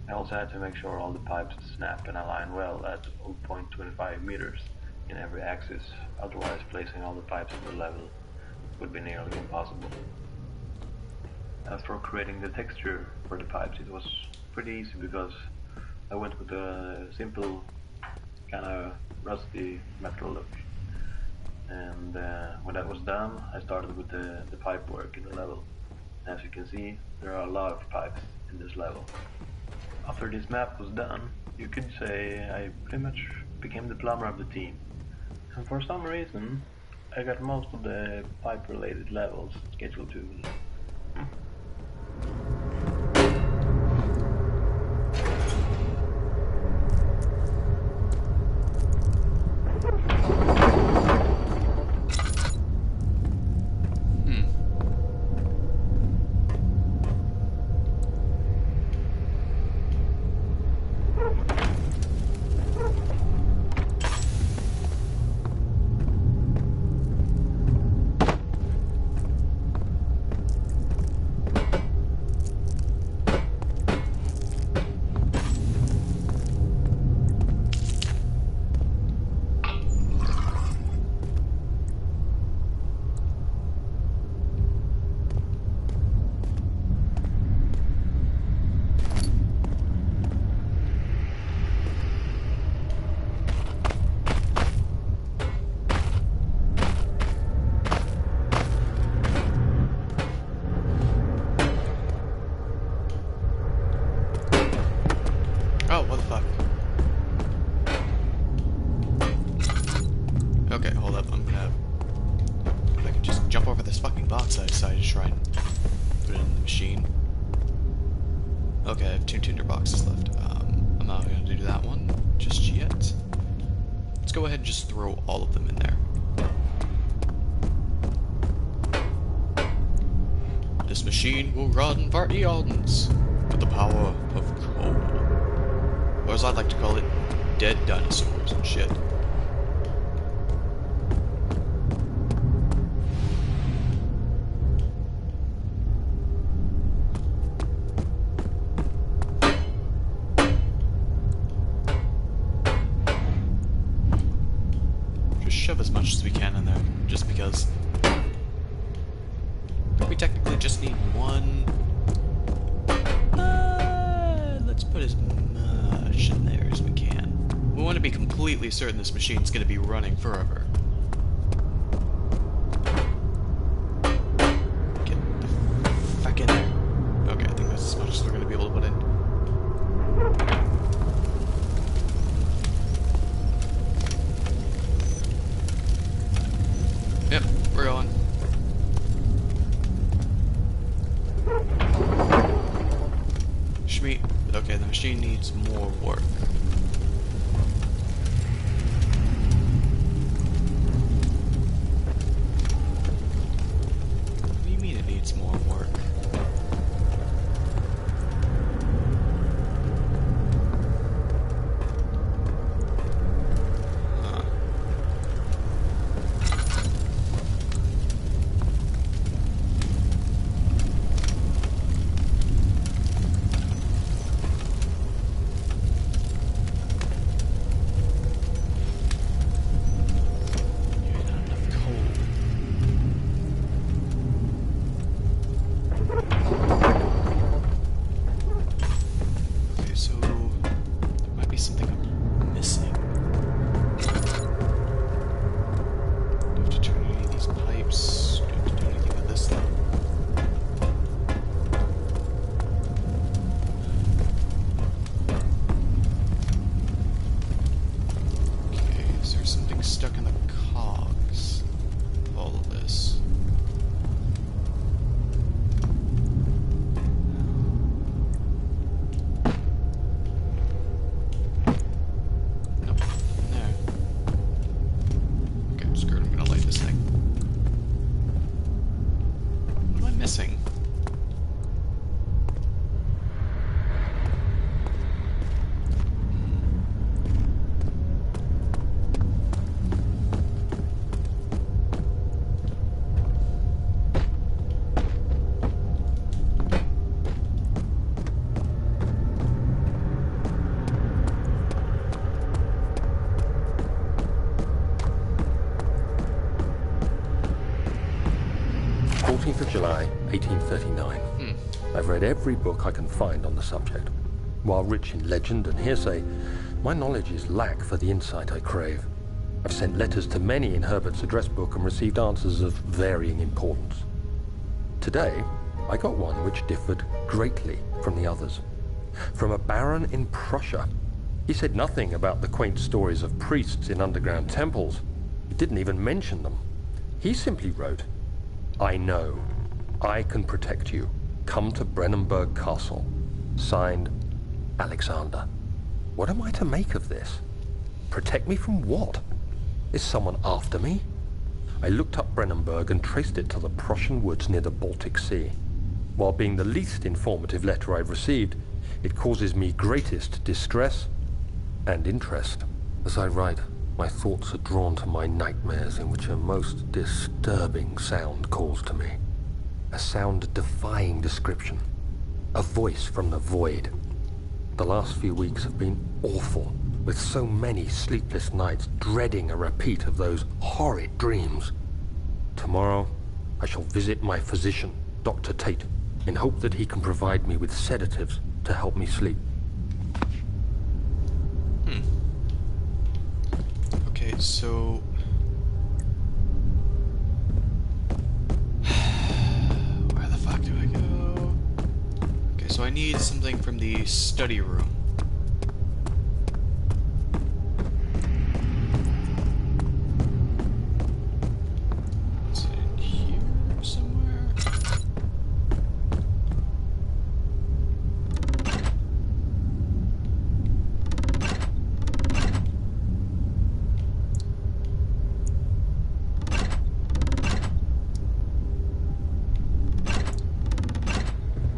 Speaker 13: I also had to make sure all the pipes snap and align well at 0.25 meters in every axis, otherwise placing all the pipes in the level would be nearly impossible. As for creating the texture for the pipes, it was pretty easy because I went with a simple kind of rusty metal look. And when that was done, I started with the pipe work in the level. As you can see, there are a lot of pipes in this level. After this map was done, you could say I pretty much became the plumber of the team. And for some reason, I got most of the pipe-related levels scheduled to me.
Speaker 1: Oh, what the fuck? Okay, hold up, I'm gonna... If I can just jump over this fucking box I decided to try and put it in the machine. Okay, I have 2 tinder boxes left. I'm not gonna do that one just yet. Let's go ahead and just throw all of them in there. This machine will run for eons with the power of coal. Or as I'd like to call it, dead dinosaurs and shit. Just shove as much as we can in there, just because we technically just need one. Let's put as much in there as we can. We want to be completely certain this machine's going to be running forever. Get the fuck in there. Okay, I think that's as much as we're going to be able to put in. Yep, we're going. Schmeat. Okay, the machine needs more work. What do you mean it needs more work? Huh. missing?
Speaker 10: 14th of July, 1839. I've read every book I can find on the subject. While rich in legend and hearsay, my knowledge is lack for the insight I crave. I've sent letters to many in Herbert's address book and received answers of varying importance. Today, I got one which differed greatly from the others. From a baron in Prussia. He said nothing about the quaint stories of priests in underground temples. He didn't even mention them. He simply wrote, "I know. I can protect you. Come to Brennenburg Castle." Signed, Alexander. What am I to make of this? Protect me from what? Is someone after me? I looked up Brennenburg and traced it to the Prussian woods near the Baltic Sea. While being the least informative letter I've received, it causes me greatest distress and interest. As I write, my thoughts are drawn to my nightmares in which a most disturbing sound calls to me. A sound defying description. A voice from the void. The last few weeks have been awful, with so many sleepless nights dreading a repeat of those horrid dreams. Tomorrow, I shall visit my physician, Dr. Tate, in hope that he can provide me with sedatives to help me sleep.
Speaker 1: Okay, so... where the fuck do I go? Okay, so I need something from the study room. Is it in here somewhere?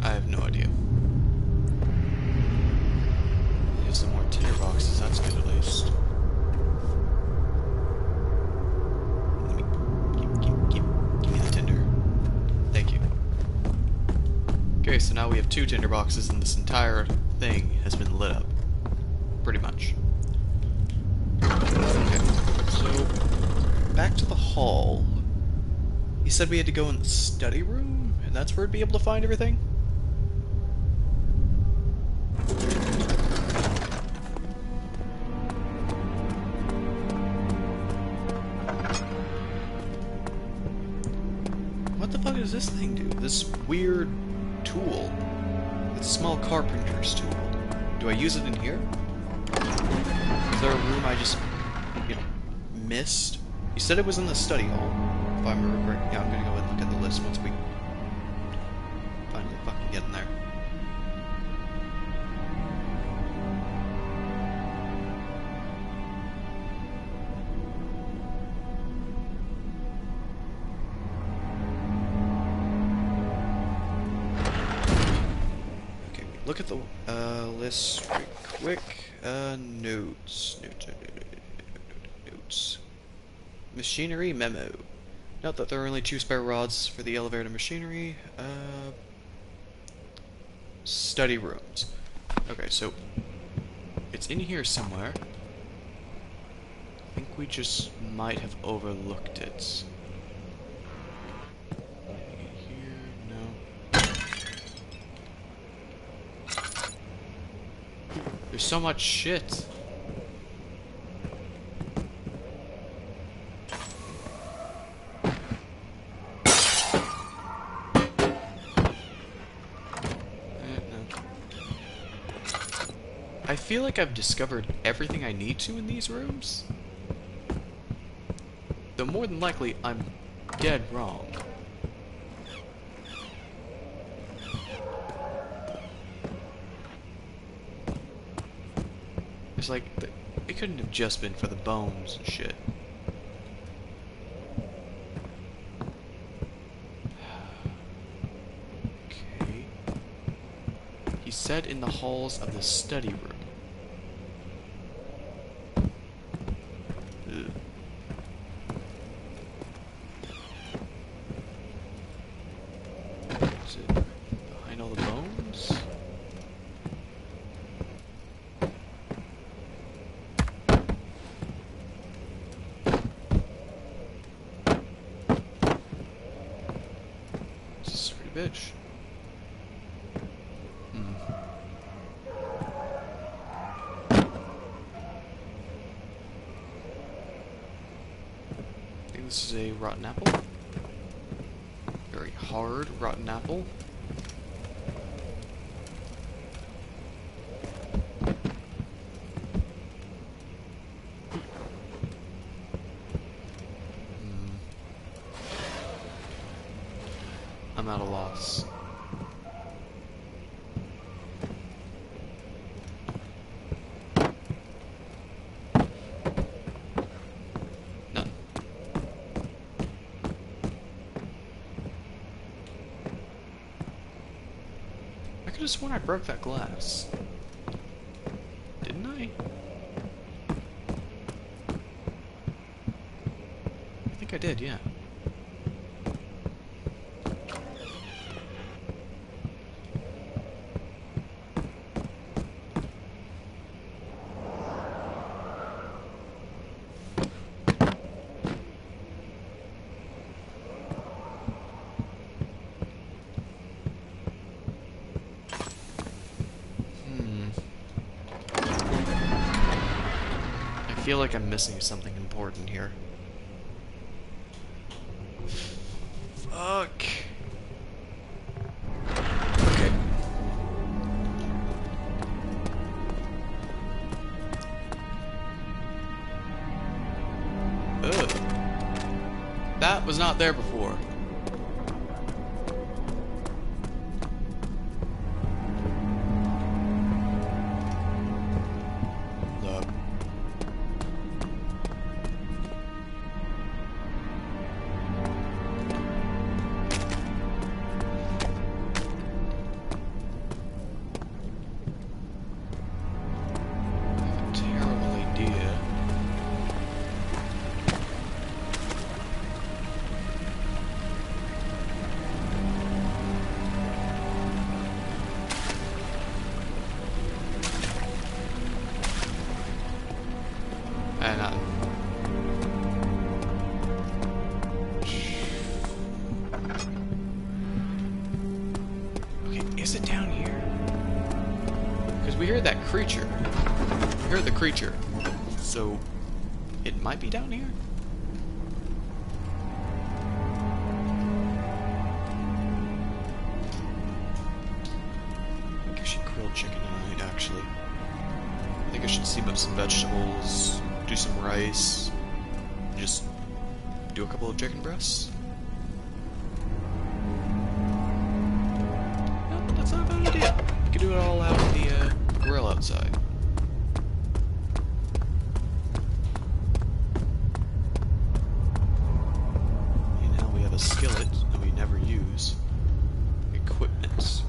Speaker 1: I have no idea. There's some more tinder boxes, that's good at least. Let me... give me the tinder. Thank you. Okay, so now we have 2 tinder boxes and this entire thing has been lit up. Pretty much. Okay, so... back to the hall. He said we had to go in the study room, and that's where we'd be able to find everything? What the fuck does this thing do? This weird tool. It's a small carpenter's tool. Do I use it in here? Is there a room I just, missed? You said it was in the study hall. If I remember correctly. Yeah, I'm gonna go and look at the list once we finally fucking get in there. Look at the list real quick. Notes. Machinery memo. Note that there are only 2 spare rods for the elevator machinery. Study rooms. Okay, so it's in here somewhere. I think we just might have overlooked it. There's so much shit. I feel like I've discovered everything I need to in these rooms. Though more than likely, I'm dead wrong. It's like, it couldn't have just been for the bones and shit. Set in the halls of the study room. Ugh. Is it behind all the bones? This is pretty bitch. This is a rotten apple. Very hard rotten apple. I'm at a loss. I could have sworn I broke that glass. Didn't I? I think I did, yeah. I feel like I'm missing something important here. Fuck. Okay. Ugh. That was not there before. Okay, is it down here? Because we heard that creature. We heard the creature. So, it might be down here? I think I should grill chicken tonight, actually. I think I should steam up some vegetables, do some rice, just do a couple of chicken breasts. No, that's not a bad idea. You can do it all out in the grill outside. And now we have a skillet that we never use. Equipment.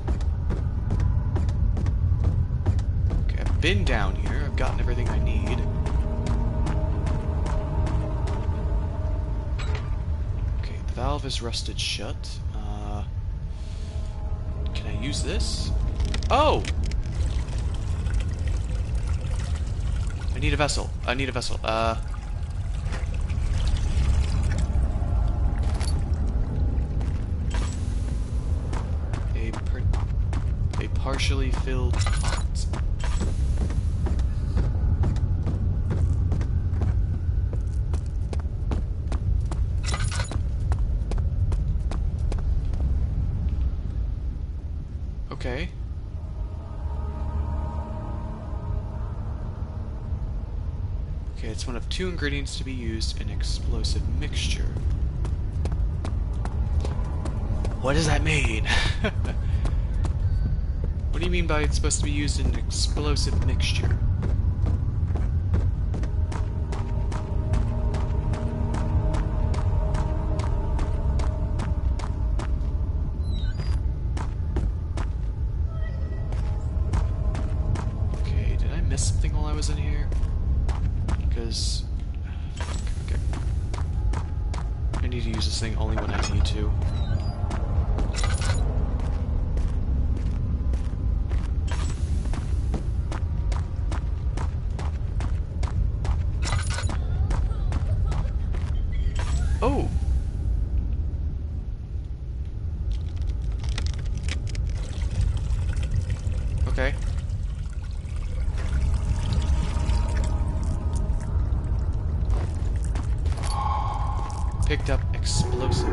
Speaker 1: Okay, I've been down here. I've gotten everything I need. Valve is rusted shut. Can I use this? Oh! I need a vessel. I need a vessel. A partially filled pot. Okay. Okay, it's one of 2 ingredients to be used in explosive mixture. What does that mean? What do you mean by it's supposed to be used in explosive mixture? is... Okay. I need to use this thing only when I need to. Oh! Okay. Picked up explosive.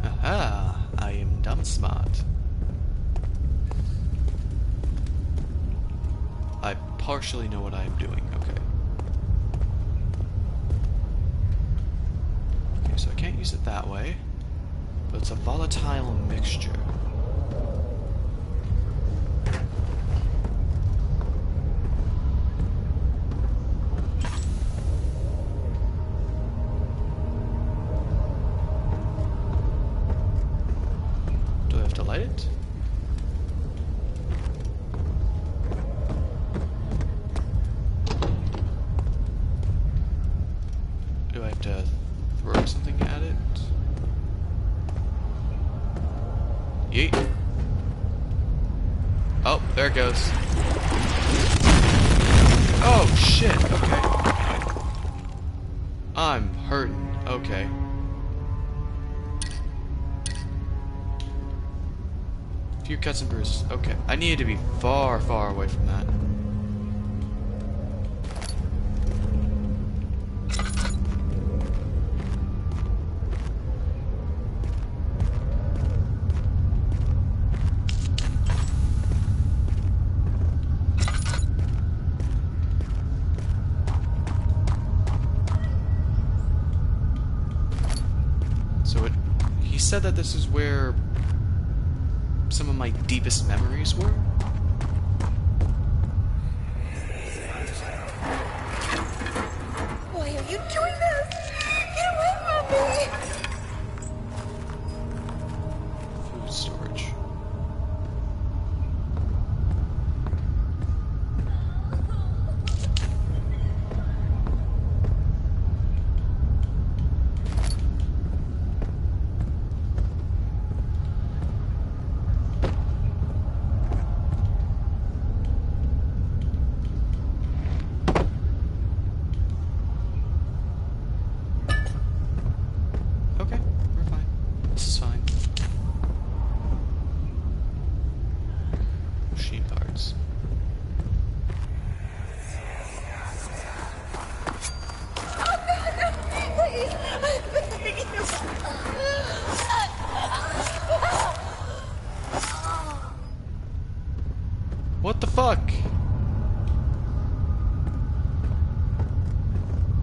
Speaker 1: Aha! I am dumb smart. I partially know what I am doing, okay. Okay, so I can't use it that way, but it's a volatile mixture. Do I have to light it? Do I have to throw something at it? Yeet. Oh, there it goes. Oh, shit, okay. I'm hurting, okay. Few cuts and bruises, okay. I needed to be far, far away from that. He said that this is where some of my deepest memories were.
Speaker 7: Why are you doing this? Get away from me!
Speaker 1: Food storage. Okay, we're fine. This is fine. Machine parts.
Speaker 7: Please, I beg you.
Speaker 1: What the fuck?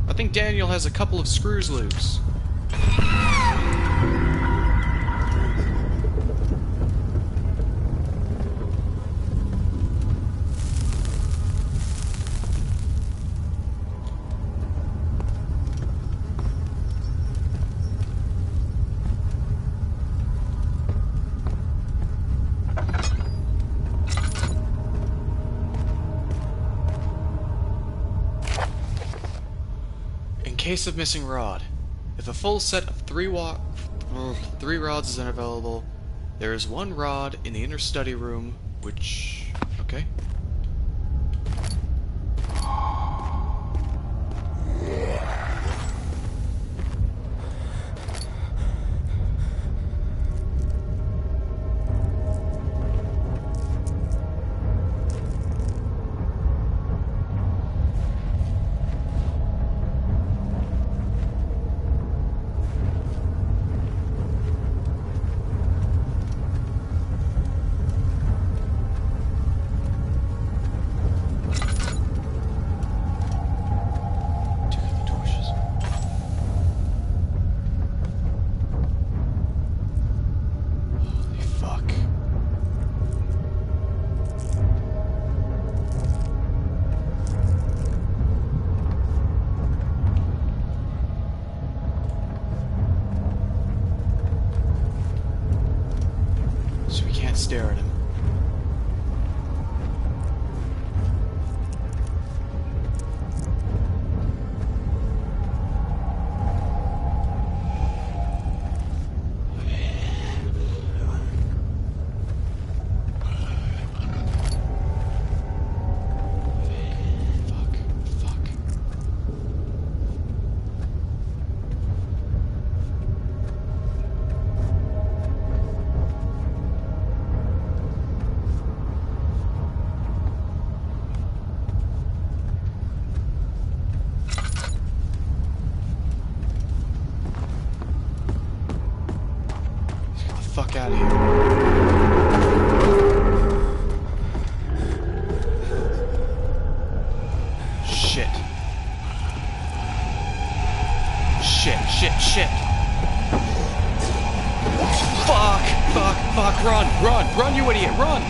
Speaker 1: I think Daniel has a couple of screws loose. In case of missing rod, if a full set of three rods is unavailable, there is one rod in the inner study room, which... okay. stare at him. Fuck out of here. Shit. Shit. Fuck, run, you idiot, run!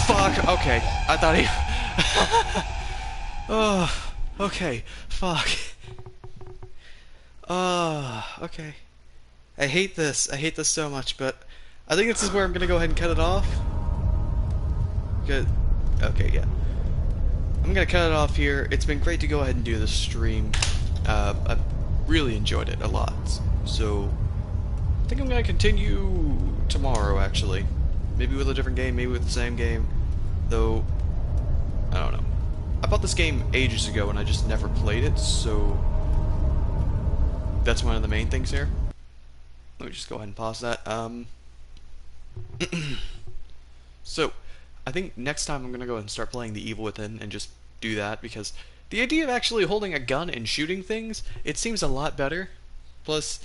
Speaker 1: Fuck, okay, I thought he... Oh, okay, fuck. Okay. I hate this so much, but I think this is where I'm gonna go ahead and cut it off. Good. Okay, yeah. I'm gonna cut it off here. It's been great to go ahead and do this stream. I've really enjoyed it a lot. So, I think I'm gonna continue tomorrow, actually. Maybe with a different game, maybe with the same game. Though, I don't know. I bought this game ages ago and I just never played it, so... That's one of the main things here. Let me just go ahead and pause that. So, I think next time I'm gonna go ahead and start playing The Evil Within and just do that, because the idea of actually holding a gun and shooting things, it seems a lot better. Plus,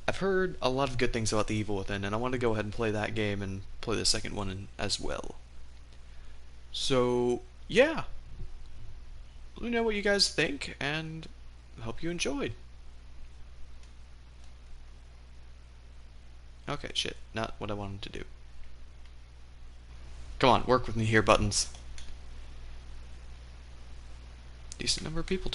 Speaker 1: I've heard a lot of good things about The Evil Within, and I want to go ahead and play that game and play the second one as well. So, yeah. Let me know what you guys think, and I hope you enjoyed. Okay, shit. Not what I wanted to do. Come on, work with me here, buttons. Decent number of people